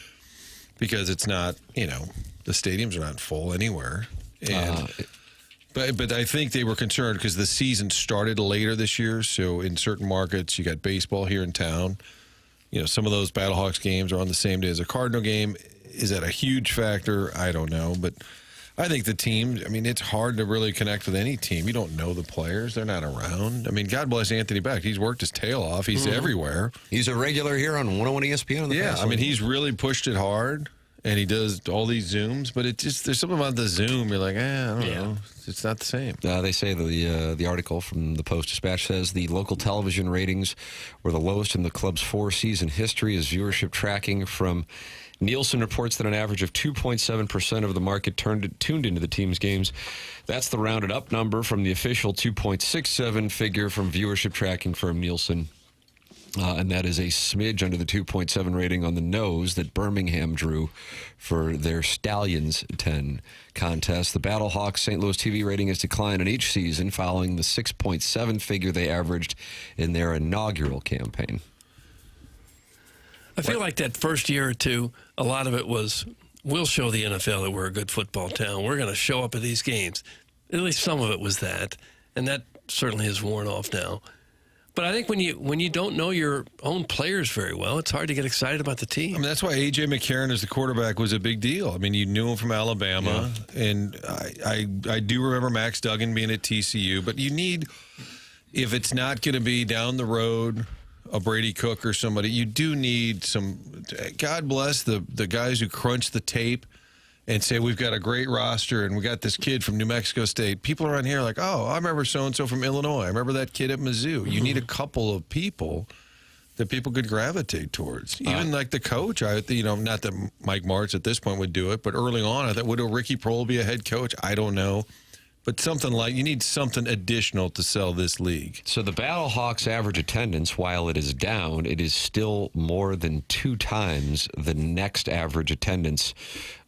because it's not, the stadiums are not full anywhere. And But I think they were concerned because the season started later this year. So in certain markets, you got baseball here in town. Some of those Battlehawks games are on the same day as a Cardinal game. Is that a huge factor? I don't know. But I think the team, it's hard to really connect with any team. You don't know the players. They're not around. God bless Anthony Beck. He's worked his tail off. He's everywhere. He's a regular here on 101 ESPN. On the he's really pushed it hard. And he does all these Zooms, but there's something about the Zoom. You're like, I don't know. It's not the same. They say the article from the Post-Dispatch says the local television ratings were the lowest in the club's 4-season history as viewership tracking from Nielsen reports that an average of 2.7% of the market tuned into the team's games. That's the rounded up number from the official 2.67 figure from viewership tracking firm Nielsen. And that is a smidge under the 2.7 rating on the nose that Birmingham drew for their Stallions 10 contest. The Battlehawks St. Louis TV rating has declined in each season following the 6.7 figure they averaged in their inaugural campaign. I feel like that first year or two, a lot of it was, we'll show the NFL that we're a good football town. We're going to show up at these games. At least some of it was that. And that certainly has worn off now. But I think when you don't know your own players very well, it's hard to get excited about the team. I mean, that's why A.J. McKernan as the quarterback was a big deal. I mean, you knew him from Alabama, and I do remember Max Duggan being at TCU. But you need, if it's not going to be down the road, a Brady Cook or somebody, you do need some. God bless the guys who crunch the tape and say, we've got a great roster and we got this kid from New Mexico State. People around here are like, oh, I remember so-and-so from Illinois. I remember that kid at Mizzou. You need a couple of people that people could gravitate towards. Even like the coach, not that Mike Martz at this point would do it, but early on, I thought, would Ricky Prohl be a head coach? I don't know. But something like, you need something additional to sell this league. So the Battlehawks' average attendance, while it is down, it is still more than 2 times the next average attendance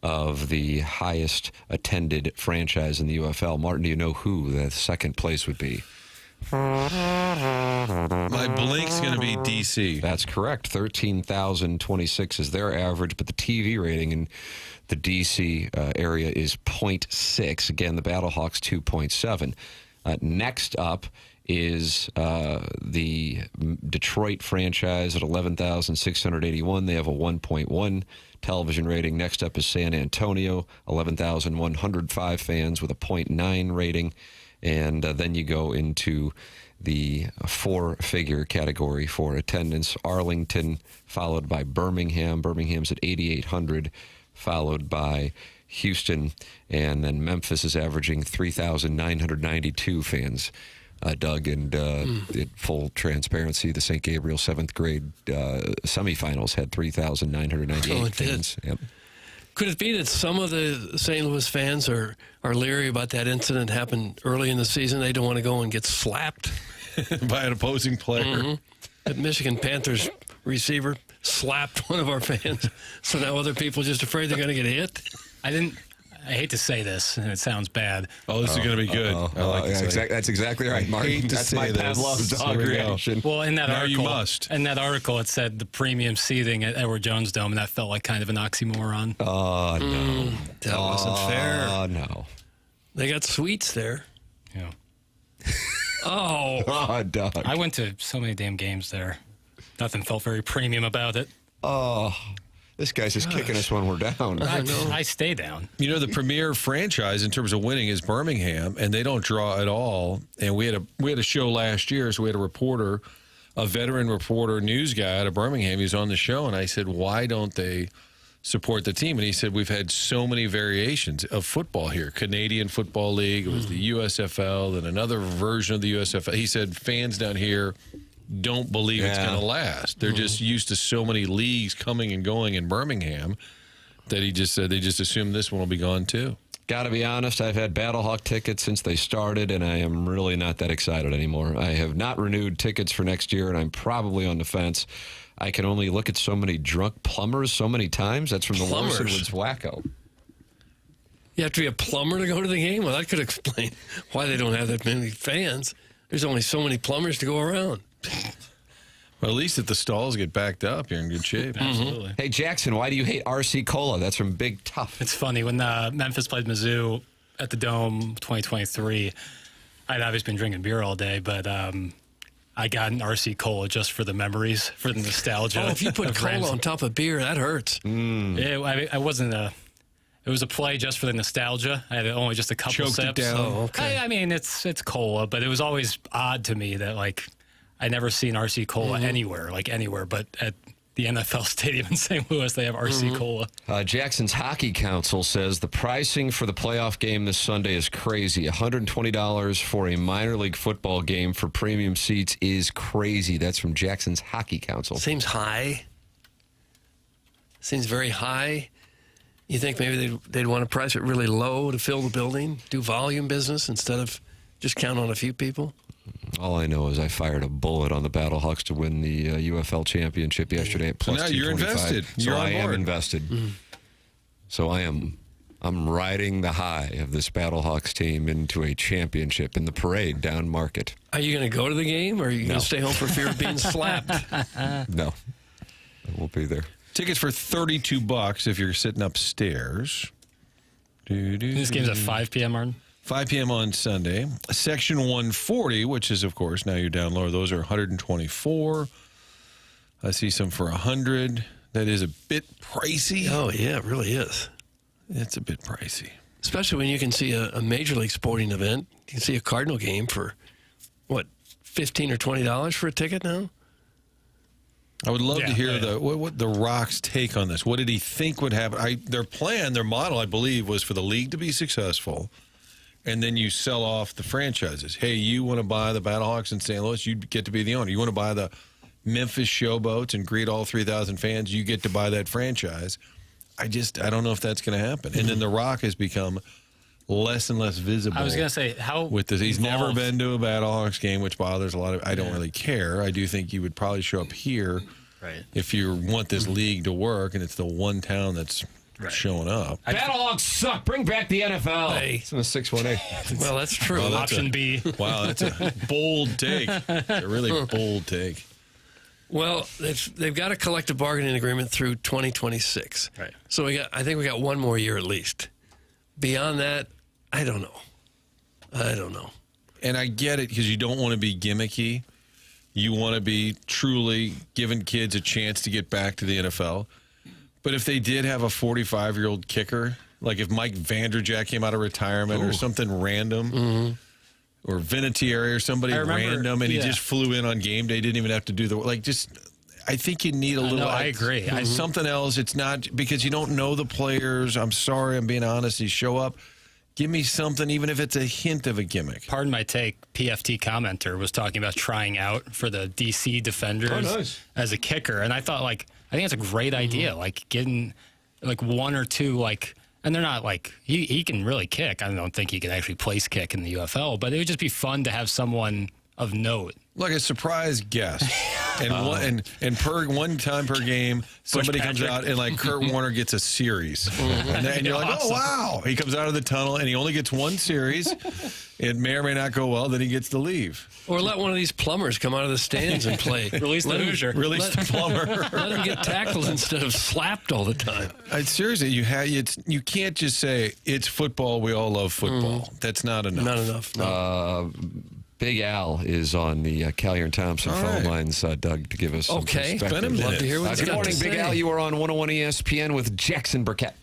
of the highest attended franchise in the UFL. Martin, do you know who the second place would be? My blink's going to be DC. That's correct. 13,026 is their average, but the TV rating in the DC area is 0.6. Again, the Battlehawks 2.7. Next up is the Detroit franchise at 11,681. They have a 1.1 television rating. Next up is San Antonio, 11,105 fans with a 0.9 rating. And then you go into the 4-figure category for attendance. Arlington, followed by Birmingham. Birmingham's at 8,800, followed by Houston. And then Memphis is averaging 3,992 fans. Doug, and in full transparency, the St. Gabriel 7th grade semifinals had 3,998 fans. Yep. Could it be that some of the St. Louis fans are leery about that incident happened early in the season? They don't want to go and get slapped by an opposing player. That Michigan Panthers receiver slapped one of our fans. So now other people just afraid they're going to get hit? I hate to say this, and it sounds bad. Oh, this is going to be good. I like that's exactly right, Martin. That's my Pavlov's dog reaction. Well, in that article, you must. In that article, it said the premium seating at Edward Jones Dome, and that felt like kind of an oxymoron. Oh, no. That wasn't fair. Oh, no. They got suites there. Yeah. Oh, Doug. I went to so many damn games there. Nothing felt very premium about it. Oh, this guy's just kicking us when we're down. I stay down. You know, the premier franchise in terms of winning is Birmingham, and they don't draw at all. And we had a show last year, so we had a reporter, a veteran reporter, news guy out of Birmingham. He was on the show, and I said, why don't they support the team? And he said, we've had so many variations of football here. Canadian Football League, it was the USFL, and another version of the USFL. He said, fans down here don't believe it's going to last. They're just used to so many leagues coming and going in Birmingham that he just said they just assume this one will be gone too. Got to be honest, I've had Battlehawk tickets since they started, and I am really not that excited anymore. I have not renewed tickets for next year, and I'm probably on the fence. I can only look at so many drunk plumbers so many times. That's from the Larson Woods Wacko. You have to be a plumber to go to the game? Well, that could explain why they don't have that many fans. There's only so many plumbers to go around. Well, at least if the stalls get backed up, you're in good shape. Absolutely. Hey, Jackson, why do you hate RC Cola? That's from Big Tough. It's funny. When Memphis played Mizzou at the Dome 2023, I'd obviously been drinking beer all day, but I got an RC Cola just for the memories, for the nostalgia. Oh, if you put cola on top of beer, that hurts. I wasn't it was a play just for the nostalgia. I had only just a couple Choked sips. it down. Oh, okay. I mean, it's cola, but it was always odd to me that, like, I never seen RC Cola anywhere, but at the NFL stadium in St. Louis, they have RC Cola. Jackson's Hockey Council says the pricing for the playoff game this Sunday is crazy. $120 for a minor league football game for premium seats is crazy. That's from Jackson's Hockey Council. Seems high. Seems very high. You think maybe they'd want to price it really low to fill the building, do volume business instead of just count on a few people? All I know is I fired a bullet on the Battlehawks to win the UFL championship yesterday at plus so now you're 225. invested. So You're on I am board. invested. So I'm riding the high of this Battlehawks team into a championship in the parade down Market. Are you going to go to the game, or are you going to stay home for fear of being slapped? No, I won't be there. Tickets for $32 if you're sitting upstairs. This game's at 5 p.m., Martin? 5 p.m. on Sunday. Section 140, which is, of course, now you're down lower. Those are 124. I see some for 100. That is a bit pricey. Oh, yeah, it really is. It's a bit pricey. Especially when you can see a Major League sporting event. You can see a Cardinal game for, what, $15 or $20 for a ticket now? I would love to hear what the Rock's take on this. What did he think would happen? Their model, I believe, was for the league to be successful, and then you sell off the franchises. Hey, you want to buy the Battlehawks in St. Louis? You get to be the owner. You want to buy the Memphis Showboats and greet all 3,000 fans? You get to buy that franchise. I don't know if that's going to happen. And then the Rock has become less and less visible. I was going to say, how with this, he's involved. never been to a Battlehawks game, which bothers a lot of. I don't really care. I do think you would probably show up here, right, if you want this league to work, and it's the one town that's showing up. Battlehawks suck. Bring back the NFL. Hey. It's in the 618. Well, that's true. Well, that's Option B. Wow, that's a bold take. A really bold take. Well, they've got a collective bargaining agreement through 2026. Right. So I think we got one more year at least. Beyond that, I don't know. And I get it, because you don't want to be gimmicky. You want to be truly giving kids a chance to get back to the NFL. But if they did have a 45-year-old kicker, like if Mike Vanderjagt came out of retirement or something random, or Vinatieri or somebody random, and he just flew in on game day, didn't even have to do I think you need a little. No, I agree. Something else. It's not because you don't know the players. I'm sorry, I'm being honest. You show up. Give me something, even if it's a hint of a gimmick. Pardon my take. PFT commenter was talking about trying out for the DC Defenders as a kicker, and I thought, I think it's a great idea. Getting one or two, and they're not he can really kick. I don't think he can actually place kick in the UFL, but it would just be fun to have someone of note. Like a surprise guest. And per one time per game, somebody comes out and Kurt Warner gets a series. And you're like, oh, wow. He comes out of the tunnel and he only gets one series. It may or may not go well. Then he gets to leave. Or let one of these plumbers come out of the stands and play. Release the Hoosier. Release the plumber. Let him get tackled instead of slapped all the time. Seriously, you can't just say it's football. We all love football. That's not enough. Not enough. No. Big Al is on the Callier and Thompson phone lines, Doug, to give us some perspective. Been a minute. Love to hear what he's Good got morning, to Big say. Al. You are on 101 ESPN with Jackson Burkett.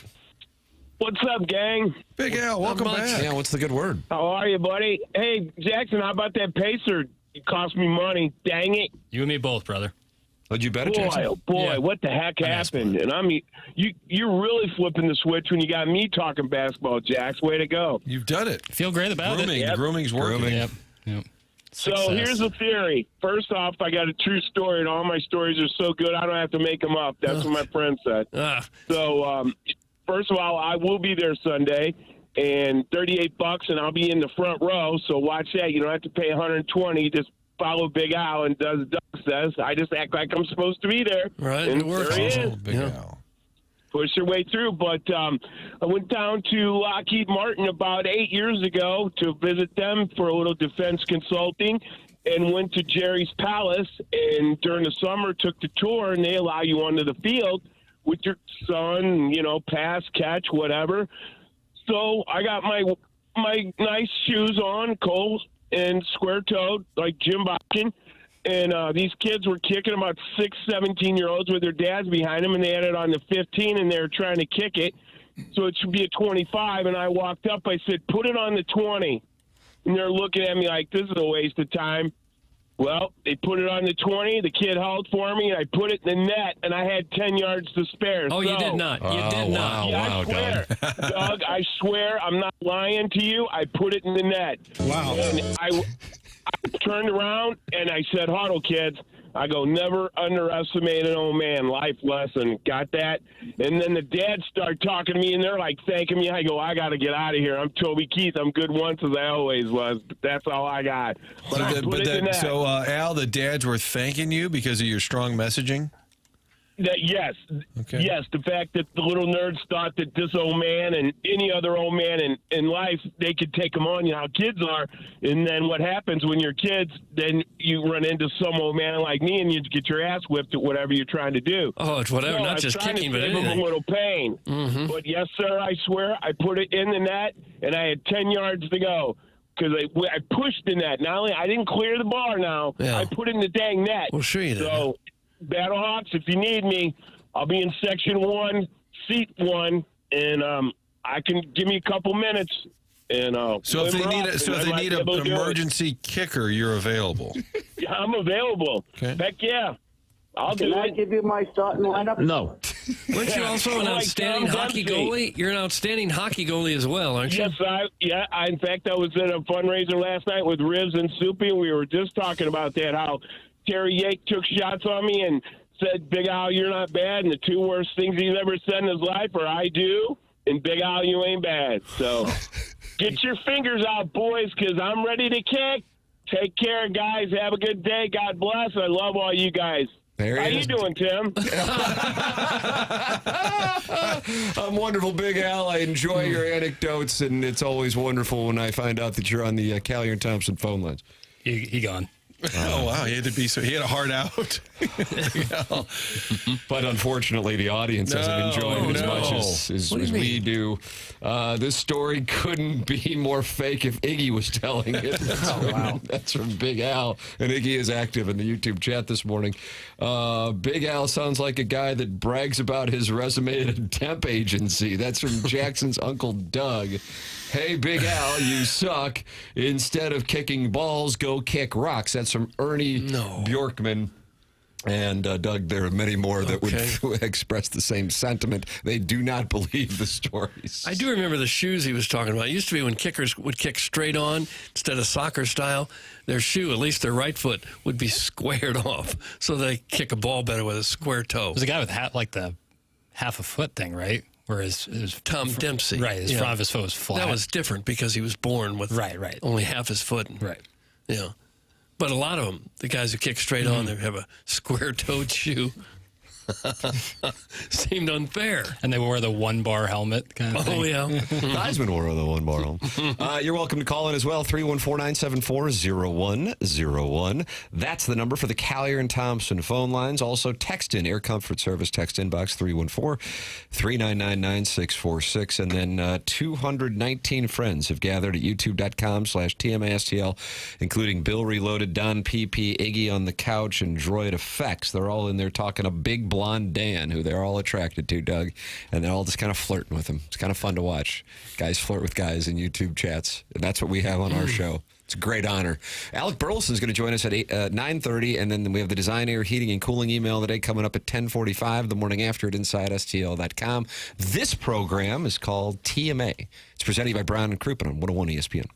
What's up, gang? Big Al, welcome back. Yeah, what's the good word? How are you, buddy? Hey, Jackson, how about that Pacer? It cost me money. Dang it. You and me both, brother. Would you bet it, Boy, Jackson? oh boy, what the heck happened? And you're really flipping the switch when you got me talking basketball, Jax. Way to go. You've done it. Feel great about it. Yep. Grooming's working. Yep. So Success. here's the theory. First off, I got a true story, and all my stories are so good I don't have to make them up. That's what my friend said. So first of all, I will be there Sunday, and $38, and I'll be in the front row. So watch that. You don't have to pay $120. Just follow Big Al and does Doug says. I just act like I'm supposed to be there. Right. And It works. there he is. Big Al. Push your way through. But I went down to Lockheed Martin about 8 years ago to visit them for a little defense consulting, and went to Jerry's Palace. And during the summer, took the tour, and they allow you onto the field with your son, pass, catch, whatever. So I got my nice shoes on, Coles, and square-toed, like Jim Botkin. And these kids were kicking about 17-year-olds with their dads behind them, and they had it on the 15, and they were trying to kick it. So it should be a 25. And I walked up. I said, put it on the 20. And they're looking at me like, this is a waste of time. Well, they put it on the 20. The kid held for me, and I put it in the net, and I had 10 yards to spare. Oh, you did not. You did not. Yeah, I swear. Doug, I swear, I'm not lying to you. I put it in the net. Wow. And I turned around, and I said, huddle, kids. I go, never underestimate an old man. Life lesson. Got that? And then the dads start talking to me, and they're like thanking me. I go, I got to get out of here. I'm Toby Keith. I'm good once as I always was. But that's all I got. But So, Al, the dads were thanking you because of your strong messaging? Yes. Okay. Yes, the fact that the little nerds thought that this old man and any other old man in life, they could take them on, you know how kids are. And then what happens when you're kids, then you run into some old man like me and you get your ass whipped at whatever you're trying to do. Oh, it's whatever, not just kicking, but anything. A little pain. Mm-hmm. But yes, sir, I swear, I put it in the net, and I had 10 yards to go. Because I pushed the net. Not only I didn't clear the bar now, I put it in the dang net. Well, sure you did. So, Battlehawks, if you need me, I'll be in section 1, seat 1, and I can give me a couple minutes. And so if they need an emergency kicker, you're available. Yeah, I'm available. Okay. Heck yeah. I'll do it. Can I give you my starting lineup? No. Weren't you also an outstanding hockey goalie? You're an outstanding hockey goalie as well, aren't you? Yes, in fact, I was at a fundraiser last night with Rivs and Soupy, and we were just talking about that, how Terry Yake took shots on me and said, Big Al, you're not bad, and the two worst things he's ever said in his life are I do, and Big Al, you ain't bad. So get your fingers out, boys, because I'm ready to kick. Take care, guys. Have a good day. God bless. I love all you guys. How you doing, Tim? I'm wonderful, Big Al. I enjoy your anecdotes, and it's always wonderful when I find out that you're on the Callier and Thompson phone lines. He gone. Oh, wow. He had to be he had a hard out. But unfortunately, the audience hasn't enjoyed it as much as we do. This story couldn't be more fake if Iggy was telling it. That's from Big Al. And Iggy is active in the YouTube chat this morning. Big Al sounds like a guy that brags about his resume at a temp agency. That's from Jackson's Uncle Doug. Hey, Big Al, you suck. Instead of kicking balls, go kick rocks. That's from Ernie Bjorkman. And, Doug, there are many more that would express the same sentiment. They do not believe the stories. I do remember the shoes he was talking about. It used to be when kickers would kick straight on instead of soccer style, their shoe, at least their right foot, would be squared off. So they kick a ball better with a square toe. There's a guy with the half a foot thing, right? Where his Tom Dempsey. Right, his front of his foot was flat. That was different because he was born with only half his foot. Right. Yeah. But a lot of them, the guys who kick straight on, they have a square-toed shoe. Seemed unfair. And they wore the one-bar helmet kind of thing. Oh, yeah. Theismann wore the one-bar helmet. You're welcome to call in as well, 314-974-0101. That's the number for the Callier and Thompson phone lines. Also, text in, Air Comfort Service, text inbox 314-399-9646. And then 219 friends have gathered at youtube.com/TMASTL, including Bill Reloaded, Don PP, Iggy on the Couch, and Droid Effects. They're all in there talking a big blonde Dan, who they're all attracted to, Doug, and they're all just kind of flirting with him. It's kind of fun to watch. Guys flirt with guys in YouTube chats, and that's what we have on our show. It's a great honor. Alec Burleson is going to join us at 9:30, and then we have the Design, Air, Heating, and Cooling email today coming up at 10:45 the morning after at InsideSTL.com. This program is called TMA. It's presented by Brown and Crouppen on 101 ESPN.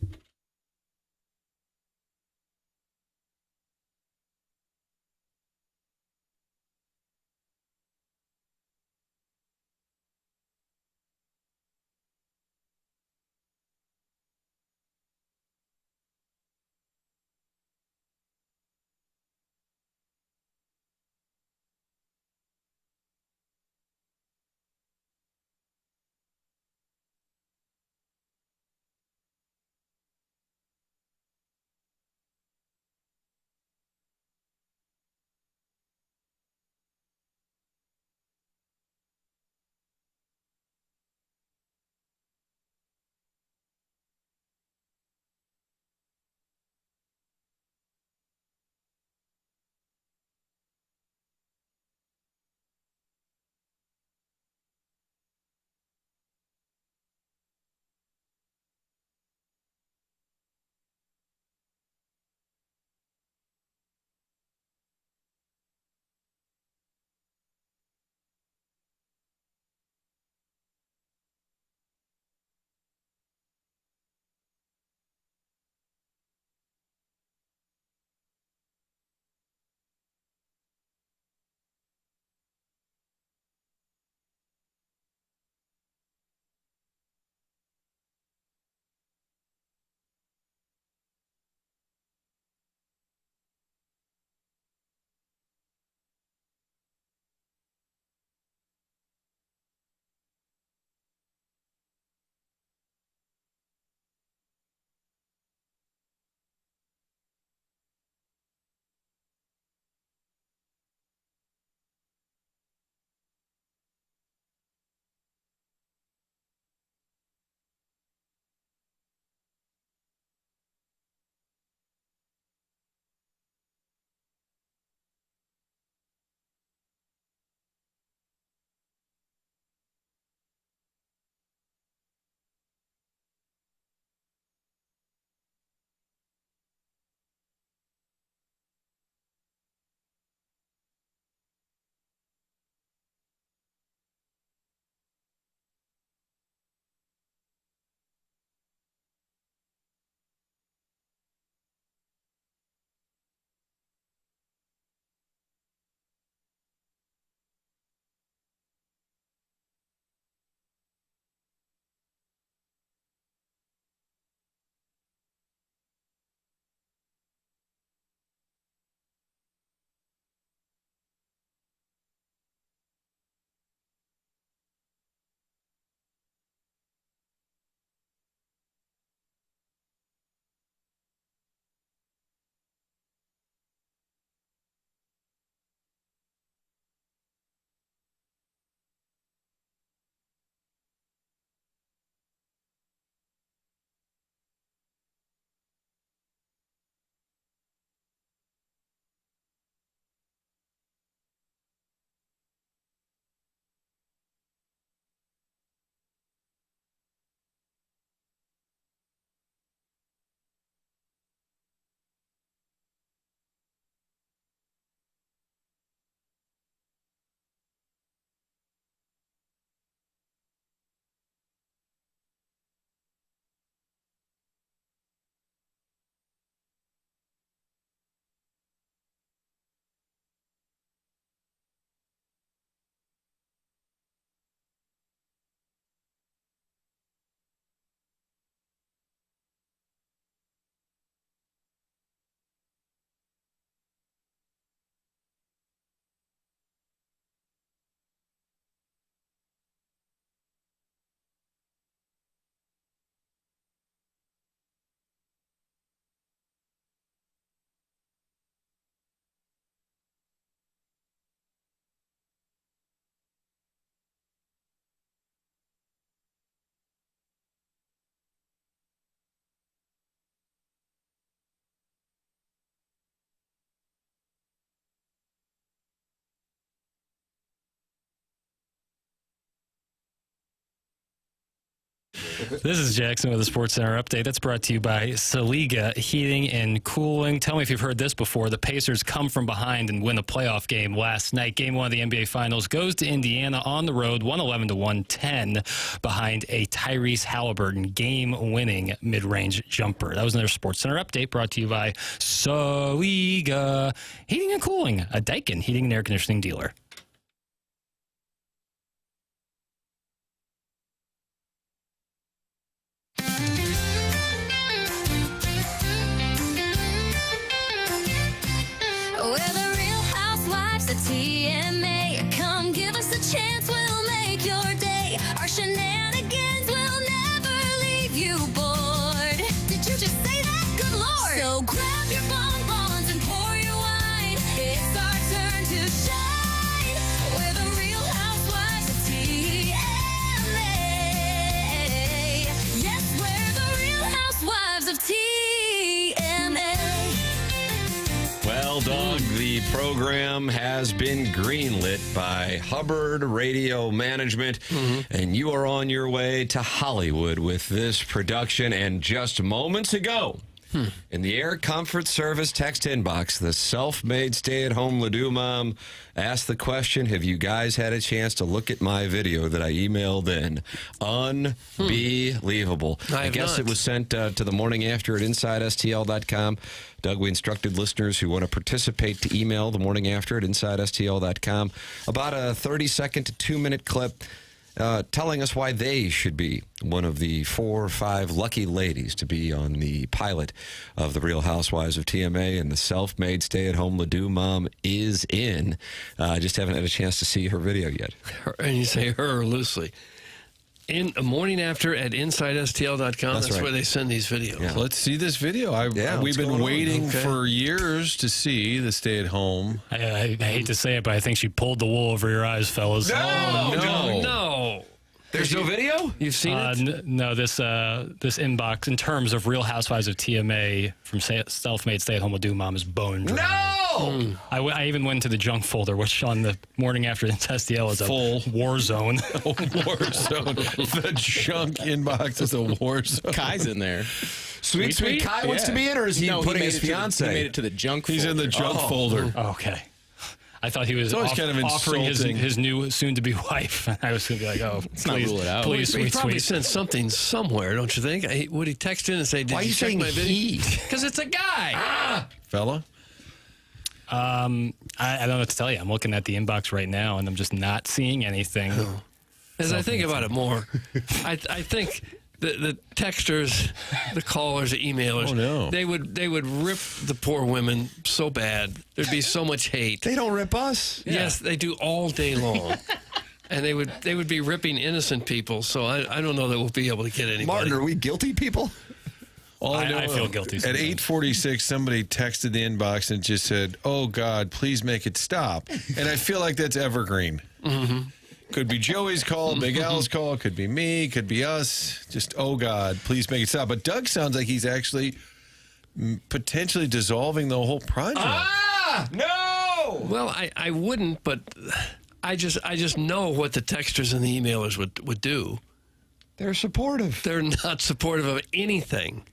This is Jackson with a Sports Center update. That's brought to you by Saliga Heating and Cooling. Tell me if you've heard this before. The Pacers come from behind and win a playoff game last night. Game 1 of the NBA Finals goes to Indiana on the road, 111-110, behind a Tyrese Halliburton game-winning mid-range jumper. That was another Sports Center update brought to you by Saliga Heating and Cooling, a Daikin heating and air conditioning dealer. We're the Real Housewives of TMA. Come give us a chance, we'll make your day. Our shenanigans will never leave you bored. Did you just say that? Good Lord. So grab your bonbons and pour your wine. It's our turn to shine. We're the Real Housewives of TMA. Yes, we're the Real Housewives of TMA. Well, Dog, the program has been greenlit by Hubbard Radio Management, and you are on your way to Hollywood with this production. And just moments ago, in the Air Comfort Service text inbox, the self-made stay-at-home Ladue mom asked the question, have you guys had a chance to look at my video that I emailed in? Unbelievable. I guess not. It was sent to the morning after at InsideSTL.com. Doug, we instructed listeners who want to participate to email the morning after at InsideSTL.com about a 30-second to 2-minute clip telling us why they should be one of the 4 or 5 lucky ladies to be on the pilot of The Real Housewives of TMA, and the self-made stay-at-home Ladue mom is in. I just haven't had a chance to see her video yet. And you say her loosely. In a morning after at InsideSTL.com, that's right. where they send these videos. Yeah. Let's see this video. We've been waiting for years to see the stay-at-home. I hate to say it, but I think she pulled the wool over your eyes, fellas. No. There's no video? You've seen it? No, this inbox, in terms of Real Housewives of TMA from self-made stay-at-home Ladue mom, is bone dry. No! I even went to the junk folder, which on the morning after STL is full a war zone. War zone. The junk inbox is a war zone. Kai's in there. Sweet Kai wants to be in, or is he putting his fiance? He made it to the junk folder. He's in the junk folder. Okay. I thought he was kind of offering his new soon-to-be wife. I was going to be like, let's not rule it out. Please, He probably sweet. sent something somewhere, don't you think? Would he text in and say, did you check my video? Because it's a guy. Fella? I don't know what to tell you. I'm looking at the inbox right now, and I'm just not seeing anything. As I think about it more, I think the texters, the callers, the emailers, they would rip the poor women so bad. There'd be so much hate. They don't rip us. Yes, they do all day long. And they would be ripping innocent people. So I don't know that we'll be able to get anybody. Martin, are we guilty people? All I feel guilty. At 8:46, somebody texted the inbox and just said, "Oh God, please make it stop." And I feel like that's evergreen. Could be Joey's call, Big Al's call, could be me, could be us. Just, oh God, please make it stop. But Doug sounds like he's actually potentially dissolving the whole project. No! Well, I wouldn't, but I just know what the texters and the emailers would do. They're supportive. They're not supportive of anything.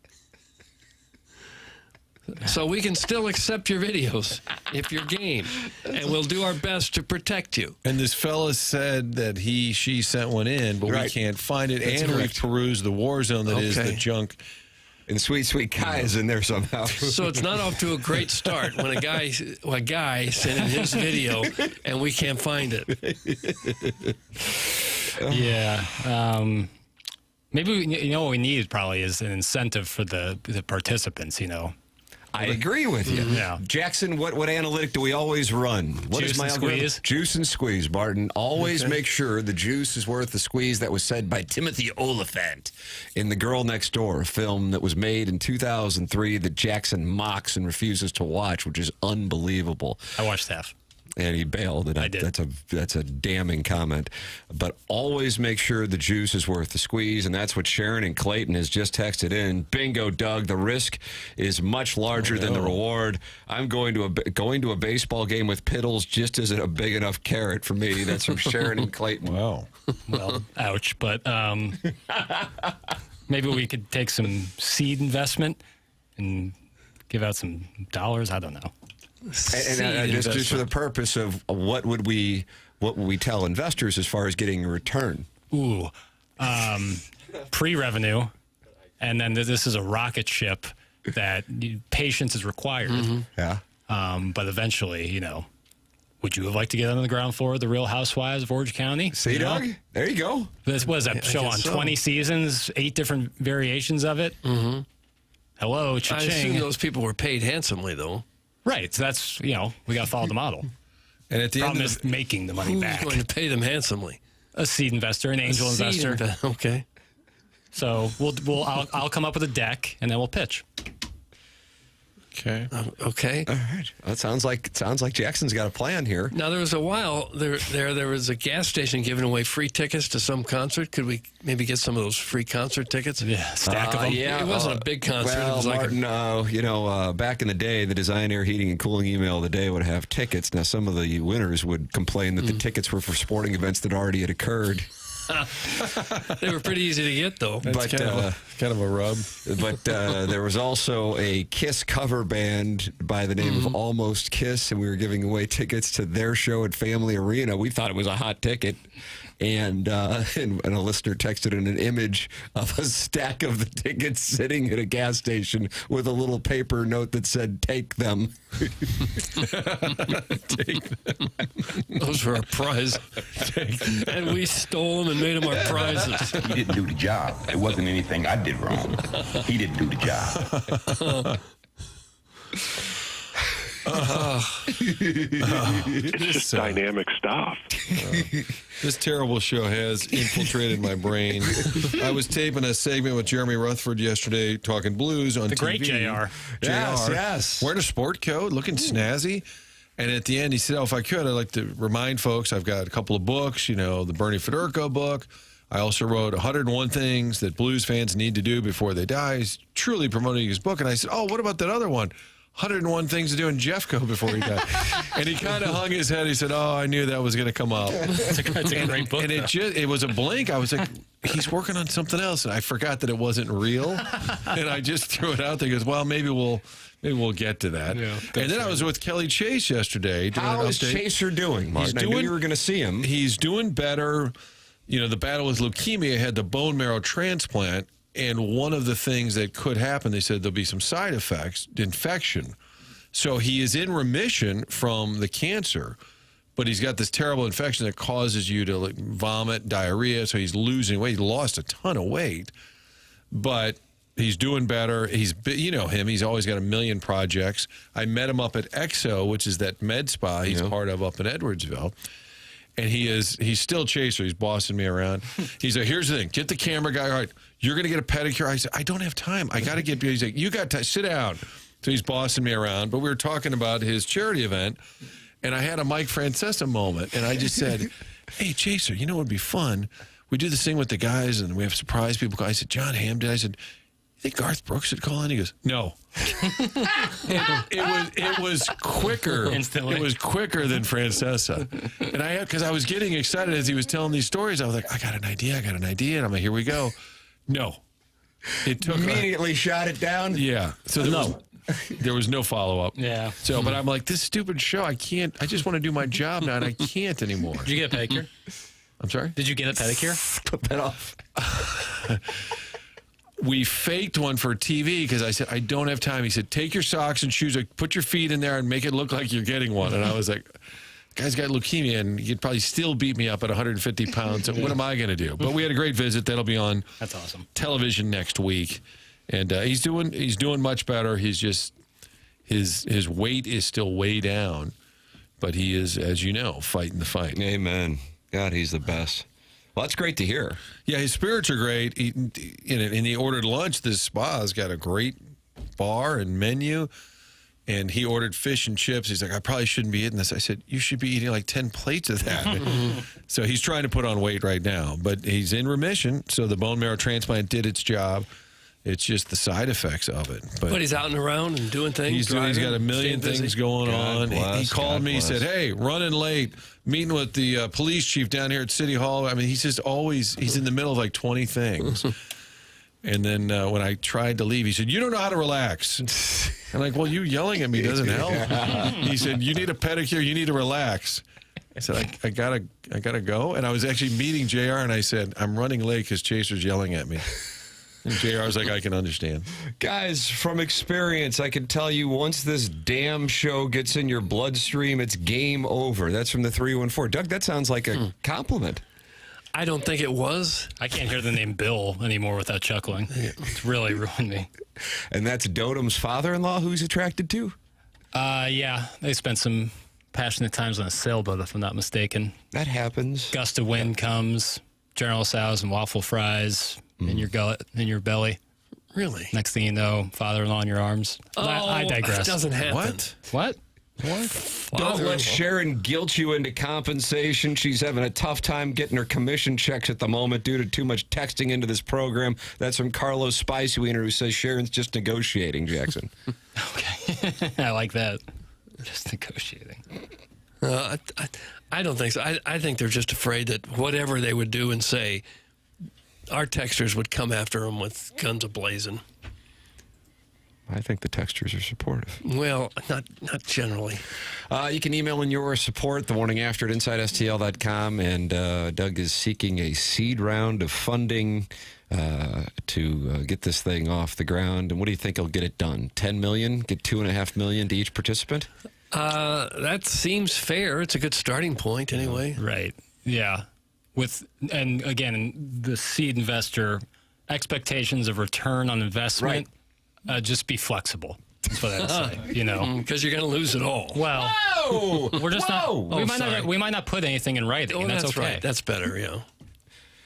So we can still accept your videos if you're game, and we'll do our best to protect you. And this fella said that she sent one in, but we can't find it. That's and correct. we've perused the war zone that is the junk. And Sweet Kai is in there somehow. So it's not off to a great start when a guy sent in his video and we can't find it. Yeah. Maybe what we need probably is an incentive for the participants, I agree with you. Yeah. Jackson, what analytic do we always run? What Juice is my and algorithm? squeeze? Juice and squeeze, Barton. Always make sure the juice is worth the squeeze. That was said by Timothy Oliphant in The Girl Next Door, a film that was made in 2003 that Jackson mocks and refuses to watch, which is unbelievable. I watched half. And he bailed, and that's a damning comment. But always make sure the juice is worth the squeeze, and that's what Sharon and Clayton has just texted in. Bingo, Doug. The risk is much larger than the reward. I'm going to a baseball game with Piddles just isn't a big enough carrot for me. That's from Sharon and Clayton. Wow. Well, ouch. But maybe we could take some seed investment and give out some dollars. I don't know. And just for the purpose of what would we tell investors as far as getting a return? Ooh, pre-revenue, and then this is a rocket ship that patience is required. Yeah. But eventually, would you have liked to get on the ground floor of the Real Housewives of Orange County? See, Doug? There you go. This was a show on 20 seasons, 8 different variations of it. Mm-hmm. Hello, I cha-ching. assume those people were paid handsomely, though. Right. So that's, we got to follow the model. And at the problem end is making the money Who's back. going to pay them handsomely? A seed investor, an angel investor. Okay. So I'll come up with a deck and then we'll pitch. Okay. Okay. All right. That sounds like Jackson's got a plan here. Now, there was a while there was a gas station giving away free tickets to some concert. Could we maybe get some of those free concert tickets? Yeah, stack of them. Yeah, it wasn't a big concert. Well, it was like Martin, back in the day, the Design, Air, Heating, and Cooling email of the day would have tickets. Now, some of the winners would complain that the tickets were for sporting events that already had occurred. They were pretty easy to get, though. That's kind of a rub. But there was also a Kiss cover band by the name of Almost Kiss, and we were giving away tickets to their show at Family Arena. We thought it was a hot ticket. And a listener texted in an image of a stack of the tickets sitting at a gas station with a little paper note that said, "Take them." Take them. Those were our prize. And we stole them and made them our prizes. He didn't do the job. It wasn't anything I did wrong. He didn't do the job. It's dynamic stuff. This terrible show has infiltrated my brain. I was taping a segment with Jeremy Rutherford yesterday, talking blues on the TV. Great JR. Yes. Wearing a sport coat, looking snazzy. And at the end, he said, if I could, I'd like to remind folks I've got a couple of books, the Bernie Federico book. I also wrote 101 things that blues fans need to do before they die. He's truly promoting his book. And I said, what about that other one? 101 things to do in Jeffco before he died. And he kind of hung his head. He said, I knew that was going to come up. It's a great book. And it was a blink. I was like, he's working on something else. And I forgot that it wasn't real. And I just threw it out there. He goes, well, maybe we'll get to that. Yeah, and then I was with Kelly Chase yesterday. How is Chaser doing, Martin? I knew you were going to see him. He's doing better. The battle with leukemia had the bone marrow transplant. And one of the things that could happen, they said there'll be some side effects, infection. So he is in remission from the cancer, but he's got this terrible infection that causes you to vomit, diarrhea. So he's losing weight. He lost a ton of weight, but he's doing better. He's him. He's always got a million projects. I met him up at EXO, which is that med spa he's part of up in Edwardsville. And he's still Chaser. He's bossing me around. He's like, here's the thing. Get the camera guy. All right, you're going to get a pedicure. I said, I don't have time. I got to get, he's like, you got to sit down. So he's bossing me around. But we were talking about his charity event, and I had a Mike Francesa moment. And I just said, hey, Chaser, what would be fun? We do this thing with the guys, and we have surprise people. I said, John Hamm did. I said, you think Garth Brooks would call in? He goes, no. It was quicker. Instantly. It was quicker than Francesa. And because I was getting excited as he was telling these stories. I was like, I got an idea. And I'm like, here we go. No. It took immediately shot it down. Yeah. So there was no follow-up. Yeah. So, but I'm like, this stupid show, I can't. I just want to do my job now, and I can't anymore. Did you get a pedicure? I'm sorry? Did you get a pedicure? Put that off. We faked one for TV because I said, I don't have time. He said, take your socks and shoes, put your feet in there and make it look like you're getting one. And I was like, guy's got leukemia, and he'd probably still beat me up at 150 pounds. So what am I going to do? But we had a great visit. That'll be on That's awesome. television next week. And he's doing much better. He's just, his weight is still way down. But he is, as you know, fighting the fight. Amen. God, he's the best. Well, that's great to hear. Yeah, his spirits are great. And he ordered lunch. This spa's got a great bar and menu. And he ordered fish and chips. He's like, I probably shouldn't be eating this. I said, you should be eating like 10 plates of that. So he's trying to put on weight right now, but he's in remission. So the bone marrow transplant did its job. It's just the side effects of it. But he's out and around and doing things. He's got a million things going on. He called me. He said, hey, running late, meeting with the police chief down here at City Hall. I mean, he's just always, he's in the middle of like 20 things. And then when I tried to leave, he said, you don't know how to relax. I'm like, well, you yelling at me doesn't help. He said, you need a pedicure. You need to relax. I said, I gotta go. And I was actually meeting JR, and I said, I'm running late because Chaser's yelling at me. And JR's like, I can understand. Guys, from experience, I can tell you once this damn show gets in your bloodstream, it's game over. That's from the 314. Doug, that sounds like a compliment. I don't think it was. I can't hear the name Bill anymore without chuckling. It's really ruined me. And that's Dodom's father-in-law who's attracted to? Yeah, they spent some passionate times on a sailboat, if I'm not mistaken. That happens. Gust of wind comes, General Tso's and waffle fries in your gullet, in your belly. Really? Next thing you know, father-in-law in your arms. I digress. It doesn't happen. What? Don't let Sharon guilt you into compensation. She's having a tough time getting her commission checks at the moment due to too much texting into this program. That's from Carlos Spicewiener, who says Sharon's just negotiating, Jackson. Okay. I like that. Just negotiating. I don't think so. I think they're just afraid that whatever they would do and say, our texters would come after them with guns a-blazing. I think the textures are supportive. Well, not generally. You can email in your support the morning after at InsideSTL.com, and Doug is seeking a seed round of funding to get this thing off the ground. And what do you think will get it done? $10 million? Get $2.5 million to each participant? That seems fair. It's a good starting point, anyway. Right. Yeah. And again, the seed investor expectations of return on investment. Right. Just be flexible. That's what I'd say. You know, because you're going to lose it all. Well, we're just not. We might not put anything in writing. Oh, and that's okay. Right. That's better. Yeah.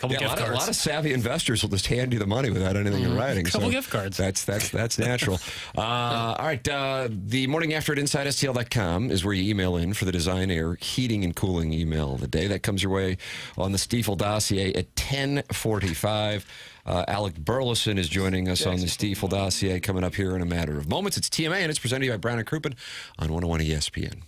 A lot of savvy investors will just hand you the money without anything in writing. Couple gift cards. That's natural. All right. The morning after at InsideSTL.com is where you email in for the Design Air heating and cooling email of the day. That comes your way on the Stiefel dossier at 10:45. Alec Burleson is joining us on the Stiefel dossier coming up here in a matter of moments. It's TMA, and it's presented to you by Brown and Crouppen on 101 ESPN.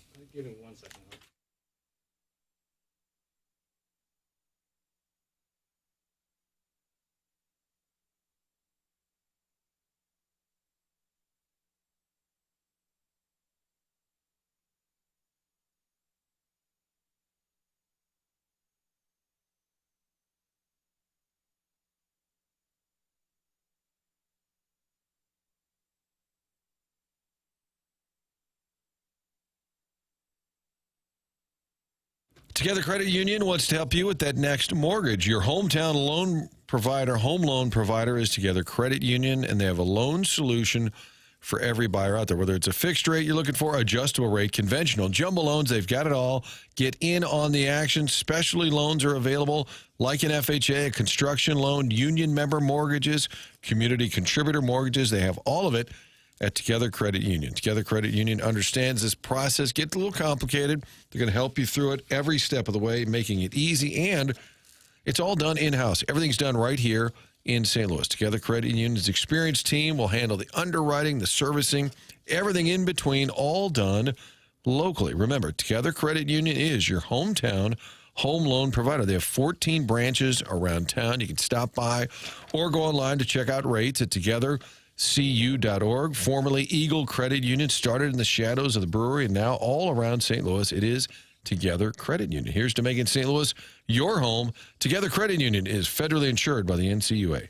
Together Credit Union wants to help you with that next mortgage. Your hometown loan provider, home loan provider, is Together Credit Union, and they have a loan solution for every buyer out there. Whether it's a fixed rate you're looking for, adjustable rate, conventional, jumbo loans, they've got it all. Get in on the action. Specialty loans are available, like an FHA, a construction loan, union member mortgages, community contributor mortgages. They have all of it at Together Credit Union. Together Credit Union understands this process gets a little complicated. They're going to help you through it every step of the way, making it easy, and it's all done in-house. Everything's done right here in St. Louis. Together Credit Union's experienced team will handle the underwriting, the servicing, everything in between, all done locally. Remember, Together Credit Union is your hometown home loan provider. They have 14 branches around town. You can stop by or go online to check out rates at togethercu.org. Formerly Eagle Credit Union, started in the shadows of the brewery, and now all around St. Louis, it is Together Credit Union. Here's to making St. Louis your home. Together Credit Union is federally insured by the NCUA.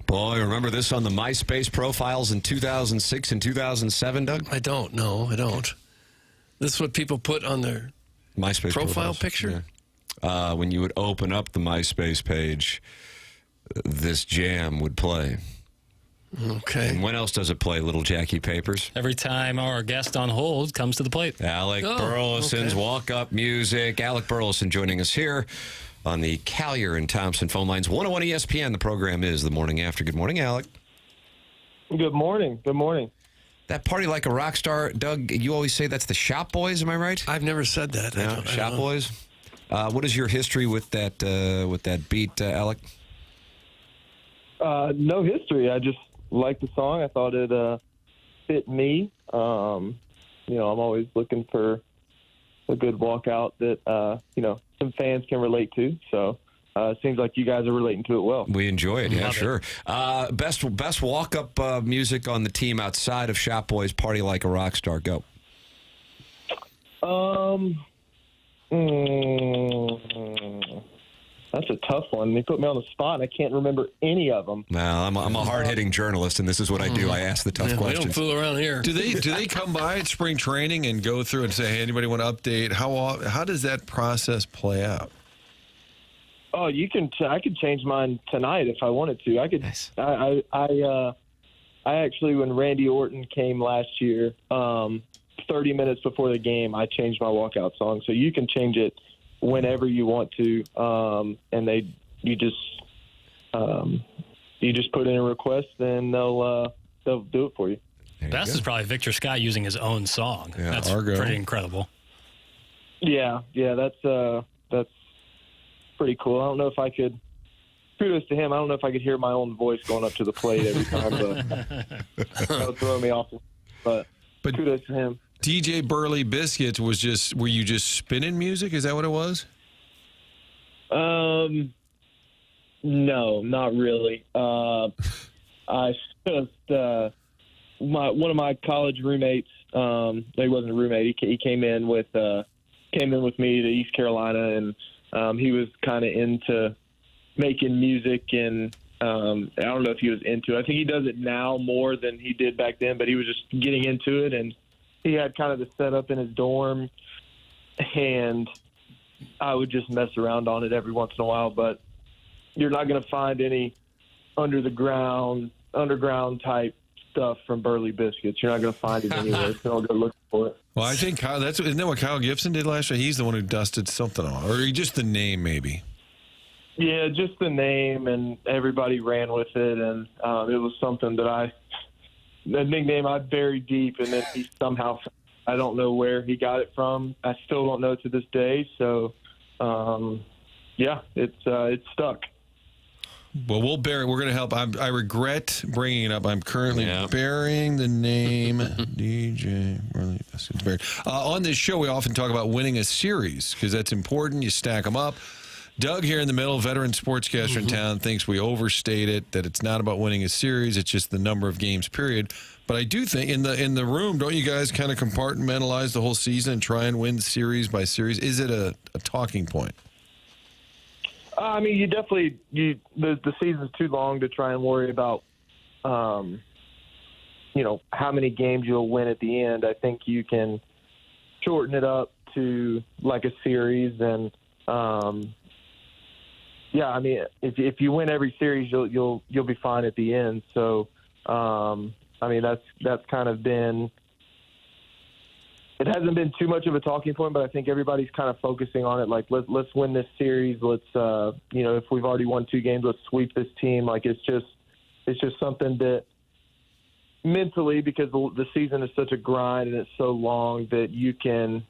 Boy, remember this on the MySpace profiles in 2006 and 2007, Doug? I don't. No, I don't. This is what people put on their MySpace profile profiles. picture? Yeah. When you would open up the MySpace page, this jam would play. Okay. And when else does it play, little Jackie Papers? Every time our guest on hold comes to the plate. Alec Burleson's walk-up music. Alec Burleson joining us here on the Callier and Thompson phone lines. 101 ESPN. The program is The Morning After. Good morning, Alec. Good morning. Good morning. That Party Like a Rock Star, Doug, you always say that's the Shop Boys, am I right? I've never said that. No, Shop Boys. What is your history with that beat, Alec? No history. I just liked the song. I thought it fit me. I'm always looking for a good walkout that some fans can relate to. So it seems like you guys are relating to it well. We enjoy it. Yeah, Love sure. Best walk-up music on the team outside of Shop Boys, Party Like a Rock Star. Go. That's a tough one. They put me on the spot, and I can't remember any of them. Well, I'm a hard-hitting journalist, and this is what I do. I ask the tough questions. We don't fool around here. Do they come by at spring training and go through and say, hey, anybody want to update? How does that process play out? Oh, I could change mine tonight if I wanted to. I could. Nice. I actually, when Randy Orton came last year, 30 minutes before the game, I changed my walkout song. So you can change it whenever you want to, and you just put in a request, and they'll do it for you. Best is probably Victor Scott using his own song. Yeah, that's Argo. pretty incredible. Yeah, that's pretty cool. I don't know if I could. Kudos to him. I don't know if I could hear my own voice going up to the plate every time, but that would throw me off. But kudos to him. DJ Burley Biscuits were you just spinning music? Is that what it was? No, not really. I just one of my college roommates. He wasn't a roommate. He came in with me to East Carolina, and he was kind of into making music, and I don't know if he was into it. I think he does it now more than he did back then, but he was just getting into it, and he had kind of the setup in his dorm, and I would just mess around on it every once in a while, but you're not going to find any underground type stuff from Burley Biscuits. You're not going to find it anywhere, so I'll go look for it. Well, I think isn't that what Kyle Gibson did last year? He's the one who dusted something off, or just the name maybe. Yeah, just the name, and everybody ran with it, and it was something that the nickname I buried deep, and then he somehow, I don't know where he got it from. I still don't know to this day. So, it's stuck. Well, we're going to help. I regret bringing it up. I'm currently burying the name DJ. On this show, we often talk about winning a series because that's important. You stack them up. Doug here in the middle, veteran sportscaster in town, thinks we overstate it, that it's not about winning a series, it's just the number of games, period. But I do think in the room, don't you guys kind of compartmentalize the whole season and try and win series by series? Is it a talking point? I mean, you definitely the season's too long to try and worry about, how many games you'll win at the end. I think you can shorten it up to like a series, and I mean, if you win every series, you'll be fine at the end. So, I mean, that's kind of been. It hasn't been too much of a talking point, but I think everybody's kind of focusing on it. Like, let's win this series. Let's, if we've already won 2 games, let's sweep this team. Like, it's just something that mentally, because the season is such a grind and it's so long, that you can,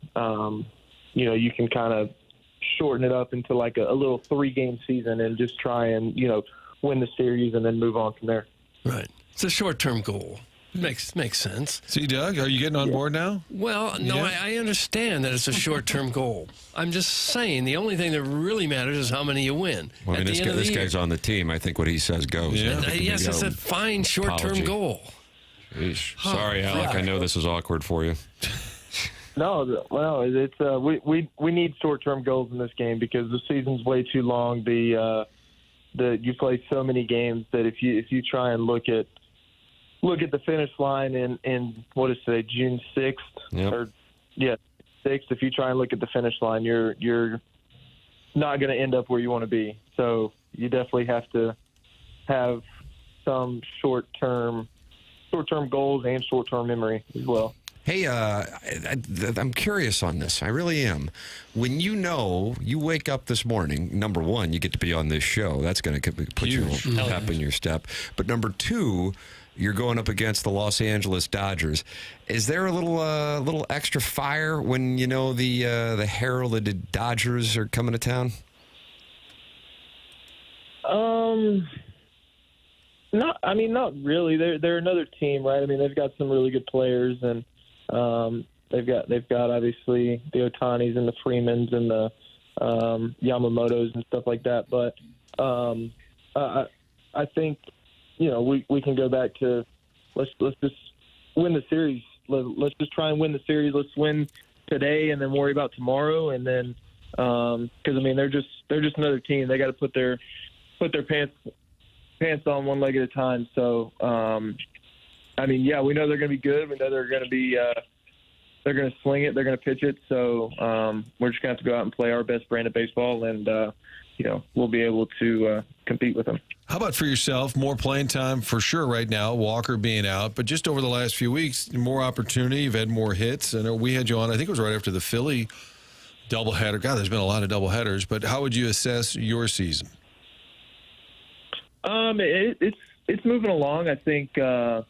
you can kind of shorten it up into like a little 3-game season and just try and, win the series and then move on from there. Right. It's a short-term goal. Makes sense. See, Doug, are you getting on board now? Well, no, Yeah. I understand that it's a short-term goal. I'm just saying the only thing that really matters is how many you win. Well, I mean, this guy's on the team. I think what he says goes. Yeah. Yes, it's a fine short-term goal. Sheesh. Sorry, Alec. I know this is awkward for you. No, well, it's we need short-term goals in this game because the season's way too long. The you play so many games that if you try and look at the finish line in what is today, June 6th, Yep. or 6th. If you try and look at the finish line, you're not going to end up where you want to be. So you definitely have to have some short-term goals and short-term memory as well. Hey, I'm curious on this. I really am. When you wake up this morning, number one, you get to be on this show. That's going to put you a pep in your step. But number two, you're going up against the Los Angeles Dodgers. Is there a little extra fire when you know the heralded Dodgers are coming to town? Not really. They're another team, right? I mean, they've got some really good players, and they've got obviously the Otanis and the Freemans and the Yamamotos and stuff like that. But I think we can go back to let's just win the series. Let's just try and win the series. Let's win today and then worry about tomorrow. And then because they're just another team. They got to put their pants on one leg at a time. So, we know they're going to be good. We know they're going to be they're going to sling it. They're going to pitch it. So we're just going to have to go out and play our best brand of baseball, and we'll be able to compete with them. How about for yourself? More playing time for sure right now, Walker being out, but just over the last few weeks, more opportunity. You've had more hits. I know we had you on, I think it was right after the Philly doubleheader. God, there's been a lot of doubleheaders, but how would you assess your season? It's moving along. I think I'm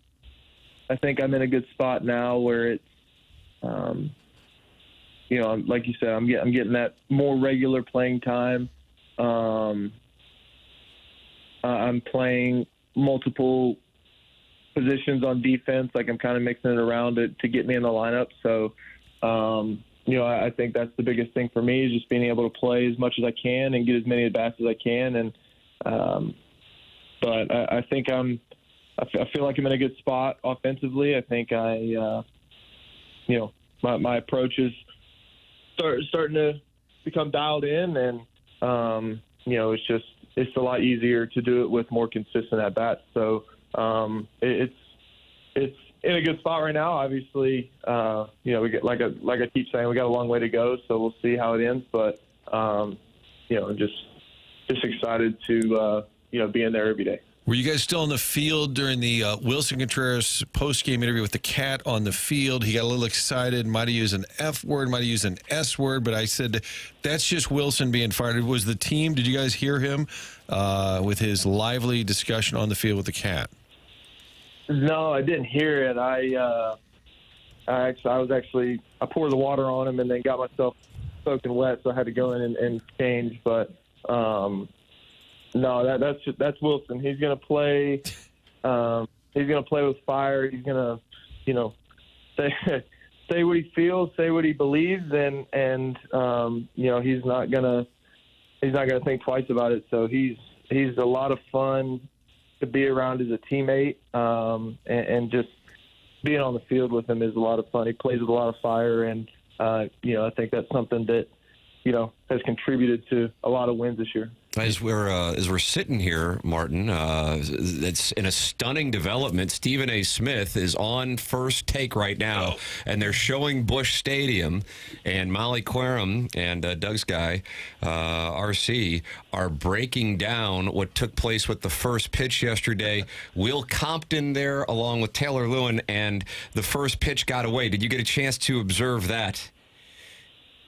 in a good spot now where it's, like you said, I'm getting that more regular playing time. I'm playing multiple positions on defense. Like I'm kind of mixing it around to get me in the lineup. So, I think that's the biggest thing for me is just being able to play as much as I can and get as many at-bats as I can. And, but I think I feel like I'm in a good spot offensively. I think my approach is starting to become dialed in, and it's a lot easier to do it with more consistent at bats. So it's in a good spot right now. Obviously, we get like I keep saying, we got a long way to go. So we'll see how it ends. But just excited to be in there every day. Were you guys still on the field during the Wilson Contreras post-game interview with the cat on the field? He got a little excited, might have used an F word, might have used an S word, but I said, that's just Wilson being fired. Was the team, did you guys hear him with his lively discussion on the field with the cat? No, I didn't hear it. I poured the water on him and then got myself soaking wet, so I had to go in and change, but no, that's Wilson. He's gonna play. He's gonna play with fire. He's gonna, say what he feels, say what he believes, and he's not gonna think twice about it. So he's a lot of fun to be around as a teammate, and just being on the field with him is a lot of fun. He plays with a lot of fire, and I think that's something that has contributed to a lot of wins this year. As we're sitting here, Martin, it's in a stunning development. Stephen A. Smith is on First Take right now, and they're showing Busch Stadium, and Molly Querum and Doug's guy, RC, are breaking down what took place with the first pitch yesterday. Will Compton there along with Taylor Lewin, and the first pitch got away. Did you get a chance to observe that?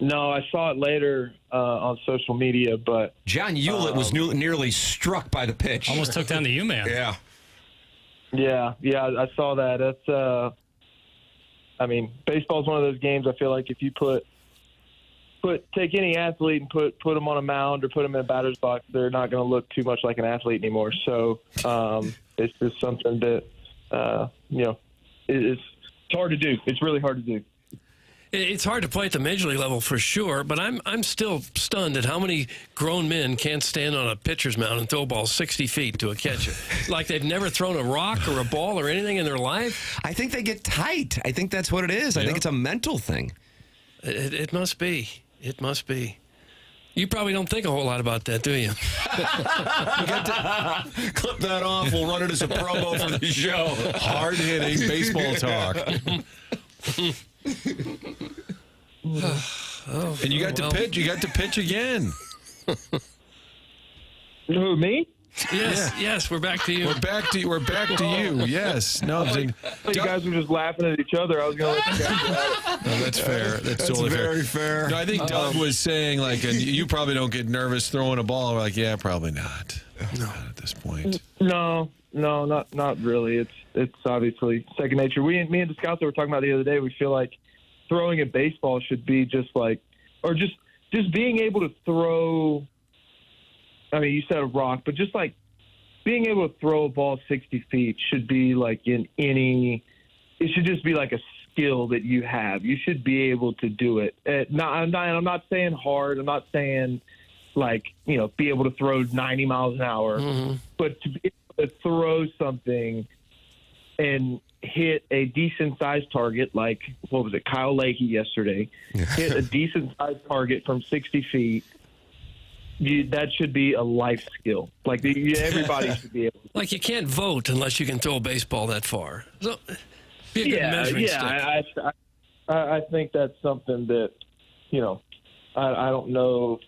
No, I saw it later on social media, but John Hewlett was nearly struck by the pitch. Almost took down the U-Man. Yeah, I saw that. That's, baseball's one of those games. I feel like if you take any athlete and put them on a mound or put them in a batter's box, they're not going to look too much like an athlete anymore. So it's just something that it's hard to do. It's really hard to do. It's hard to play at the major league level for sure, but I'm still stunned at how many grown men can't stand on a pitcher's mound and throw a ball 60 feet to a catcher. Like they've never thrown a rock or a ball or anything in their life. I think they get tight. I think that's what it is. I think it's a mental thing. It must be. It must be. You probably don't think a whole lot about that, do you? You got to clip that off. We'll run it as a promo for the show. Hard-hitting baseball talk. And you got to pitch. You got to pitch again. Who, me? Yes, we're back to you. We're back to you. Yes. No, you guys were just laughing at each other. I was going to let you guys do that. No, that's fair. That's totally very fair. No, I think Doug was saying, like, and you probably don't get nervous throwing a ball. We're like, yeah, probably not. Not at this point. No, not really. It's obviously second nature. Me and the scouts that were talking about the other day, we feel like throwing a baseball should be just like, or just being able to throw. I mean, you said a rock, but just like being able to throw a ball 60 feet should be like it should just be like a skill that you have. You should be able to do it. I'm not saying hard. I'm not saying like, be able to throw 90 miles an hour, but to be able to throw something and hit a decent sized target, like, what was it? Kyle Leahy yesterday, hit a decent sized target from 60 feet. That should be a life skill. Like everybody should be able to. Like you can't vote unless you can throw a baseball that far. So, be a good measuring stick. I think that's something that, I don't know.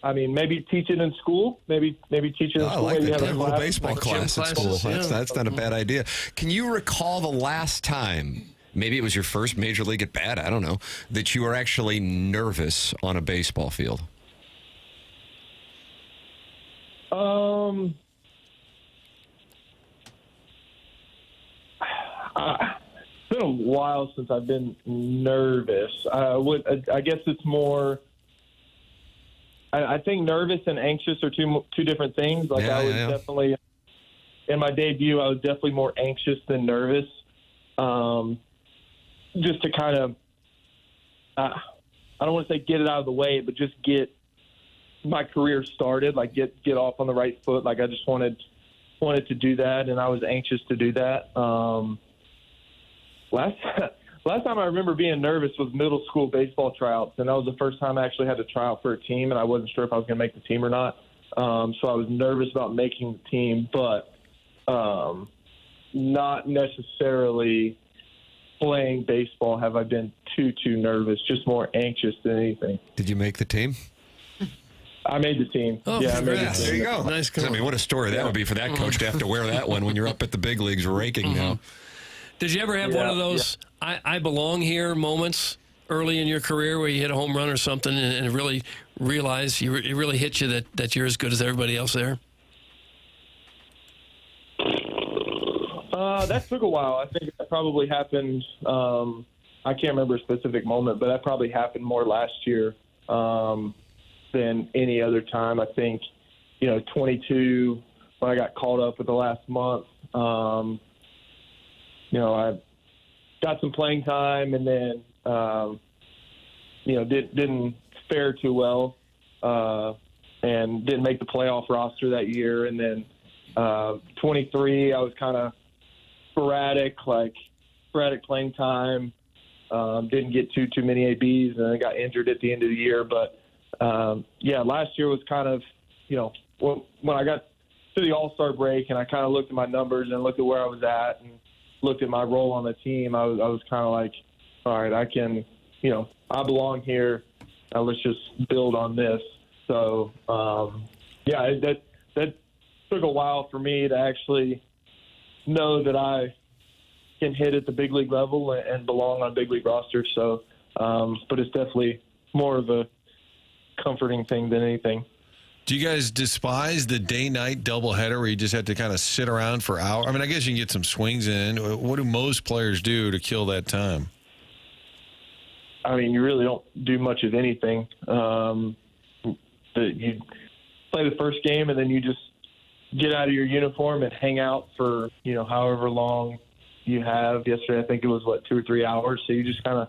I mean, maybe teach it in school. Maybe teach it in school. I like maybe that. have A little baseball class at school. Yeah. That's not a bad idea. Can you recall the last time, maybe it was your first major league at bat, I don't know, that you were actually nervous on a baseball field? It's been a while since I've been nervous. I guess it's more. I think nervous and anxious are two different things. Like I was definitely in my debut, I was definitely more anxious than nervous. Just to kind of, I don't want to say get it out of the way, but just get my career started, like get off on the right foot. Like I just wanted to do that, and I was anxious to do that. Last time I remember being nervous was middle school baseball tryouts, and that was the first time I actually had to try out for a team, and I wasn't sure if I was going to make the team or not. So I was nervous about making the team, but not necessarily playing baseball have I been too nervous, just more anxious than anything. Did you make the team? I made the team. Oh, yeah, I made the team. There you go. Nice. I mean, what a story that would be for that coach to have to wear that one when you're up at the big leagues raking now. Did you ever have one of those I belong here moments early in your career where you hit a home run or something and really realize it really hit you that you're as good as everybody else there? That took a while. I think that probably happened. I can't remember a specific moment, but that probably happened more last year than any other time. I think, 22, when I got called up with the last month, I got some playing time and then, didn't fare too well and didn't make the playoff roster that year. And then 23, I was kind of sporadic playing time. Didn't get too many ABs, and I got injured at the end of the year. But last year was kind of, when I got to the All-Star break and I kind of looked at my numbers and looked at where I was at and looked at my role on the team, I was kind of like, all right, I can, I belong here. Let's just build on this. So, that took a while for me to actually know that I can hit at the big league level and belong on big league rosters. So, but it's definitely more of a comforting thing than anything. Do you guys despise the day-night doubleheader where you just have to kind of sit around for hours? I mean, I guess you can get some swings in. What do most players do to kill that time? I mean, you really don't do much of anything. You play the first game and then you just get out of your uniform and hang out for, however long you have. Yesterday, I think it was, 2 or 3 hours. So you just kind of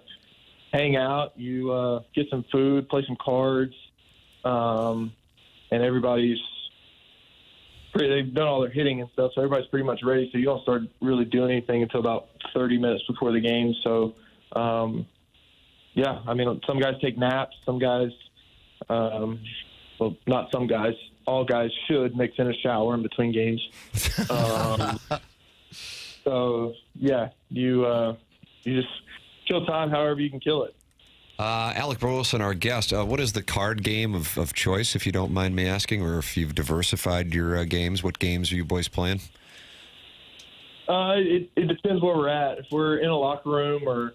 hang out. You get some food, play some cards, and everybody's they've done all their hitting and stuff, so everybody's pretty much ready. So you don't start really doing anything until about 30 minutes before the game. So, yeah, I mean, some guys take naps. Some guys, well, not some guys. All guys should mix in a shower in between games. So yeah, you just kill time however you can kill it. Alec Burleson, our guest. What is the card game of choice, if you don't mind me asking, or if you've diversified your games? What games are you boys playing? It depends where we're at. If we're in a locker room or,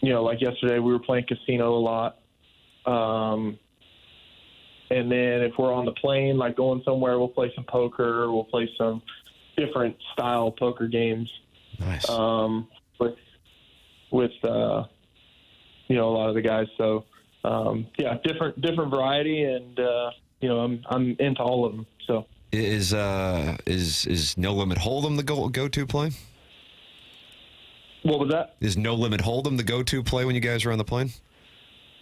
like yesterday, we were playing casino a lot. And then if we're on the plane, like going somewhere, we'll play some poker. We'll play some different style poker games. Nice. With a lot of the guys. So, different variety, and I'm into all of them. So. Is No Limit Hold'em the go-to play? What was that? Is No Limit Hold'em the go-to play when you guys are on the plane?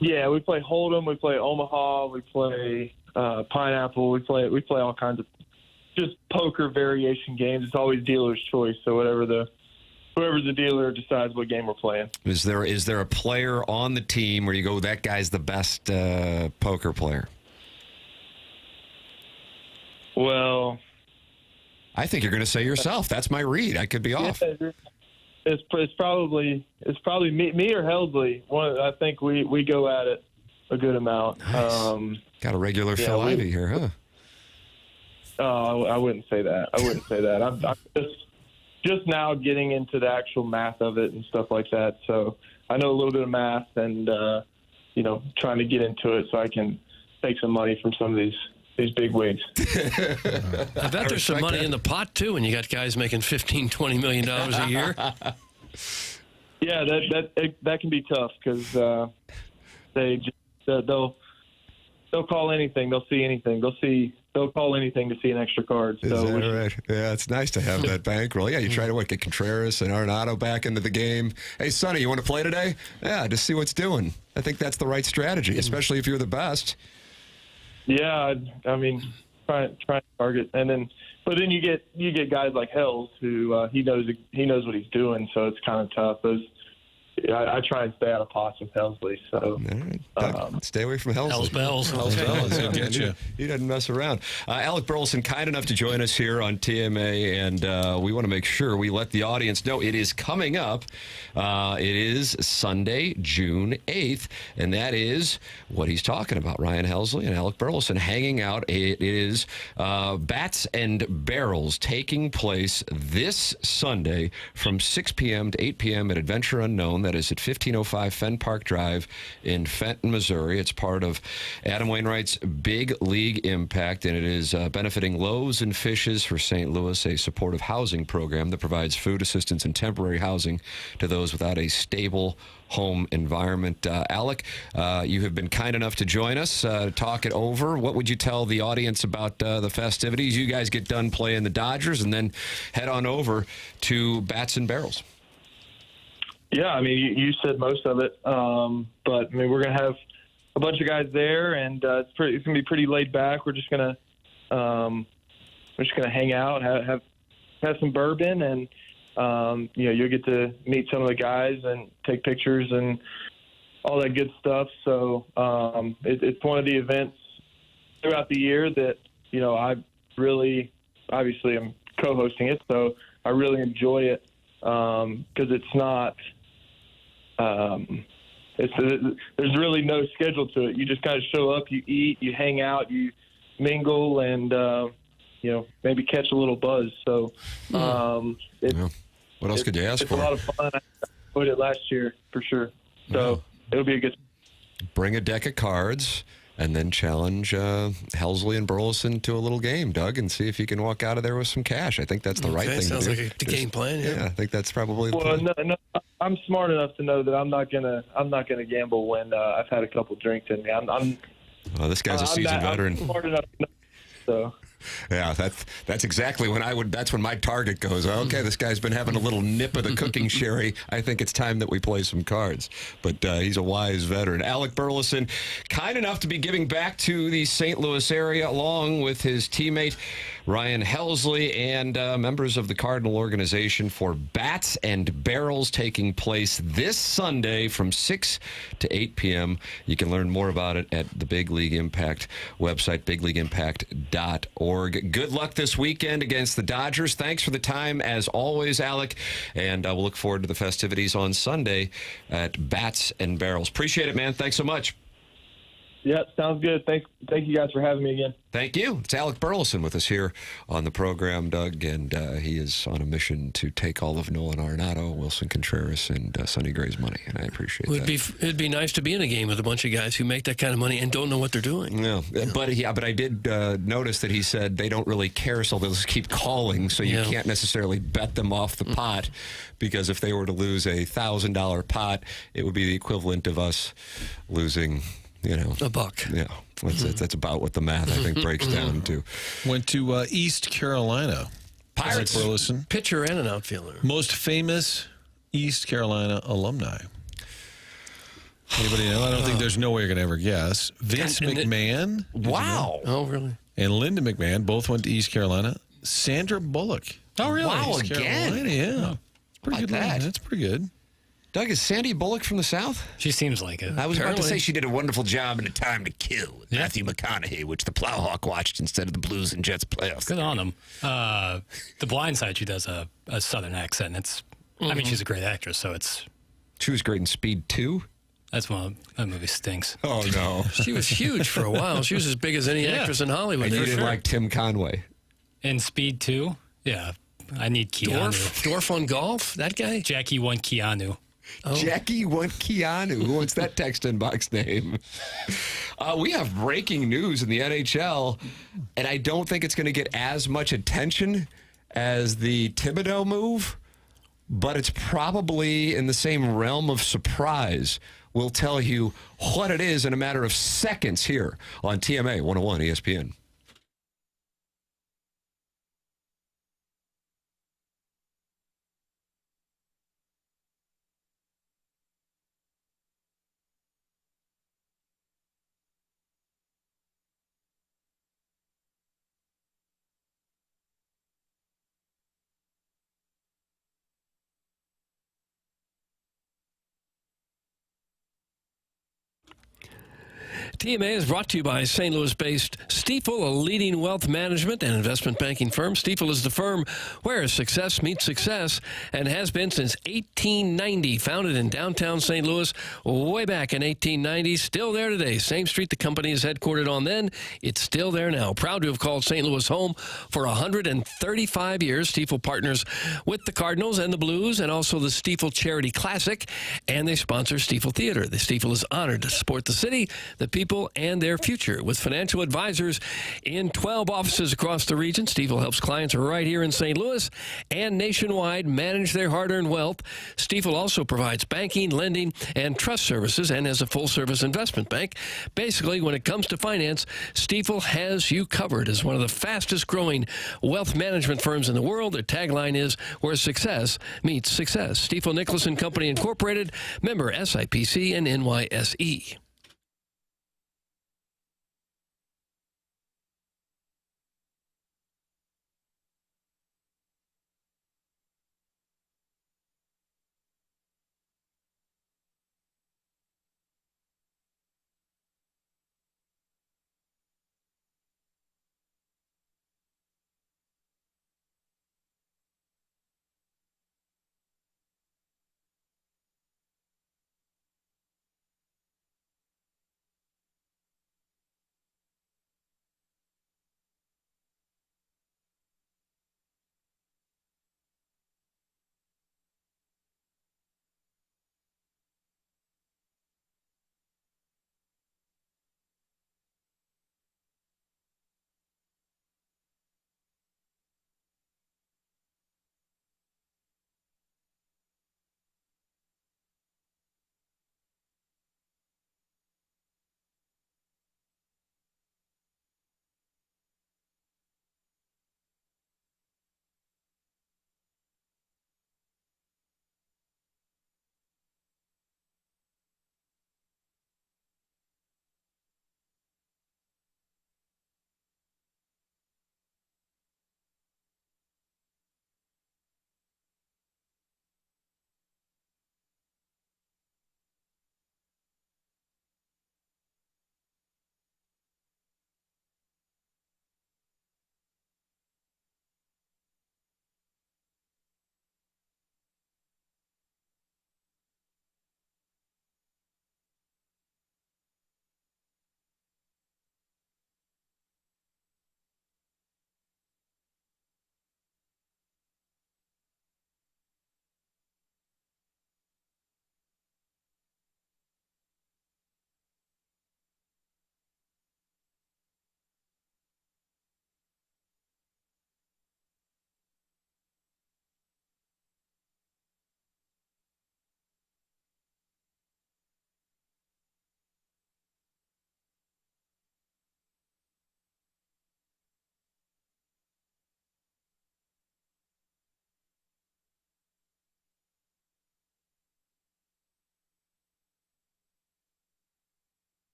Yeah, we play Hold'em, we play Omaha, we play Pineapple, we play all kinds of just poker variation games. It's always dealer's choice, so whoever the dealer decides what game we're playing. Is there a player on the team where you go, that guy's the best poker player? Well, I think you're going to say yourself. That's my read. I could be off. It's probably me or Helsley. I think we go at it a good amount. Nice. Got a regular Phil Ivey here, huh? Oh, I wouldn't say that. I'm just now getting into the actual math of it and stuff like that. So I know a little bit of math and trying to get into it so I can take some money from some of these big wigs. I bet there's some money in the pot too when you got guys making $15-20 million a year. Yeah, that can be tough because they'll call anything, they'll see anything, they'll call anything to see an extra card. Is that right? Yeah, it's nice to have that bankroll. Yeah, you try to get Contreras and Arenado back into the game. Hey, Sonny, you want to play today? Yeah, just see what's doing. I think that's the right strategy, especially if you're the best. Yeah, I mean, try to target, but then you get guys like Hells who he knows what he's doing, so it's kind of tough. I try and stay out of pots with Helsley. So stay away from Helsley. Bells. He'll get you. He doesn't mess around. Alec Burleson, kind enough to join us here on TMA, and we want to make sure we let the audience know it is coming up. It is Sunday, June 8th, and that is what he's talking about. Ryan Helsley and Alec Burleson hanging out. It is Bats and Barrels taking place this Sunday from 6 p.m. to 8 p.m. at Adventure Unknown. That is at 1505 Fenn Park Drive in Fenton, Missouri. It's part of Adam Wainwright's Big League Impact, and it is benefiting Loaves and Fishes for St. Louis, a supportive housing program that provides food assistance and temporary housing to those without a stable home environment. Alec, you have been kind enough to join us to talk it over. What would you tell the audience about the festivities? You guys get done playing the Dodgers and then head on over to Bats and Barrels. Yeah, I mean, you said most of it, but I mean, we're gonna have a bunch of guys there, and it's gonna be pretty laid back. We're just gonna hang out, have some bourbon, and you'll get to meet some of the guys and take pictures and all that good stuff. So it's one of the events throughout the year that I really, obviously, I'm co-hosting it, so I really enjoy it because it's not. There's really no schedule to it. You just kind of show up, you eat, you hang out, you mingle, and maybe catch a little buzz. So what else could you ask for? It's a lot of fun. I enjoyed it last year for sure. So it'll be a good. Bring a deck of cards. And then challenge Helsley and Burleson to a little game, Doug, and see if you can walk out of there with some cash. I think that's the right thing sounds to do. Like the game plan. Yeah, I think that's probably the plan. No, I'm smart enough to know that I'm not gonna gamble when I've had a couple drinks in me. This guy's a seasoned veteran. I'm smart enough to know, so. Yeah, that's exactly when that's when my target goes. Okay, this guy's been having a little nip of the cooking sherry. I think it's time that we play some cards. But he's a wise veteran. Alec Burleson, kind enough to be giving back to the St. Louis area along with his teammate Ryan Helsley and members of the Cardinal organization for Bats and Barrels taking place this Sunday from 6 to 8 p.m. You can learn more about it at the Big League Impact website, bigleagueimpact.org. Good luck this weekend against the Dodgers. Thanks for the time, as always, Alec. And we'll look forward to the festivities on Sunday at Bats and Barrels. Appreciate it, man. Thanks so much. Yeah, sounds good. Thank you guys for having me again. Thank you. It's Alec Burleson with us here on the program, Doug, and he is on a mission to take all of Nolan Arenado, Wilson Contreras, and Sonny Gray's money, and I appreciate that. It'd be nice to be in a game with a bunch of guys who make that kind of money and don't know what they're doing. Yeah, but I did notice that he said they don't really care, so they'll just keep calling, so you can't necessarily bet them off the pot, because if they were to lose a $1,000 pot, it would be the equivalent of us losing, a buck. Yeah, that's about what the math, I think, breaks down to. Went to East Carolina. Pirates. Alec Burleson. Pitcher and an outfielder. Most famous East Carolina alumni. Anybody know? I don't think there's no way you're going to ever guess. Vince McMahon. Wow. Oh, really? And Linda McMahon both went to East Carolina. Sandra Bullock. Oh, really? Wow, East again? Carolina, yeah. Pretty good. That's pretty good. Doug, is Sandy Bullock from the South? She seems like it. I was about to say she did a wonderful job in A Time to Kill with Matthew McConaughey, which the Plowhawk watched instead of the Blues and Jets playoffs. Good on them. The Blind Side, she does a Southern accent. I mean, she's a great actress, so it's... She was great in Speed 2? That movie stinks. Oh, no. She was huge for a while. She was as big as any actress in Hollywood. And you didn't like Tim Conway? In Speed 2? Yeah. I need Keanu. Dwarf on golf? That guy? Jackie won Keanu. Oh. Jackie wants Keanu. Who wants that text inbox name? We have breaking news in the NHL, and I don't think it's going to get as much attention as the Thibodeau move, but it's probably in the same realm of surprise. We'll tell you what it is in a matter of seconds here on TMA 101 ESPN. TMA is brought to you by St. Louis-based Stifel, a leading wealth management and investment banking firm. Stifel is the firm where success meets success and has been since 1890. Founded in downtown St. Louis way back in 1890. Still there today. Same street the company is headquartered on then. It's still there now. Proud to have called St. Louis home for 135 years. Stifel partners with the Cardinals and the Blues and also the Stifel Charity Classic. And they sponsor Stifel Theater. The Stifel is honored to support the city, the people, and their future. With financial advisors in 12 offices across the region, Stifel helps clients right here in St. Louis and nationwide manage their hard-earned wealth. Stifel also provides banking, lending, and trust services, and as a full-service investment bank. Basically, when it comes to finance, Stifel has you covered. As one of the fastest-growing wealth management firms in the world, their tagline is, where success meets success. Stifel Nicholas & Company Incorporated, member SIPC and NYSE.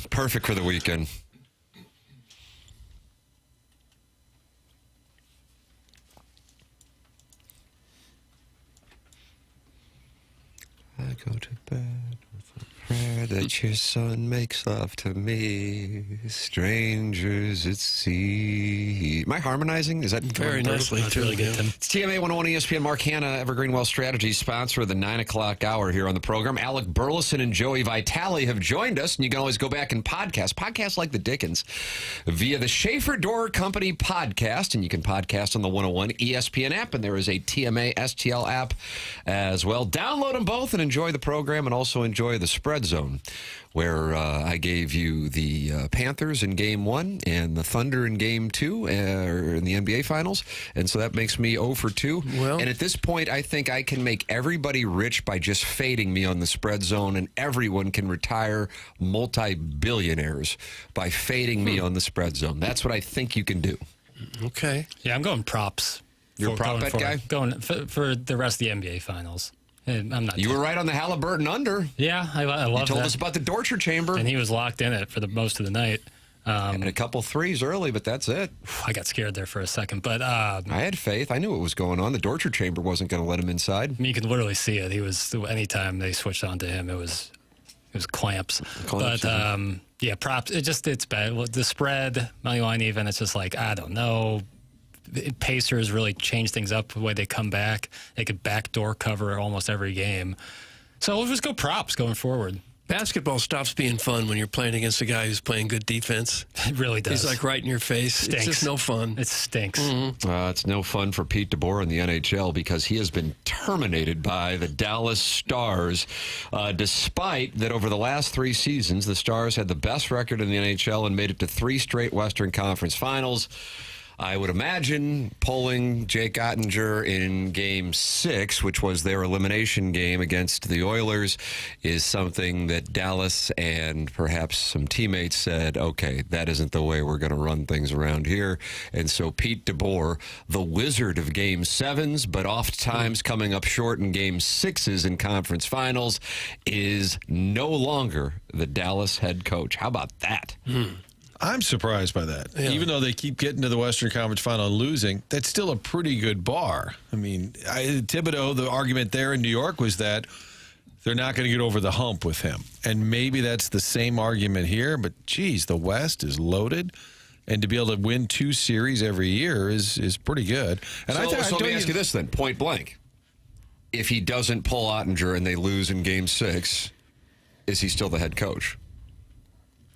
Perfect for the weekend. I go to bed with a prayer that your son makes love to me. Strangers at sea. Am I harmonizing? Is that very nicely? That's really good, Tim. It's TMA 101 ESPN. Mark Hanna, Evergreen Wealth Strategies, sponsor of the 9 o'clock hour here on the program. Alec Burleson and Joey Vitale have joined us, and you can always go back and podcasts like the Dickens, via the Schaefer Door Company podcast, and you can podcast on the 101 ESPN app, and there is a TMA STL app as well. Download them both and enjoy the program, and also enjoy the Spread Zone, where I gave you the Panthers in Game 1 and the Thunder in Game 2 in the NBA Finals. And so that makes me 0 for 2. Well, and at this point, I think I can make everybody rich by just fading me on the Spread Zone, and everyone can retire multi-billionaires by fading me on the Spread Zone. That's what I think you can do. Okay. Yeah, I'm going props. You're a prop bet guy? Going for the rest of the NBA Finals. I'm not. You were right on the Halliburton under. Yeah, I love You told that. us about the Dorcher chamber. And he was locked in it for the most of the night. And a couple threes early, but that's it. I got scared there for a second, but I had faith. I knew what was going on. The Dorcher chamber wasn't going to let him inside. I mean, you could literally see it. He was, anytime they switched on to him, it was clamps. But yeah, props. It's bad. Well, the spread, money line even. It's just like, I don't know. Pacers really change things up the way they come back. They could backdoor cover almost every game. So we'll just go props going forward. Basketball stops being fun when you're playing against a guy who's playing good defense. It really does. He's like right in your face. Stinks. It's just no fun. It stinks. It's no fun for Pete DeBoer in the NHL because he has been terminated by the Dallas Stars, despite that over the last 3 seasons, the Stars had the best record in the NHL and made it to 3 straight Western Conference Finals. I would imagine pulling Jake Ottinger in Game 6, which was their elimination game against the Oilers, is something that Dallas and perhaps some teammates said, okay, that isn't the way we're going to run things around here. And so Pete DeBoer, the wizard of Game 7s, but oftentimes coming up short in Game 6s in conference finals, is no longer the Dallas head coach. How about that? I'm surprised by that. Yeah. Even though they keep getting to the Western Conference Final and losing, that's still a pretty good bar. I mean, Thibodeau, the argument there in New York was that they're not going to get over the hump with him. And maybe that's the same argument here, but geez, the West is loaded. And to be able to win 2 series every year is pretty good. And so let me ask you this then, point blank. If he doesn't pull Ottinger and they lose in Game 6, is he still the head coach?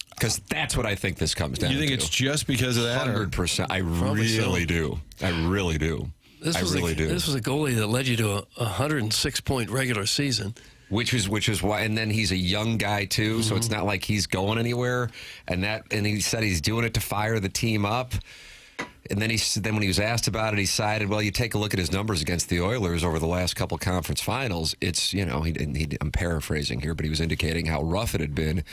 Because that's what I think this comes down to. You think it's just because of that? 100%. I really do. I really do. This was a goalie that led you to a 106-point regular season. Which is why, and then he's a young guy too, so it's not like he's going anywhere. And he said he's doing it to fire the team up. And then when he was asked about it, he cited, well, you take a look at his numbers against the Oilers over the last couple conference finals. It's, I'm paraphrasing here, but he was indicating how rough it had been.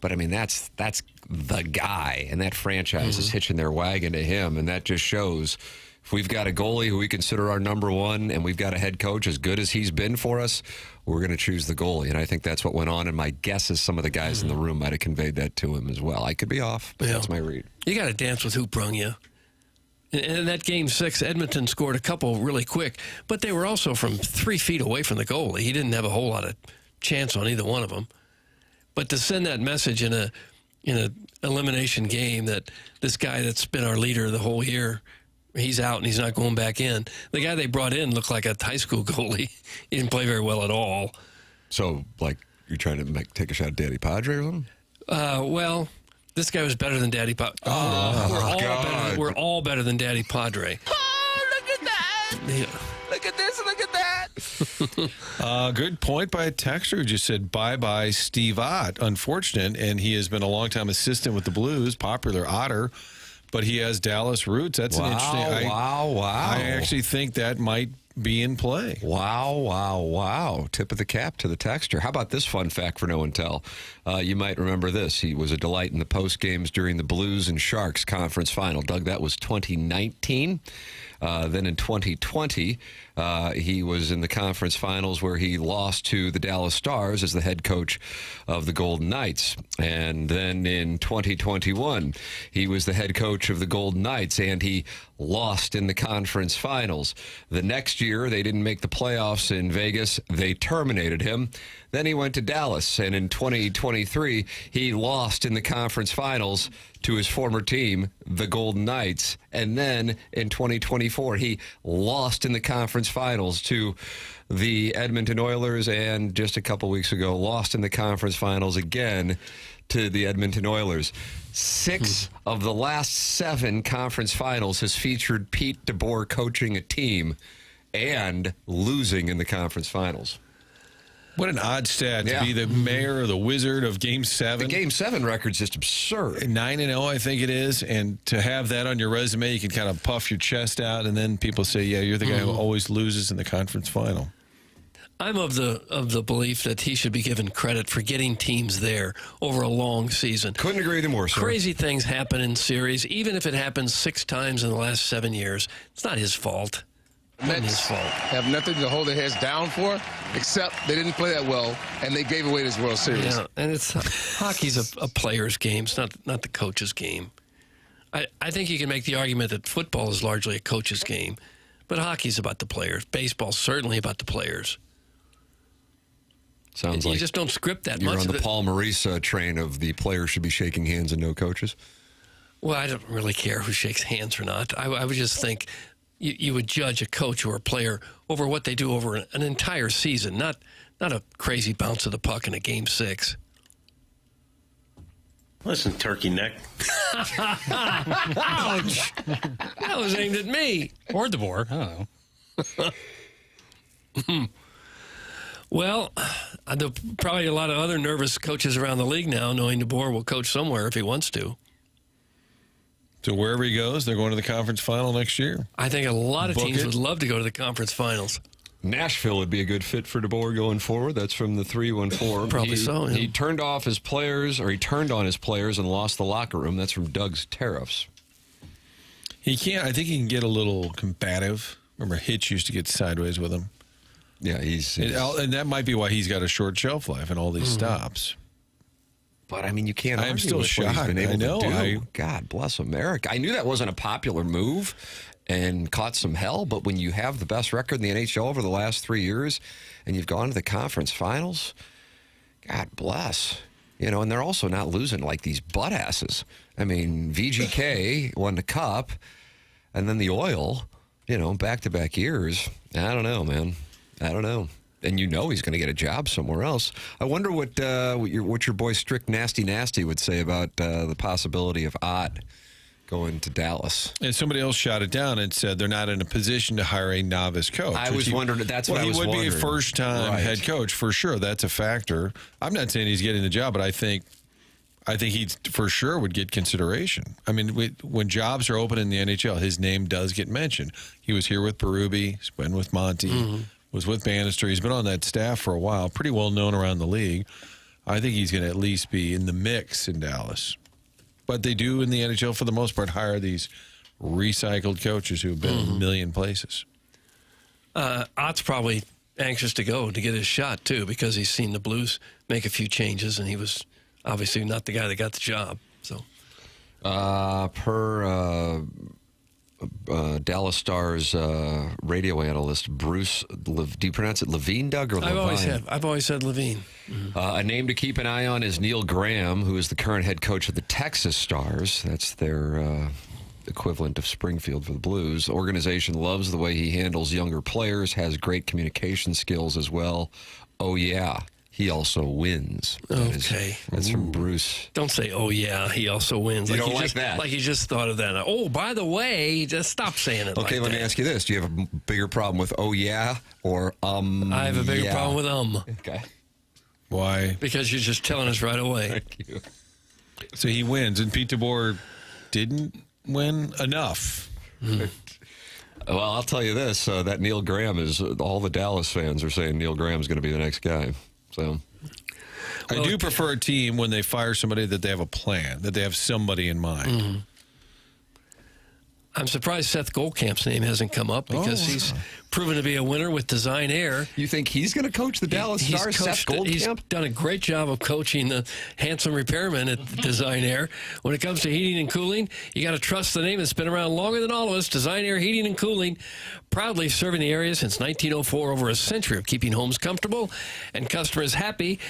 But I mean, that's the guy, and that franchise is hitching their wagon to him, and that just shows if we've got a goalie who we consider our number one, and we've got a head coach as good as he's been for us, we're going to choose the goalie. And I think that's what went on, and my guess is some of the guys in the room might have conveyed that to him as well. I could be off, but that's my read. You got to dance with who brung you. And in that Game 6, Edmonton scored a couple really quick, but they were also from 3 feet away from the goalie. He didn't have a whole lot of chance on either one of them. But to send that message in a elimination game that this guy that's been our leader the whole year, he's out and he's not going back in. The guy they brought in looked like a high school goalie. He didn't play very well at all. So, like, you're trying to take a shot at Daddy Padre or something? Well, this guy was better than Daddy Padre. We're all better than Daddy Padre. Oh, look at that. Yeah. Look at this, look at that. Good point by a texter who just said, bye-bye Steve Ott. Unfortunate, and he has been a long-time assistant with the Blues, popular Otter, but he has Dallas roots. That's an interesting... Wow. I actually think that might be in play. Wow, wow, wow. Tip of the cap to the texter. How about this fun fact for no one tell? You might remember this. He was a delight in the post games during the Blues and Sharks conference final. Doug, that was 2019. Then in 2020, he was in the conference finals where he lost to the Dallas Stars as the head coach of the Golden Knights. And then in 2021, he was the head coach of the Golden Knights, and he lost in the conference finals. The next year, they didn't make the playoffs in Vegas. They terminated him. Then he went to Dallas, and in 2023, he lost in the conference finals to his former team, the Golden Knights. And then in 2024, he lost in the conference finals to the Edmonton Oilers, and just a couple weeks ago, lost in the conference finals again to the Edmonton Oilers. 6 of the last 7 conference finals has featured Pete DeBoer coaching a team and losing in the conference finals. What an odd stat to be the mayor or the wizard of Game 7. The Game 7 record's just absurd. 9-0, I think it is. And to have that on your resume, you can kind of puff your chest out, and then people say, yeah, you're the guy who always loses in the conference final. I'm of the belief that he should be given credit for getting teams there over a long season. Couldn't agree with more, sir. Crazy things happen in series. Even if it happens 6 times in the last 7 years, it's not his fault. Not his fault. Have nothing to hold their heads down for, except they didn't play that well, and they gave away this World Series. Yeah, and it's hockey's a player's game. It's not the coach's game. I think you can make the argument that football is largely a coach's game, but hockey's about the players. Baseball's certainly about the players. Sounds you like just don't script that you're much. on the Paul Maurice train of the players should be shaking hands and no coaches. Well, I don't really care who shakes hands or not. I would just think you would judge a coach or a player over what they do over an entire season, not a crazy bounce of the puck in a Game 6. Listen, turkey neck. Ouch! That was aimed at me. Or DeBoer. I don't know. Well, there are probably a lot of other nervous coaches around the league now, knowing DeBoer will coach somewhere if he wants to. So wherever he goes, they're going to the conference final next year. I think a lot of teams would love to go to the conference finals. Nashville would be a good fit for DeBoer going forward. That's from the 314. Probably so. Yeah. He turned on his players and lost the locker room. That's from Doug's Tariffs. I think he can get a little combative. Remember, Hitch used to get sideways with him. Yeah, and that might be why he's got a short shelf life and all these stops. But, I mean, you can't argue I'm still with shocked. what he's been able to do. I God bless America. I knew that wasn't a popular move and caught some hell, but when you have the best record in the NHL over the last 3 years and you've gone to the conference finals, God bless. You know, and they're also not losing like these butt asses. I mean, VGK won the cup, and then the Oil, back-to-back years. I don't know, man. I don't know. And he's going to get a job somewhere else. I wonder what your boy Strict Nasty would say about the possibility of Ott going to Dallas. And somebody else shot it down and said they're not in a position to hire a novice coach. I was wondering. That's what I was wondering. He would be a first-time head coach for sure. That's a factor. I'm not saying he's getting the job, but I think he for sure would get consideration. I mean, when jobs are open in the NHL, his name does get mentioned. He was here with Berube. He's been with Monty. Was with Bannister. He's been on that staff for a while, pretty well known around the league. I think he's going to at least be in the mix in Dallas. But they do in the NHL, for the most part, hire these recycled coaches who have been in a million places. Ott's probably anxious to go to get his shot, too, because he's seen the Blues make a few changes, and he was obviously not the guy that got the job. So, Dallas Stars radio analyst Bruce, do you pronounce it Levine, Doug, or Levine? I've always said Levine. A name to keep an eye on is Neil Graham, who is the current head coach of the Texas Stars. That's their equivalent of Springfield for the Blues. The organization loves the way he handles younger players, has great communication skills as well. Oh, yeah. He also wins. That's from Bruce. Don't say, oh, yeah, he also wins. You don't like that? Like you just thought of that. Oh, by the way, just stop saying it Okay, let me ask you this. Do you have a bigger problem with oh, yeah, or I have a bigger problem with Okay. Why? Because you're just telling us right away. Thank you. So he wins, and Pete DeBoer didn't win enough. Well, I'll tell you this: that Neil Graham is. All the Dallas fans are saying Neil Graham's going to be the next guy. So, I do prefer a team when they fire somebody that they have a plan, that they have somebody in mind. Mm-hmm. I'm surprised Seth Goldcamp's name hasn't come up because he's proven to be a winner with Design Air. You think he's going to coach the Dallas Stars, Seth Goldcamp? He's done a great job of coaching the handsome repairman at Design Air. When it comes to heating and cooling, you got to trust the name that's been around longer than all of us. Design Air Heating and Cooling, proudly serving the area since 1904, over a century of keeping homes comfortable and customers happy.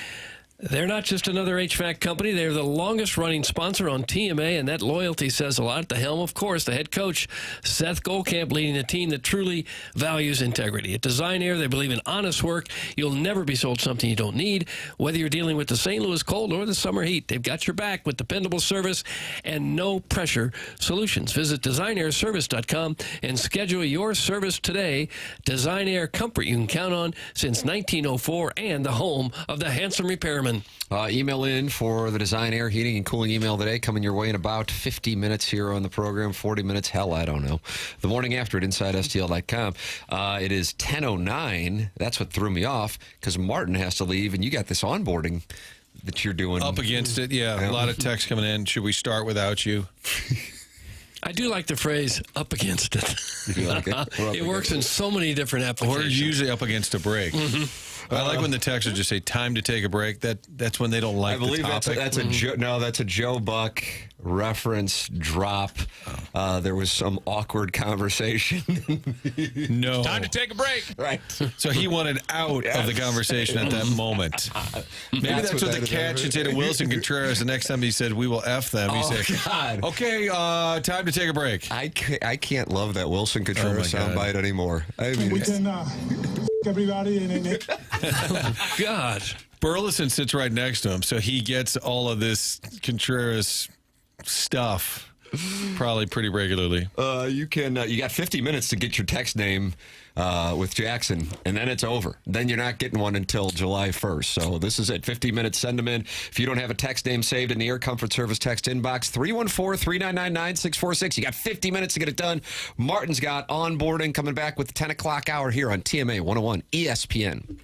They're not just another HVAC company. They're the longest-running sponsor on TMA, and that loyalty says a lot. At the helm, of course, the head coach, Seth Goldcamp, leading a team that truly values integrity. At Design Air, they believe in honest work. You'll never be sold something you don't need. Whether you're dealing with the St. Louis cold or the summer heat, they've got your back with dependable service and no-pressure solutions. Visit DesignAirService.com and schedule your service today. Design Air, comfort you can count on since 1904, and the home of the handsome repairman. Email in for the Design Air Heating and Cooling email today, coming your way in about 50 minutes here on the program. 40 minutes, hell, I don't know. The morning after at InsideSTL.com. It is 10:09. That's what threw me off, because Martin has to leave, and you got this onboarding that you're doing. Up against it, yeah. A lot of texts coming in. Should we start without you? I do like the phrase "up against it." You like it? It works in so many different applications. We're usually up against a break. Mm-hmm. I like when the texters just say "time to take a break." That's when they don't like. I believe the topic. that's a Joe Buck reference drop. There was some awkward conversation. No, Time to take a break. Right. So he wanted out of the conversation at that moment. Maybe that's what the cat should say to Wilson Contreras the next time he said, "We will F them." He said, God. "Okay, time to take a break." I can't love that Wilson Contreras soundbite anymore. I mean, we can everybody in God. Burleson sits right next to him, so he gets all of this Contreras stuff probably pretty regularly. You got 50 minutes to get your text name with Jackson, and then it's over. Then you're not getting one until July 1st. So this is it. 50 minutes, send them in. If you don't have a text name saved in the Air Comfort Service text inbox, 314-399-9646. You got 50 minutes to get it done. Martin's got onboarding coming back with the 10 o'clock hour here on TMA 101 ESPN.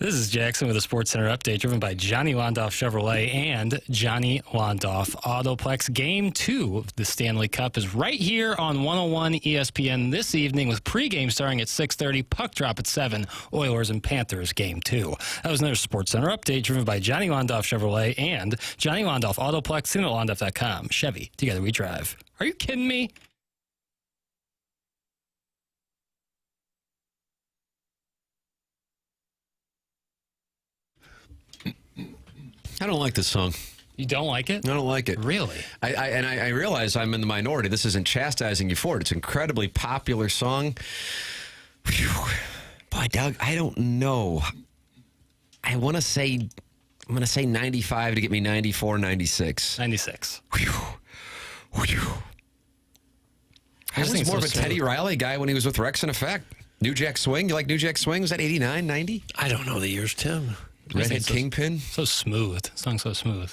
This is Jackson with a Sports Center update driven by Johnny Londoff Chevrolet and Johnny Londoff Autoplex. Game 2 of the Stanley Cup is right here on 101 ESPN this evening with pregame starting at 6:30, puck drop at 7, Oilers and Panthers Game 2. That was another Sports Center update driven by Johnny Londoff Chevrolet and Johnny Londoff Autoplex, seen at Londoff.com. Chevy, together we drive. Are you kidding me? I don't like this song. You don't like it? I don't like it. Really? I realize I'm in the minority. This isn't chastising you for it. It's an incredibly popular song. Whew. Boy, Doug, I don't know. I'm going to say 95 to get me 94, 96. 96. Whew. Whew. I was more of a Teddy Riley guy when he was with Rex and Effect. New Jack Swing. You like New Jack Swing? Was that 89, 90? I don't know the years, Tim. Redhead Kingpin. So smooth. Song's so smooth.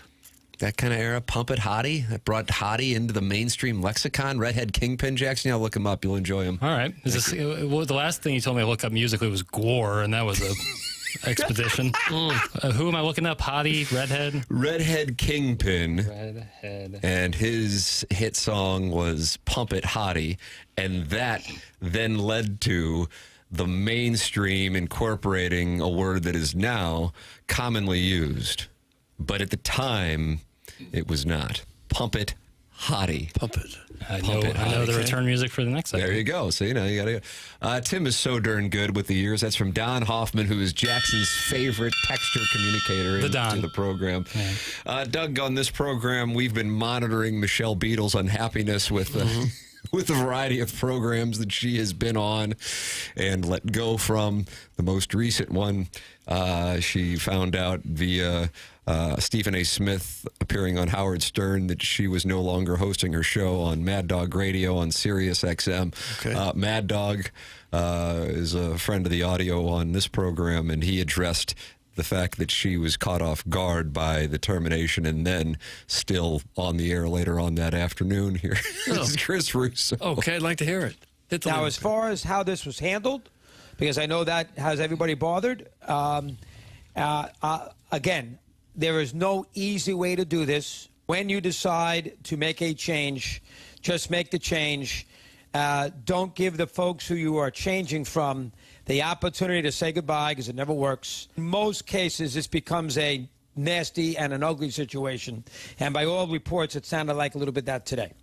That kind of era. Pump It Hottie. That brought Hottie into the mainstream lexicon. Redhead Kingpin, Jackson. I'll look him up. You'll enjoy him. All right. The last thing you told me to look up musically was Gore, and that was a expedition. Who am I looking up? Hottie? Redhead? Redhead Kingpin. Redhead. And his hit song was Pump It Hottie. And that then led to the mainstream incorporating a word that is now commonly used. But at the time, it was not. Pump It Hottie. Pump it. I know the return music for the next segment. There you go. So, you got to go. Tim is so darn good with the years. That's from Don Hoffman, who is Jackson's favorite texture communicator into the program. Yeah. Doug, on this program, we've been monitoring Michelle Beadle's unhappiness with with a variety of programs that she has been on and let go from. The most recent one, she found out via Stephen A. Smith appearing on Howard Stern that she was no longer hosting her show on Mad Dog Radio on Sirius XM. Okay. Mad Dog is a friend of the audio on this program, and he addressed the fact that she was caught off guard by the termination and then still on the air later on that afternoon here. This is Chris Russo. Okay, I'd like to hear it. Now, as far as how this was handled, because I know that has everybody bothered, again, there is no easy way to do this. When you decide to make a change, just make the change. Don't give the folks who you are changing from the opportunity to say goodbye, because it never works. In most cases, this becomes a nasty and an ugly situation. And by all reports, it sounded like a little bit that today.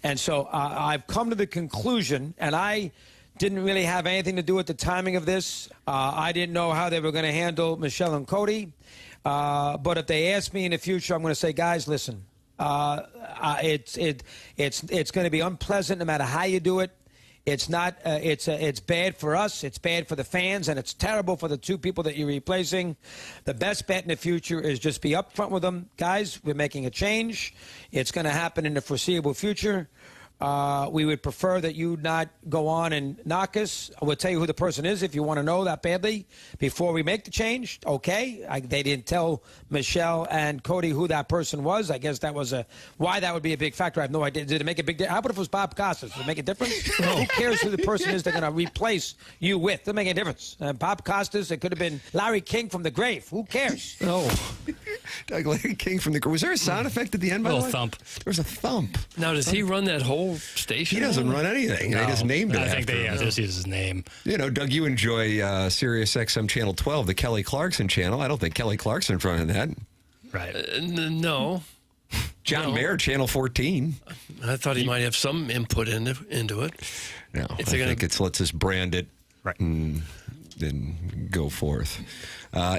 And so I've come to the conclusion, and I didn't really have anything to do with the timing of this. I didn't know how they were going to handle Michelle and Cody. But if they ask me in the future, I'm going to say, guys, listen, it's going to be unpleasant no matter how you do it. It's not. It's bad for us. It's bad for the fans, and it's terrible for the two people that you're replacing. The best bet in the future is just be upfront with them, guys. We're making a change. It's going to happen in the foreseeable future. We would prefer that you not go on and knock us. I will tell you who the person is if you want to know that badly before we make the change. Okay. They didn't tell Michelle and Cody who that person was. I guess that was why that would be a big factor. I have no idea. Did it make a big difference? How about if it was Bob Costas? Does it make a difference? Who cares who the person is they're going to replace you with? Doesn't make a difference. Bob Costas, it could have been Larry King from the grave. Who cares? No. Doug, Larry King from the grave. Was there a sound effect at the end, by the way? A little thump. There was a thump. Now, does he run that whole station? He doesn't run anything. No, They just named it I think after they him. just use his name. You know, Doug, you enjoy Sirius XM Channel 12, the Kelly Clarkson channel. I don't think Kelly Clarkson's running that. Right. No. John Mayer, Channel 14. I thought he might have some input into it. No, I think let's just brand it and then go forth. I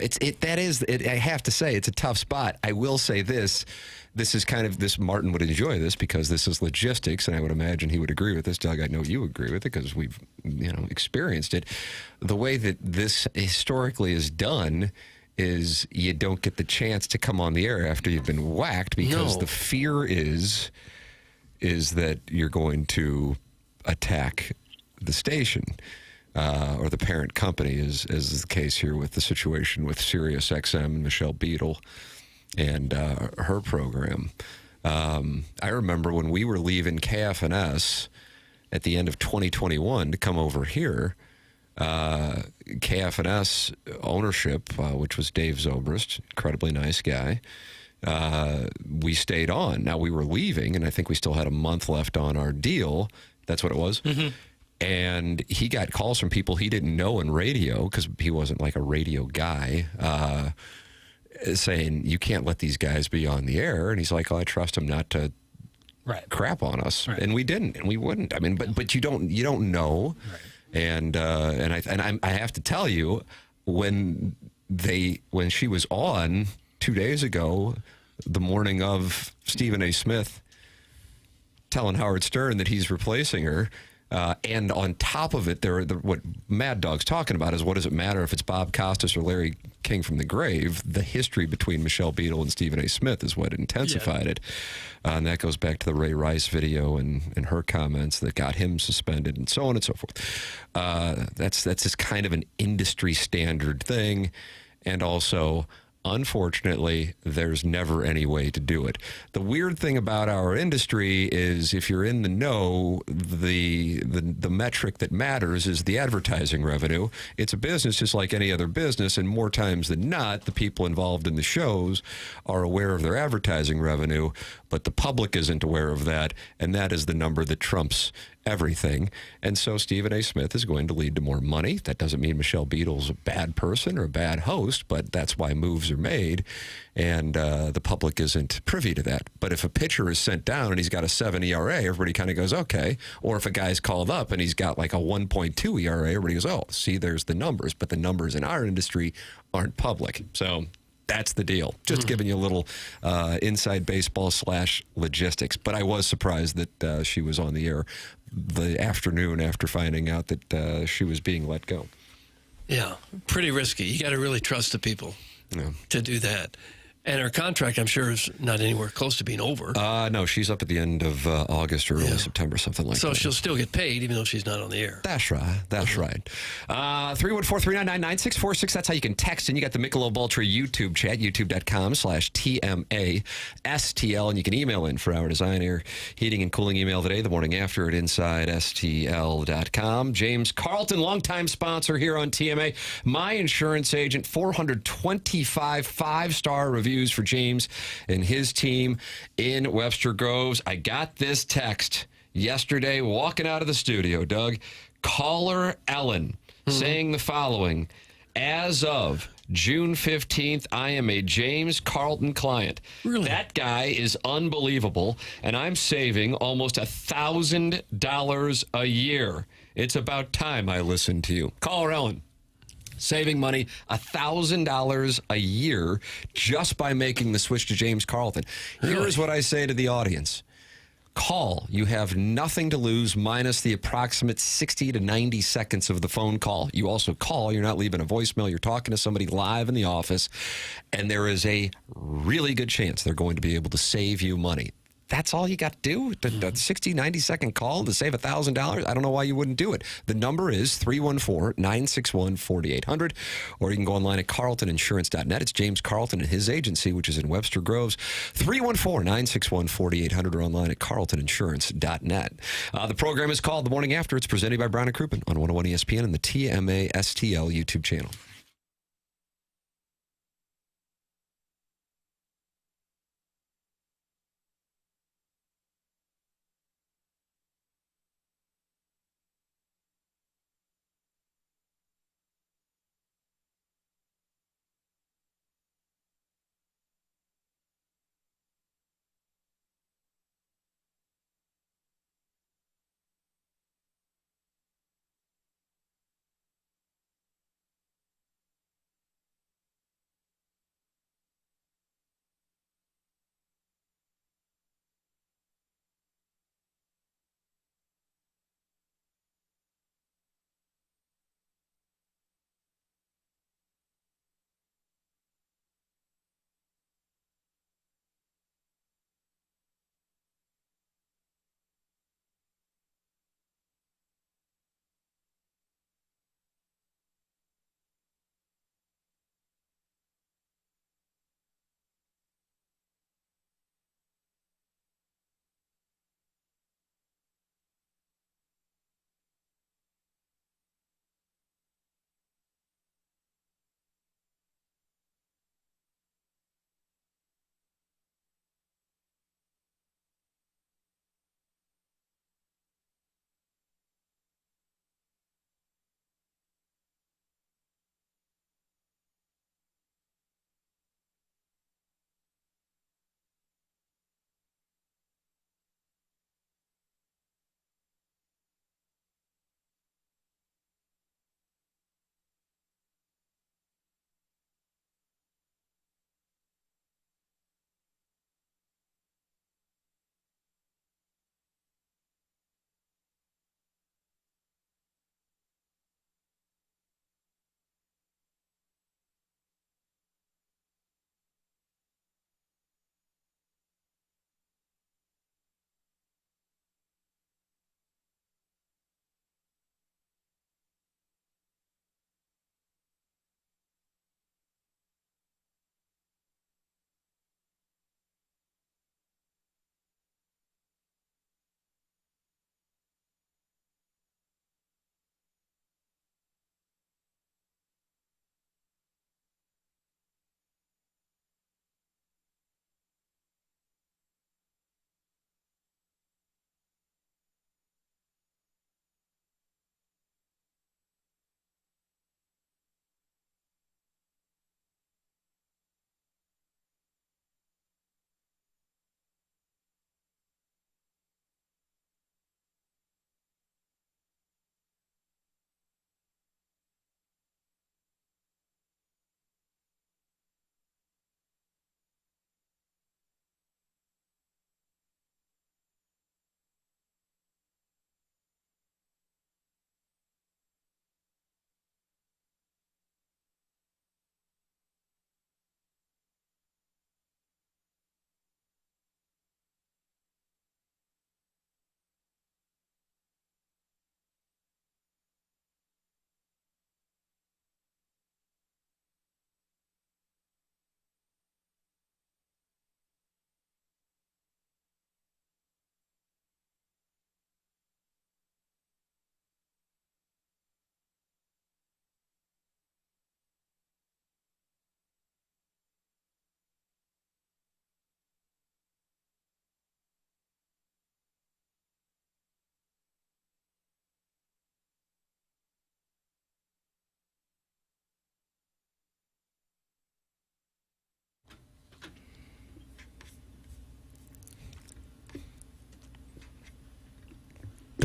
have to say, it's a tough spot. I will say this. This is Martin would enjoy this because this is logistics, and I would imagine he would agree with this. Doug, I know you agree with it because we've, experienced it. The way that this historically is done is you don't get the chance to come on the air after you've been whacked because the fear is that you're going to attack the station. Or the parent company, as is the case here with the situation with Sirius XM and Michelle Beadle and her program. I remember when we were leaving KFNS at the end of 2021 to come over here, KFNS ownership, which was Dave Zobrist, incredibly nice guy. We stayed on. Now, we were leaving, and I think we still had a month left on our deal. That's what it was. Mm-hmm. And he got calls from people he didn't know in radio, because he wasn't like a radio guy, saying, you can't let these guys be on the air. And he's like, oh, I trust him not to crap on us. Right. And we didn't, and we wouldn't. I mean, but you don't know. Right. And I have to tell you, when she was on 2 days ago, the morning of Stephen A. Smith telling Howard Stern that he's replacing her, and on top of it, what Mad Dog's talking about is, what does it matter if it's Bob Costas or Larry King from the grave? The history between Michelle Beadle and Stephen A. Smith is what intensified it. And that goes back to the Ray Rice video and her comments that got him suspended, and so on and so forth. That's just kind of an industry standard thing. And also, unfortunately, there's never any way to do it. The weird thing about our industry is, if you're in the know, the metric that matters is the advertising revenue. It's a business just like any other business, and more times than not, the people involved in the shows are aware of their advertising revenue, but the public isn't aware of that, and that is the number that trumps everything. And so Stephen A. Smith is going to lead to more money. That doesn't mean Michelle Beadle's a bad person or a bad host, but that's why moves are made, and the public isn't privy to that. But if a pitcher is sent down and he's got a 7 ERA, everybody kind of goes, okay. Or if a guy's called up and he's got like a 1.2 ERA, everybody goes, oh, see, there's the numbers. But the numbers in our industry aren't public. So that's the deal. Just giving you a little inside baseball / logistics. But I was surprised that she was on the air the afternoon after finding out that she was being let go. Yeah, pretty risky. You got to really trust the people to do that. And her contract, I'm sure, is not anywhere close to being over. No, she's up at the end of August or early September, something like that. So she'll still get paid, even though she's not on the air. That's right. That's right. 314-399-9646. That's how you can text. And you got the Michelob Ultra YouTube chat, youtube.com/TMASTL. And you can email in for our Design Air Heating and Cooling email today, the morning after, at InsideSTL.com. James Carlton, longtime sponsor here on TMA. My insurance agent, 425 5-star reviews for James and his team in Webster Groves. I got this text yesterday walking out of the studio, Doug. Caller Ellen saying the following: as of June 15th, I am a James Carlton client. Really? That guy is unbelievable, and I'm saving almost $1,000 a year. It's about time I listened to you. Caller Ellen. Saving money, $1,000 a year, just by making the switch to James Carlton. Really? Here's what I say to the audience. Call. You have nothing to lose, minus the approximate 60 to 90 seconds of the phone call. You also call. You're not leaving a voicemail. You're talking to somebody live in the office, and there is a really good chance they're going to be able to save you money. That's all you got to do? The 60, 90-second call to save $1,000? I don't know why you wouldn't do it. The number is 314-961-4800, or you can go online at carltoninsurance.net. It's James Carlton and his agency, which is in Webster Groves. 314-961-4800, or online at carltoninsurance.net. The program is called The Morning After. It's presented by Brown & Crouppen on 101 ESPN and the TMA STL YouTube channel.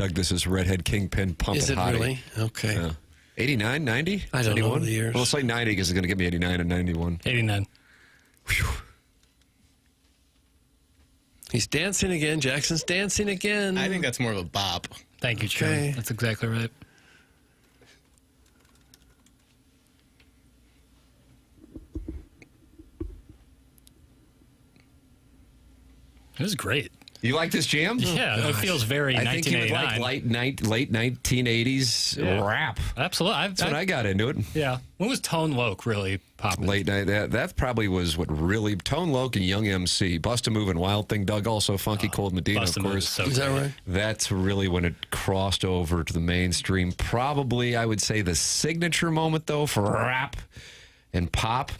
Doug, this is Redhead Kingpin Pumpin' Is it Hottie. really? Okay. Yeah. 89, 90? I don't know 91? the years. Well, let's say 90 because it's going to give me 89 and 91. 89. Whew. He's dancing again. Jackson's dancing again. I think that's more of a bop. Thank you, Jim. That's exactly right. It was great. You like this jam? Yeah, it feels very I think you would 1989. like late 1980s rap. Absolutely. That's when I got into it. Yeah. When was Tone Loc really popping? Late night. That probably was what really Tone Loc and Young MC. Bust a Movin' Wild Thing. Doug also Funky Cold Medina, Bust a of Move course. is so Is that right? That's really when it crossed over to the mainstream. Probably, I would say, the signature moment, though, for rap and pop.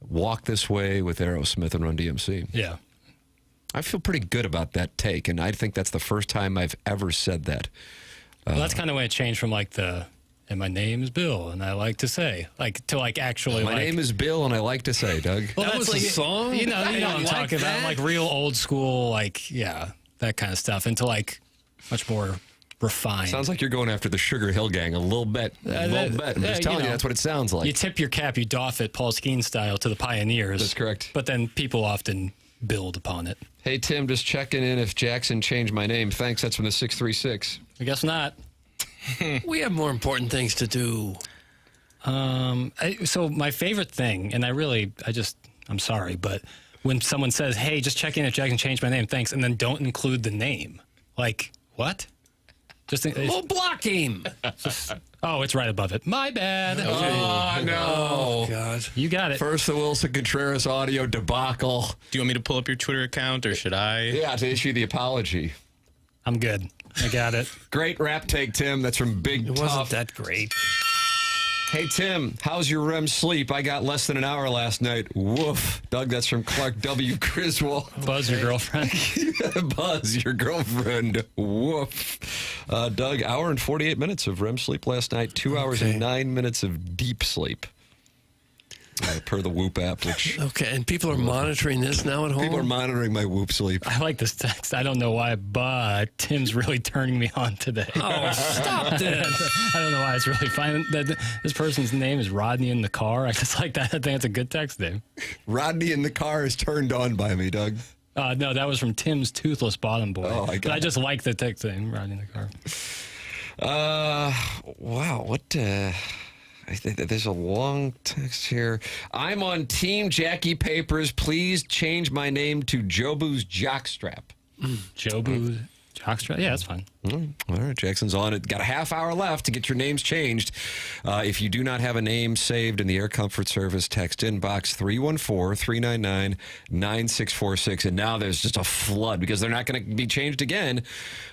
Walk This Way with Aerosmith and Run DMC. Yeah. I feel pretty good about that take, and I think that's the first time I've ever said that. Well, that's kind of when it changed from like and my name is Bill, and I like to say, to actually. My name is Bill, and I like to say, Doug. Well, that that's was like, a song? You know what I'm like talking about. that? Like real old school, that kind of stuff, into much more refined. Sounds like you're going after the Sugar Hill Gang a little bit. I'm just telling you, that's what it sounds like. You tip your cap, you doff it, Paul Skeen style, to the pioneers. That's correct. But then people often build upon it. Hey, Tim, just checking in if Jackson changed my name. Thanks. That's from the 636. I guess not. We have more important things to do. So my favorite thing, and I'm sorry, but when someone says, hey, just check in if Jackson changed my name, thanks, and then don't include the name. Like, what? We'll block him. Oh, it's right above it. My bad. Oh, no. Oh, God. You got it. First, the Wilson Contreras audio debacle. Do you want me to pull up your Twitter account, or should I? Yeah, to issue the apology. I'm good. I got it. Great rap take, Tim. That's from Big It Tough. wasn't that great. Hey, Tim, how's your REM sleep? I got less than an hour last night. Woof. Doug, that's from Clark W. Griswold. Buzz, your girlfriend. Buzz, your girlfriend. Woof. Doug, hour and 48 minutes of REM sleep last night. 2 hours and 9 minutes of deep sleep. Per the Whoop app, which... Okay, and people are monitoring this now at home? People are monitoring my Whoop sleep. I like this text. I don't know why, but Tim's really turning me on today. Oh, stop this. I don't know why. It's really fine. This person's name is Rodney in the car. I just like that. I think it's a good text name. Rodney in the car is turned on by me, Doug. No, that was from Tim's Toothless Bottom Boy. Oh, I just like the text name, Rodney in the car. Wow, what... I think that there's a long text here. I'm on Team Jackie Papers. Please change my name to Jobu's Jockstrap. Jobu's Jockstrap? Yeah, that's fine. All right, Jackson's on it. Got a half hour left to get your names changed. If you do not have a name saved in the Air Comfort Service, text inbox 314-399-9646. And now there's just a flood because they're not going to be changed again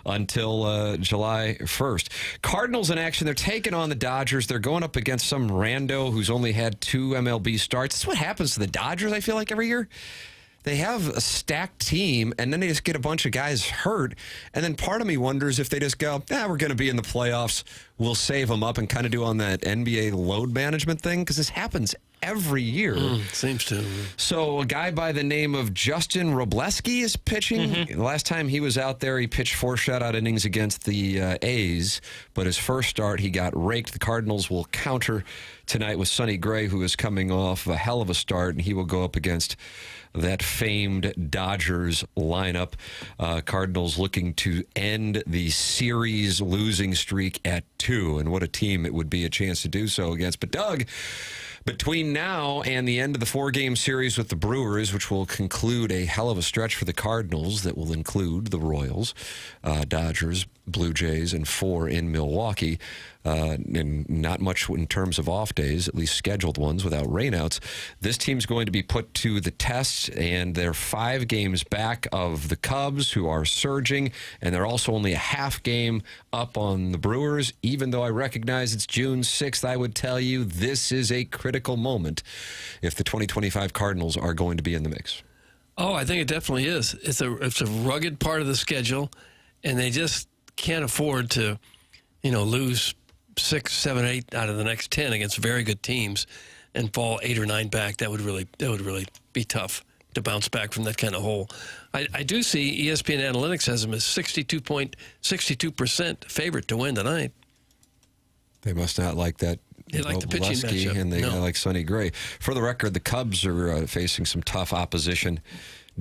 until July 1st. Cardinals in action. They're taking on the Dodgers. They're going up against some rando who's only had 2 MLB starts. That's what happens to the Dodgers, I feel like, every year. They have a stacked team, and then they just get a bunch of guys hurt. And then part of me wonders if they just go, we're going to be in the playoffs. We'll save them up and kind of do on that NBA load management thing, because this happens every year. Seems to. So a guy by the name of Justin Robleski is pitching. Last time he was out there, he pitched 4 shutout innings against the A's. But his first start, he got raked. The Cardinals will counter tonight with Sonny Gray, who is coming off a hell of a start, and he will go up against that famed Dodgers lineup. Cardinals looking to end the series losing streak at 2, and what a team it would be a chance to do so against. But Doug, between now and the end of the 4-game series with the Brewers, which will conclude a hell of a stretch for the Cardinals that will include the Royals, Dodgers, Blue Jays, and 4 in Milwaukee, and not much in terms of off days, at least scheduled ones without rainouts. This team's going to be put to the test, and they're 5 games back of the Cubs, who are surging, and they're also only a half game up on the Brewers. Even though I recognize it's June 6th, I would tell you this is a critical moment if the 2025 Cardinals are going to be in the mix. Oh, I think it definitely is. It's a rugged part of the schedule, and they just can't afford to, lose 6, 7, 8 out of the next 10 against very good teams and fall 8 or 9 back. That would really be tough. to bounce back from that kind of hole. I do see ESPN Analytics has them as 62% favorite to win tonight. They must not like that. They like the pitching matchup. And they like Sonny Gray. For the record, the Cubs are facing some tough opposition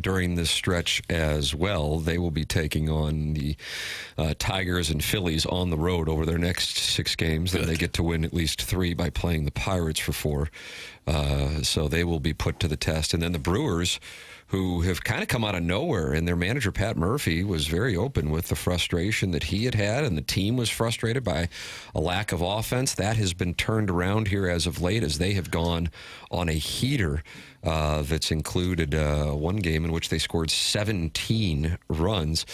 during this stretch as well. They will be taking on the Tigers and Phillies on the road over their next 6 games. Then they get to win at least 3 by playing the Pirates for 4. So they will be put to the test. And then the Brewers, who have kind of come out of nowhere, and their manager, Pat Murphy, was very open with the frustration that he had, and the team was frustrated by a lack of offense. That has been turned around here as of late, as they have gone on a heater that's included one game in which they scored 17 runs.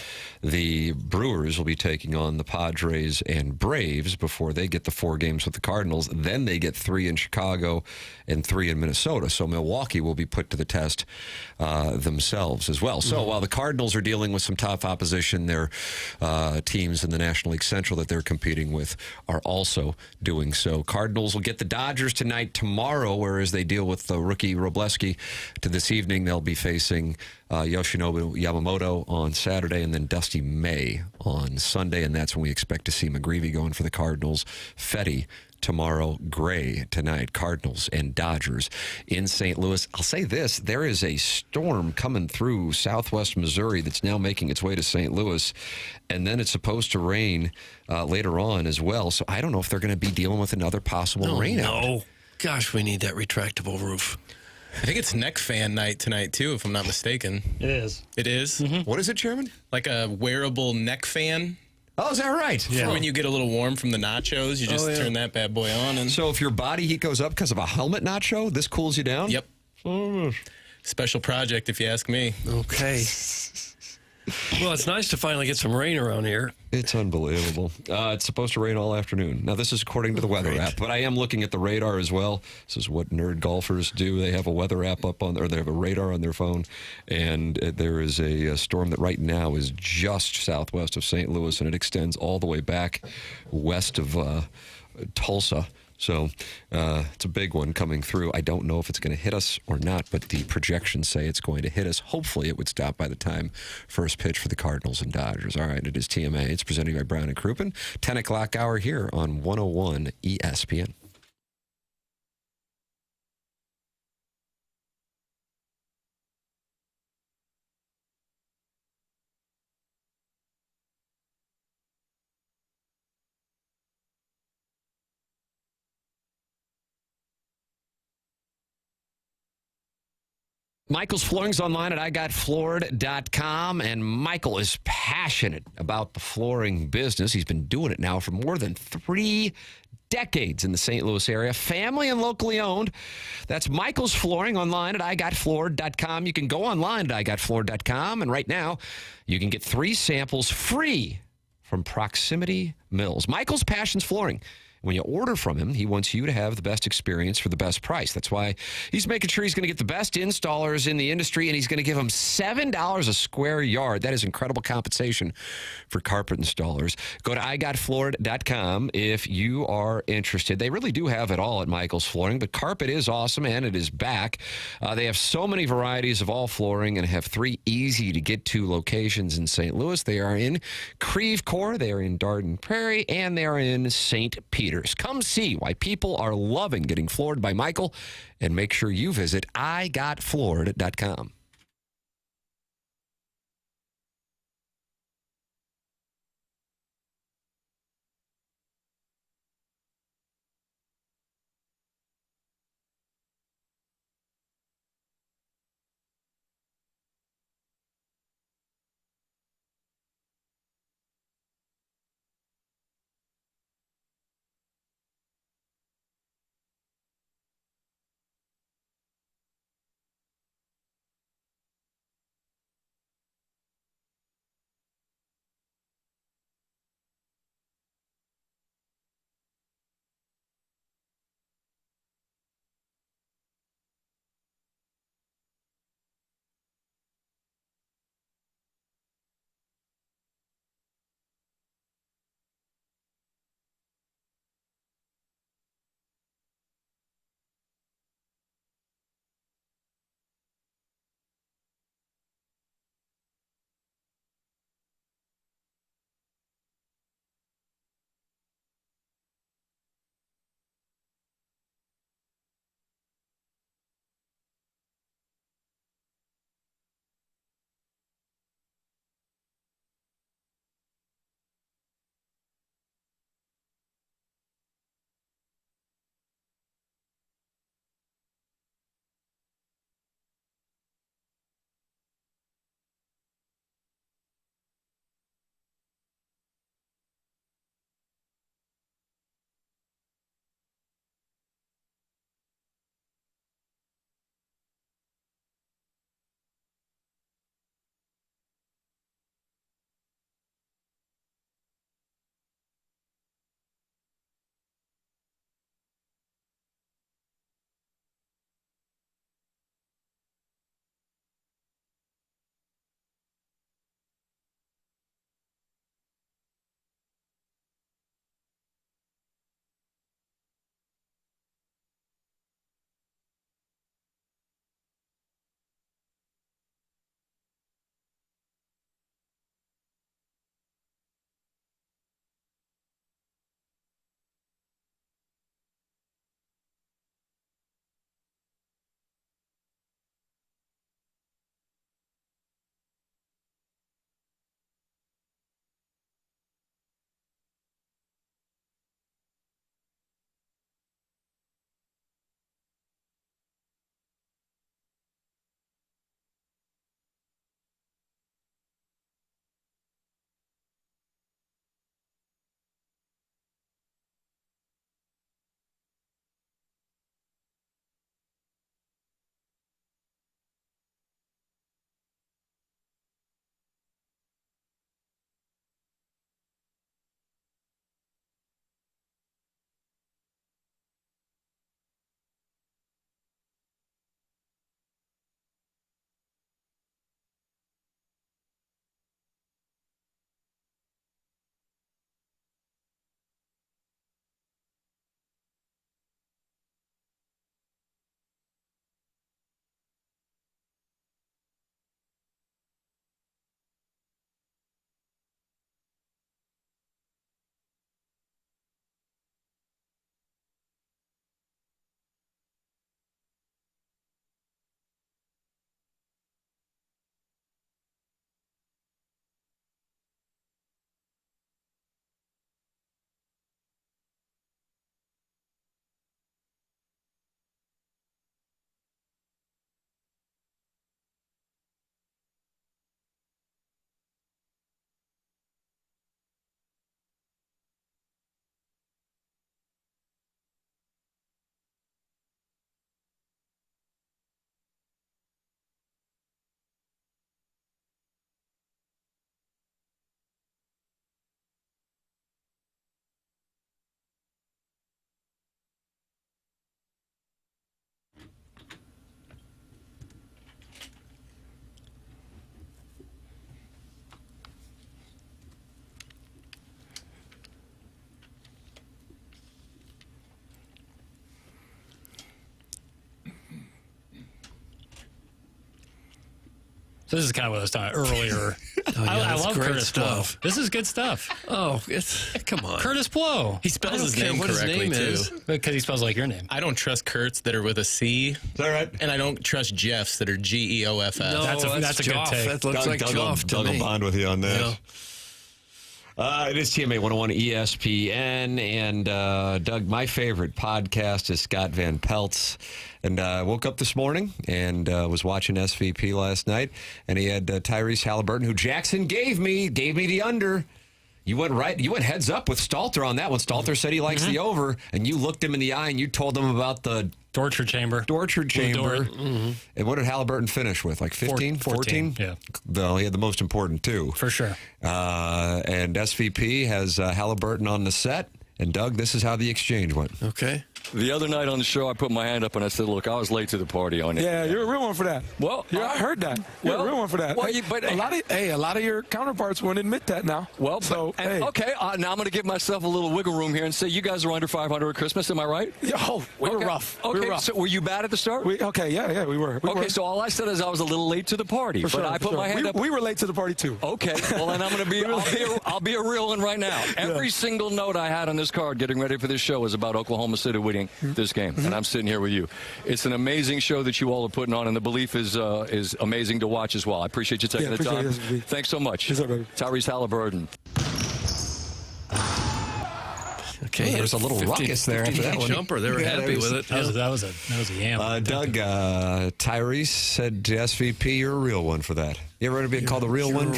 The Brewers will be taking on the Padres and Braves before they get the 4 games with the Cardinals. Then they get 3 in Chicago and 3 in Minnesota. So Milwaukee will be put to the test themselves as well. So while the Cardinals are dealing with some tough opposition, their teams in the National League Central that they're competing with are also doing so. Cardinals will get the Dodgers tonight, tomorrow, whereas they deal with the rookie Robleski to this evening. They'll be facing Yoshinobu Yamamoto on Saturday, and then Dusty May on Sunday, and that's when we expect to see McGreevy going for the Cardinals. Fetty tomorrow, Gray tonight. Cardinals and Dodgers in St. Louis. I'll say this, there is a storm coming through southwest Missouri that's now making its way to St. Louis, and then it's supposed to rain later on as well. So I don't know if they're going to be dealing with another possible rain out. No. Gosh, we need that retractable roof. I think it's neck fan night tonight, too, if I'm not mistaken. It is. It is? Mm-hmm. What is it, Chairman? Like a wearable neck fan. Oh, is that right? Yeah. For when you get a little warm from the nachos, you just turn that bad boy on. And so if your body heat goes up because of a helmet nacho, this cools you down? Yep. Special project, if you ask me. Okay. Well, it's nice to finally get some rain around here. It's unbelievable. It's supposed to rain all afternoon. Now, this is according to the weather app, but I am looking at the radar as well. This is what nerd golfers do. They have a weather app up on, or they have a radar on their phone, and there is a storm that right now is just southwest of St. Louis, and it extends all the way back west of Tulsa. So it's a big one coming through. I don't know if it's going to hit us or not, but the projections say it's going to hit us. Hopefully it would stop by the time first pitch for the Cardinals and Dodgers. All right, it is TMA. It's presented by Brown and Crouppen. 10 o'clock hour here on 101 ESPN. Michael's Flooring's online at IGotFloored.com, and Michael is passionate about the flooring business. He's been doing it now for more than 3 decades in the St. Louis area, family and locally owned. That's Michael's Flooring online at IGotFloored.com. You can go online at IGotFloored.com, and right now you can get 3 samples free from Proximity Mills. Michael's Passions Flooring. When you order from him, he wants you to have the best experience for the best price. That's why he's making sure he's going to get the best installers in the industry, and he's going to give them $7 a square yard. That is incredible compensation for carpet installers. Go to IGotFloored.com if you are interested. They really do have it all at Michael's Flooring. The carpet is awesome, and it is back. They have so many varieties of all flooring and have 3 easy-to-get-to locations in St. Louis. They are in Creve Coeur, they are in Dardenne Prairie, and they are in St. Peter. Come see why people are loving getting floored by Michael, and make sure you visit IGotFloored.com. So this is kind of what I was talking about earlier. I love Curtis stuff. Blow. This is good stuff. Oh, come on. Curtis Blow. He spells his name correctly, too. Because he spells like your name. I don't trust Kurt's that are with a C. Is that right? And I don't trust Jeff's that are Geoffs. No, that's a good take. That looks like Joff to me. Doug will bond with you on that. Yeah. It is TMA 101 ESPN. And Doug, my favorite podcast is Scott Van Pelt's. And I woke up this morning and was watching SVP last night. And he had Tyrese Halliburton, who Jackson gave me the under. You went heads up with Stalter on that one. Stalter said he likes the over, and you looked him in the eye and you told him about the torture chamber. And what did Halliburton finish with? Like 15? 14? Yeah. Well, he had the most important two. For sure. And SVP has Halliburton on the set. And Doug, this is how the exchange went. Okay. The other night on the show, I put my hand up and I said, look, I was late to the party on it. Yeah, you're a real one for that. Well, yeah, I heard that. You're a real one for that. Well, but a lot of your counterparts won't admit that now. Well, so okay, now I'm going to give myself a little wiggle room here and say you guys are under 500 at Christmas. Am I right? Yo, we were rough. Okay, we were rough. So were you bad at the start? We were. Okay, so all I said is I was a little late to the party, but I put my hand up. We were late to the party too. Okay, well then I'm going to be. I'll be a real one right now. Every single note I had on this card getting ready for this show was about Oklahoma City winning this game. And I'm sitting here with you. It's an amazing show that you all are putting on, and the belief is amazing to watch as well. I appreciate you taking the time. Thanks so much. Tyrese Halliburton. Okay, there's a little ruckus there after that one. Jumper, they were happy with it. That was a yam. Doug, Tyrese said to SVP, "You're a real one for that." You ever been called a real one?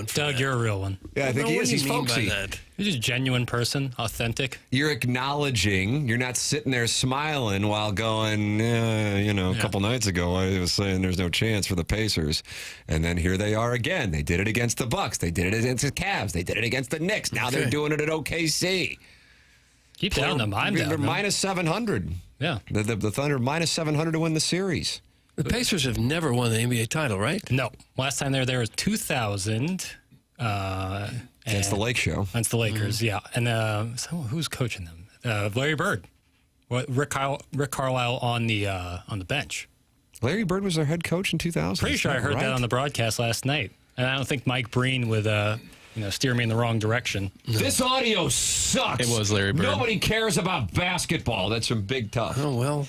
Doug, you're a real one. Yeah, I think he is. He's folksy. You're just a genuine person, authentic. You're acknowledging. You're not sitting there smiling while going, a couple nights ago I was saying there's no chance for the Pacers. And then here they are again. They did it against the Bucks. They did it against the Cavs. They did it against the Knicks. Now they're doing it at OKC. Keep telling them I'm down. They're minus 700. Yeah. The Thunder minus 700 to win the series. The Pacers have never won the NBA title, right? No. Last time they were there was 2000. Against the Lake Show. Against the Lakers, yeah. And who's coaching them? Larry Bird. Rick Carlisle on the bench. Larry Bird was their head coach in 2000. Pretty sure I heard that on the broadcast last night. And I don't think Mike Breen would steer me in the wrong direction. No. This audio sucks. It was Larry Bird. Nobody cares about basketball. That's from Big Tough. Oh, well.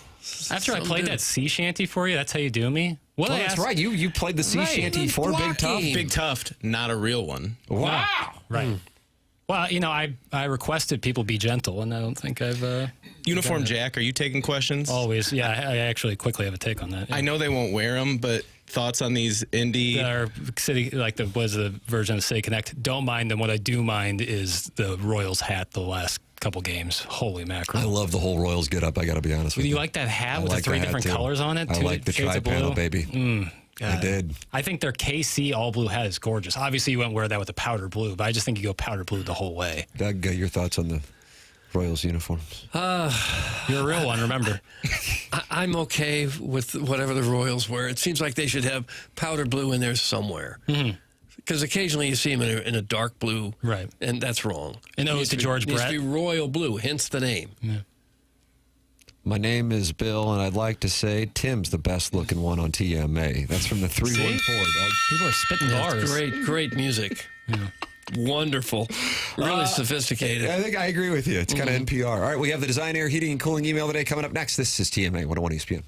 After I played that sea shanty for you, that's how you do me? Well, that's right. You played the sea shanty for Big Tough. Big Tough, not a real one. Wow. Right. Well, I requested people be gentle, and I don't think I've... Uniform Jack, are you taking questions? Always. Yeah, I actually quickly have a take on that. Yeah. I know they won't wear them, but thoughts on these indie... Our city, was the version of City Connect. Don't mind them. What I do mind is the Royals hat the last couple games. Holy mackerel. I love the whole Royals get up, I got to be honest with you. You like that hat with the three different colors on it? I like the tri-panel, baby. I did. I think their KC all-blue hat is gorgeous. Obviously, you wouldn't wear that with the powder blue, but I just think you go powder blue the whole way. Doug, your thoughts on the Royals uniforms? You're a real one, remember. I'm okay with whatever the Royals wear. It seems like they should have powder blue in there somewhere. Because occasionally you see them in a dark blue, right? And that's wrong. And ode to George Brett. It needs to be royal blue, hence the name. Yeah. My name is Bill, and I'd like to say Tim's the best-looking one on TMA. That's from the 314, Doug. People are spitting bars. Great music. Wonderful. Really sophisticated. I think I agree with you. It's kind of NPR. All right, we have the Design, Air, Heating, and Cooling email today coming up next. This is TMA 101 ESPN.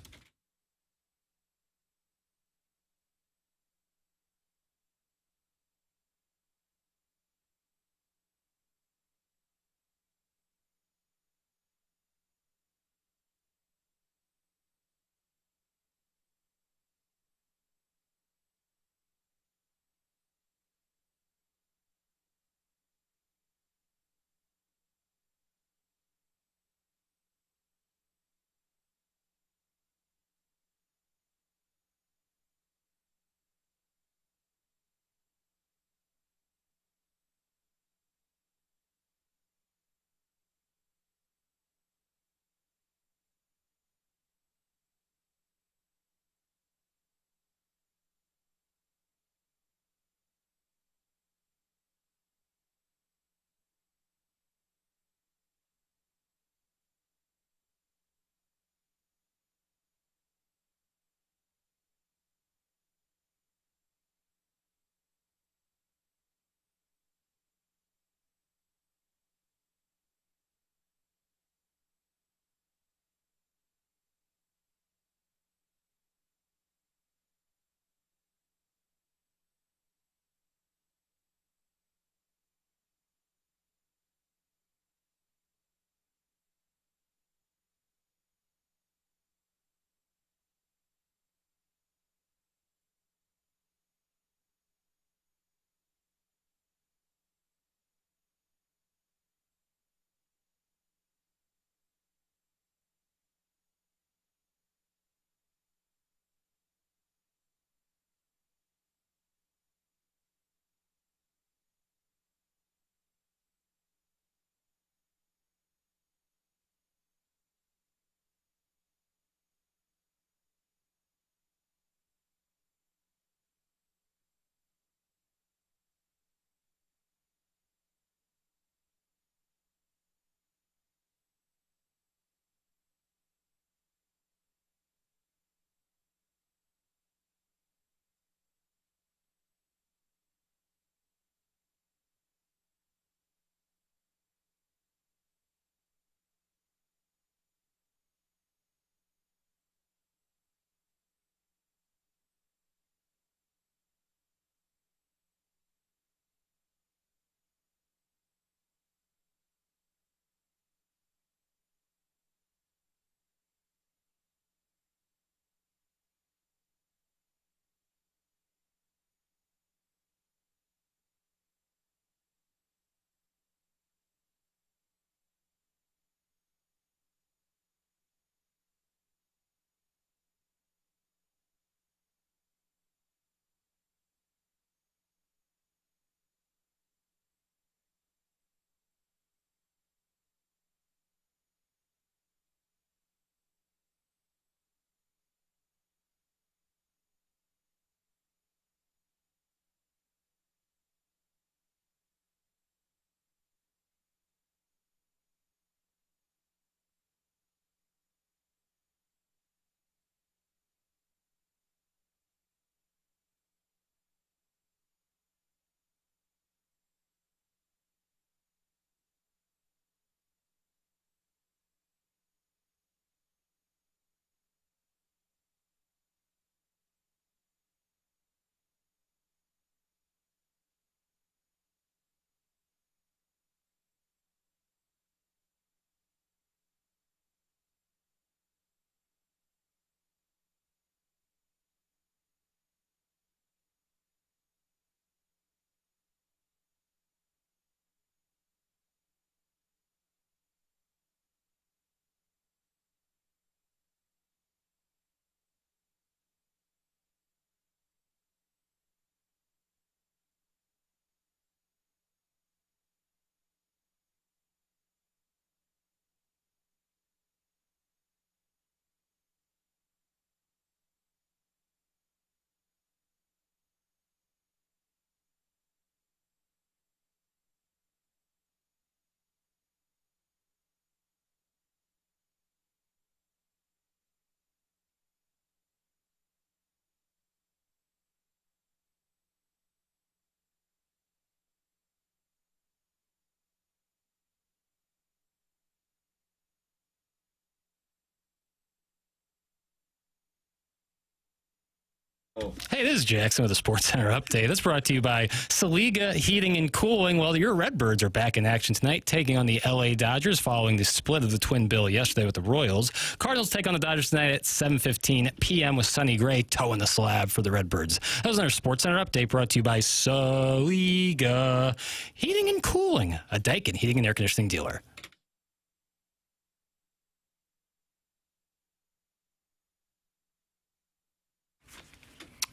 Hey, this is Jackson with a Sports Center update. That's brought to you by Saliga Heating and Cooling. Well, your Redbirds are back in action tonight, taking on the L.A. Dodgers following the split of the twin bill yesterday with the Royals. Cardinals take on the Dodgers tonight at 7:15 p.m. with Sonny Gray toeing the slab for the Redbirds. That was our Sports Center update brought to you by Saliga Heating and Cooling, a Daikin heating and air conditioning dealer.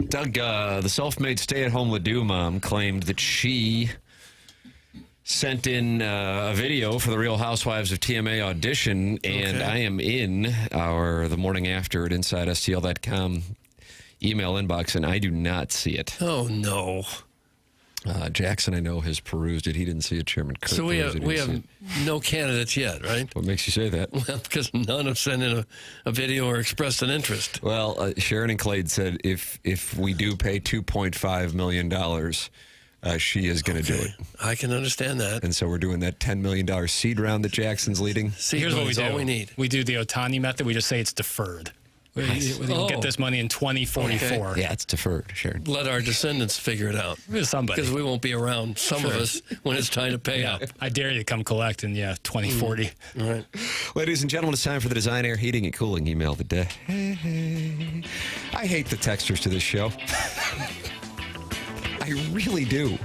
Doug, the self-made stay-at-home Ledoux mom claimed that she sent in a video for the Real Housewives of TMA audition, and I am in the morning after at InsideSTL.com email inbox, and I do not see it. Oh, no. Jackson, I know, has perused it. He didn't see it. Chairman Kirk. So we have no candidates yet, right? What makes you say that? Well, because none have sent in a video or expressed an interest. Well, Sharon and Clade said if we do pay $2.5 million, she is going to do it. I can understand that. And so we're doing that $10 million seed round that Jackson's leading. Here's what we do. All we need. We do the Otani method. We just say it's deferred. We get this money in 2044. Okay. Yeah, it's deferred, Sharon. Let our descendants figure it out. Somebody. Because we won't be around, some of us, when it's time to pay out. I dare you to come collect in, 2040. All right. Ladies and gentlemen, it's time for the Design Air Heating and Cooling email of the day. I hate the texters to this show. I really do.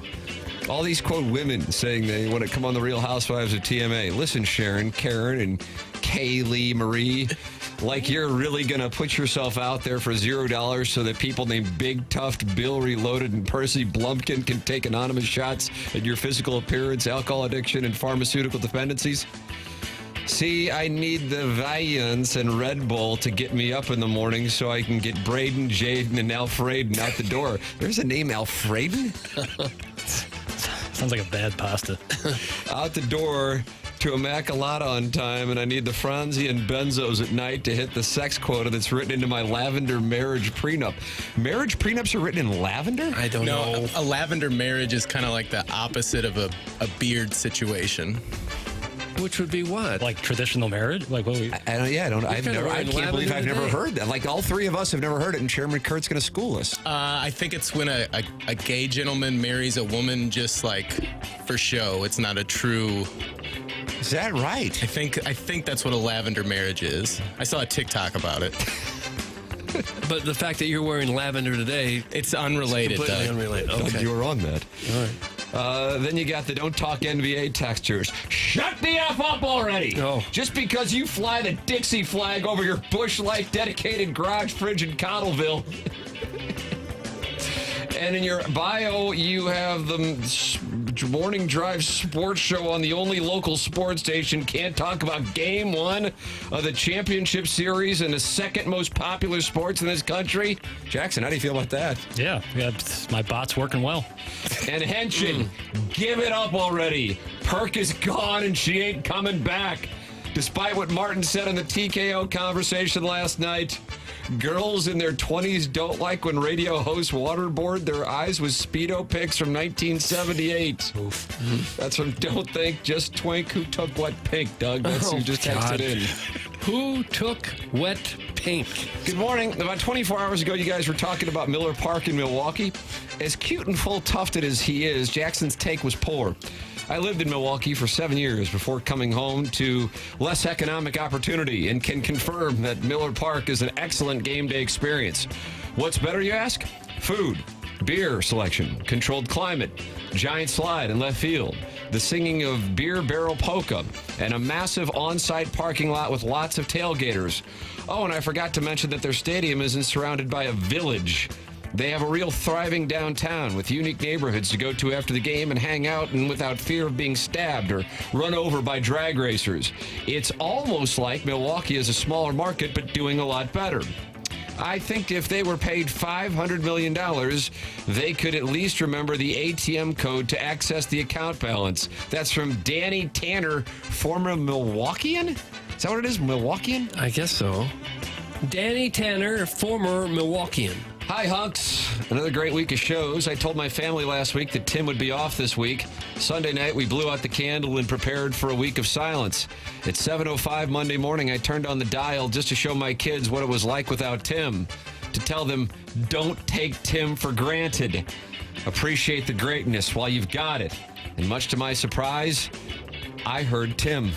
All these, quote, women saying they want to come on the Real Housewives of TMA. Listen, Sharon, Karen, and Kaylee, Marie, like you're really going to put yourself out there for $0 so that people named Big Tuft, Bill Reloaded, and Percy Blumpkin can take anonymous shots at your physical appearance, alcohol addiction, and pharmaceutical dependencies? See, I need the Valiance and Red Bull to get me up in the morning so I can get Braden, Jaden, and Alfredo out the door. There's a name, Alfredo? Sounds like a bad pasta. Out the door to Immaculata on time, and I need the Franzi and Benzos at night to hit the sex quota that's written into my lavender marriage prenup. Marriage prenups are written in lavender? I don't know. A lavender marriage is kind of like the opposite of a beard situation. Which would be what? Like traditional marriage? Like what? I can't believe I've never heard that. Like all three of us have never heard it, and Chairman Kurt's going to school us. I think it's when a gay gentleman marries a woman just like for show. It's not a true. Is that right? I think that's what a lavender marriage is. I saw a TikTok about it. But the fact that you're wearing lavender today, it's unrelated. It's completely unrelated. Okay. You were on that. All right. Then you got the Don't Talk NBA textures. Shut the F up already! Oh. Just because you fly the Dixie flag over your Busch Light dedicated garage fridge in Cottleville. And in your bio, you have the morning drive sports show on the only local sports station. Can't talk about game one of the championship series and the second most popular sports in this country. Jackson, how do you feel about that? Yeah, my bot's working well. And Henshin, give it up already. Perk is gone and she ain't coming back. Despite what Martin said on the TKO conversation last night, girls in their 20s don't like when radio hosts waterboard their eyes with Speedo pics from 1978. Oof. That's from Don't Think, Just Twink. Who took what pink, Doug? That's who just texted in. Who took wet pink? Good morning. About 24 hours ago, you guys were talking about Miller Park in Milwaukee. As cute and full-tufted as he is, Jackson's take was poor. I lived in Milwaukee for 7 years before coming home to less economic opportunity and can confirm that Miller Park is an excellent game day experience. What's better, you ask? Food, beer selection, controlled climate, giant slide in left field, the singing of beer barrel polka, and a massive on-site parking lot with lots of tailgaters. Oh, and I forgot to mention that their stadium isn't surrounded by a village. They have a real thriving downtown with unique neighborhoods to go to after the game and hang out and without fear of being stabbed or run over by drag racers. It's almost like Milwaukee is a smaller market, but doing a lot better. I think if they were paid $500 million, they could at least remember the ATM code to access the account balance. That's from Danny Tanner, former Milwaukeean? Is that what it is, Milwaukeean? I guess so. Danny Tanner, former Milwaukeean. Hi, hunks. Another great week of shows. I told my family last week that Tim would be off this week. Sunday night, we blew out the candle and prepared for a week of silence. At 7:05 Monday morning, I turned on the dial just to show my kids what it was like without Tim. to tell them, don't take Tim for granted. Appreciate the greatness while you've got it. And much to my surprise, I heard Tim.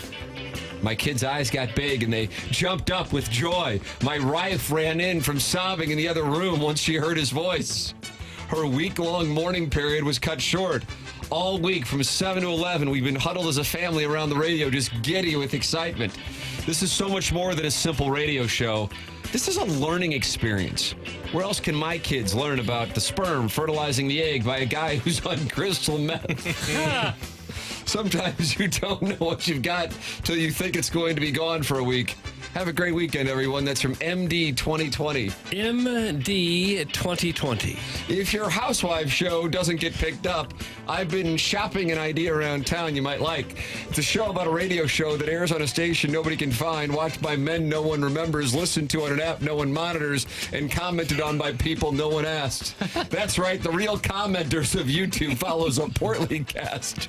My kid's eyes got big and they jumped up with joy. My wife ran in from sobbing in the other room once she heard his voice. Her week-long mourning period was cut short. All week from 7 to 11, we've been huddled as a family around the radio, just giddy with excitement. This is so much more than a simple radio show. This is a learning experience. Where else can my kids learn about the sperm fertilizing the egg by a guy who's on crystal meth? Sometimes you don't know what you've got till you think it's going to be gone for a week. Have a great weekend, everyone. That's from MD 2020. MD 2020. If your housewife show doesn't get picked up, I've been shopping an idea around town you might like. It's a show about a radio show that airs on a station nobody can find, watched by men no one remembers, listened to on an app no one monitors, and commented on by people no one asked. That's right, the real commenters of YouTube follows a portly cast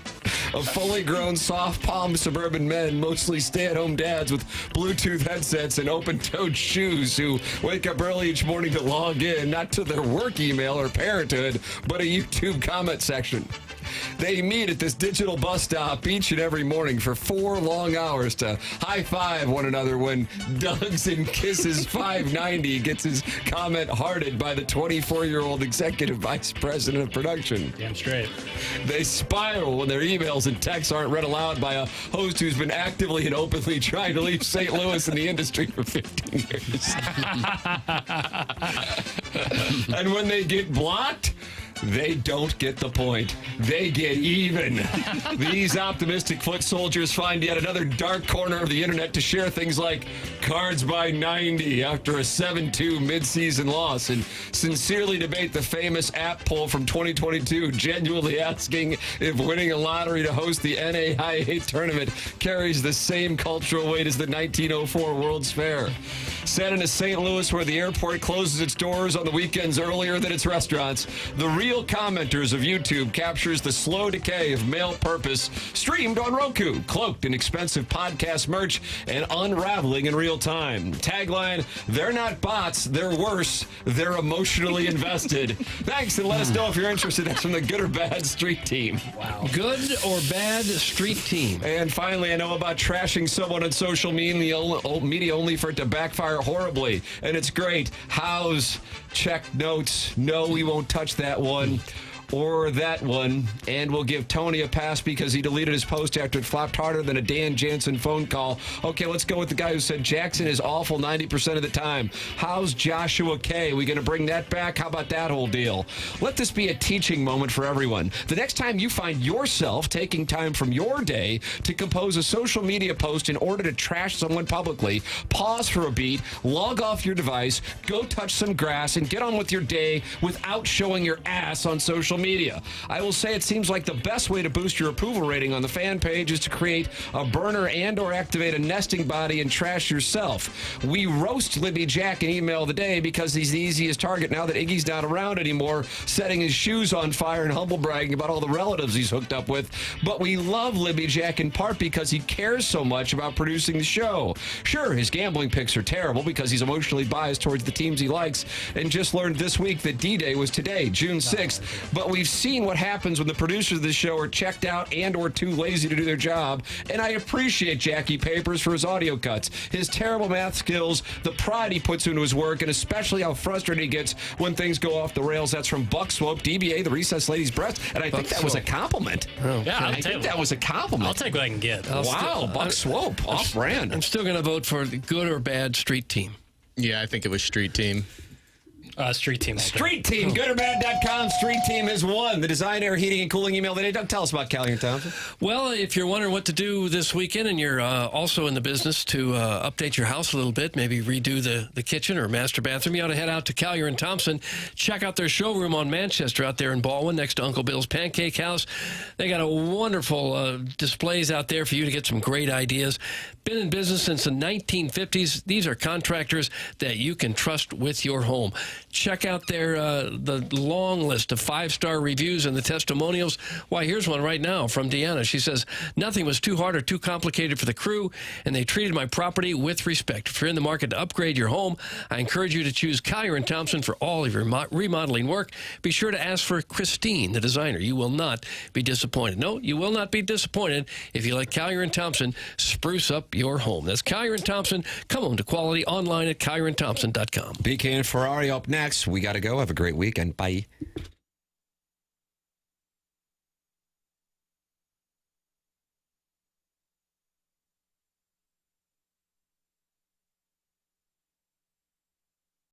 of fully grown, soft-palmed suburban men, mostly stay-at-home dads with Bluetooth headsets and open-toed shoes who wake up early each morning to log in, not to their work email or parenthood, but a YouTube comment section. They meet at this digital bus stop each and every morning for 4 long hours to high-five one another when Doug's and Kisses 590 gets his comment hearted by the 24-year-old executive vice president of production. Damn straight. They spiral when their emails and texts aren't read aloud by a host who's been actively and openly trying to leave St. Louis in the industry for 15 years. And when they get blocked, they don't get the point. They get even. These optimistic foot soldiers find yet another dark corner of the internet to share things like Cards by 90 after a 7-2 midseason loss and sincerely debate the famous app poll from 2022, genuinely asking if winning a lottery to host the NAIA tournament carries the same cultural weight as the 1904 World's Fair. Set in a St. Louis where the airport closes its doors on the weekends earlier than its restaurants, the real commenters of YouTube captures the slow decay of male purpose, streamed on Roku, cloaked in expensive podcast merch, and unraveling in real time. Tagline, they're not bots, they're worse, they're emotionally invested. Thanks, and let us know if you're interested. That's from the Good or Bad Street Team. Wow. Good or Bad Street Team. And finally, I know about trashing someone on social media only for it to backfire horribly, and it's great. How's check notes? No, we won't touch that one or that one, and we'll give Tony a pass because he deleted his post after it flopped harder than a Dan Jansen phone call. Okay, let's go with the guy who said Jackson is awful 90% of the time. How's Joshua K? We going to bring that back? How about that whole deal? Let this be a teaching moment for everyone. The next time you find yourself taking time from your day to compose a social media post in order to trash someone publicly, pause for a beat, log off your device, go touch some grass, and get on with your day without showing your ass on social media. I will say it seems like the best way to boost your approval rating on the fan page is to create a burner and or activate a nesting body and trash yourself. We roast Libby Jack in email of the day because he's the easiest target now that Iggy's not around anymore, setting his shoes on fire and humble bragging about all the relatives he's hooked up with. But we love Libby Jack in part because he cares so much about producing the show. Sure, his gambling picks are terrible because he's emotionally biased towards the teams he likes and just learned this week that D-Day was today, June 6th. But we've seen what happens when the producers of the show are checked out and or too lazy to do their job, and I appreciate Jackie Papers for his audio cuts, his terrible math skills, the pride he puts into his work, and especially how frustrated he gets when things go off the rails. That's from Buck Swope, DBA, the Recessed Lady's Breast, and I think that was a compliment. Yeah, I think that was a compliment. I'll take what I can get. Wow, Buck Swope, off-brand. I'm still going to vote for the Good or Bad Street Team. Yeah, I think it was Street Team. Street Team. Street Team, goodorbad.com. Street Team has won the Design, Air, Heating, and Cooling email today. Doug, tell us about Callion Thompson. Well, if you're wondering what to do this weekend and you're also in the business to update your house a little bit, maybe redo the kitchen or master bathroom, you ought to head out to Callier & Thompson. Check out their showroom on Manchester out there in Baldwin next to Uncle Bill's Pancake House. They got a wonderful displays out there for you to get some great ideas. Been in business since the 1950s. These are contractors that you can trust with your home. check out their the long list of 5-star reviews and the testimonials. Why, here's one right now from Deanna. She says, nothing was too hard or too complicated for the crew, and they treated my property with respect. If you're in the market to upgrade your home, I encourage you to choose Collier & Thompson for all of your remodeling work. Be sure to ask for Christine, the designer. You will not be disappointed. No, you will not be disappointed if you let Collier & Thompson spruce up your home. That's Collier & Thompson. Come on to quality online at collierandthompson.com. BK and Ferrari up next. We got to go. Have a great weekend. Bye.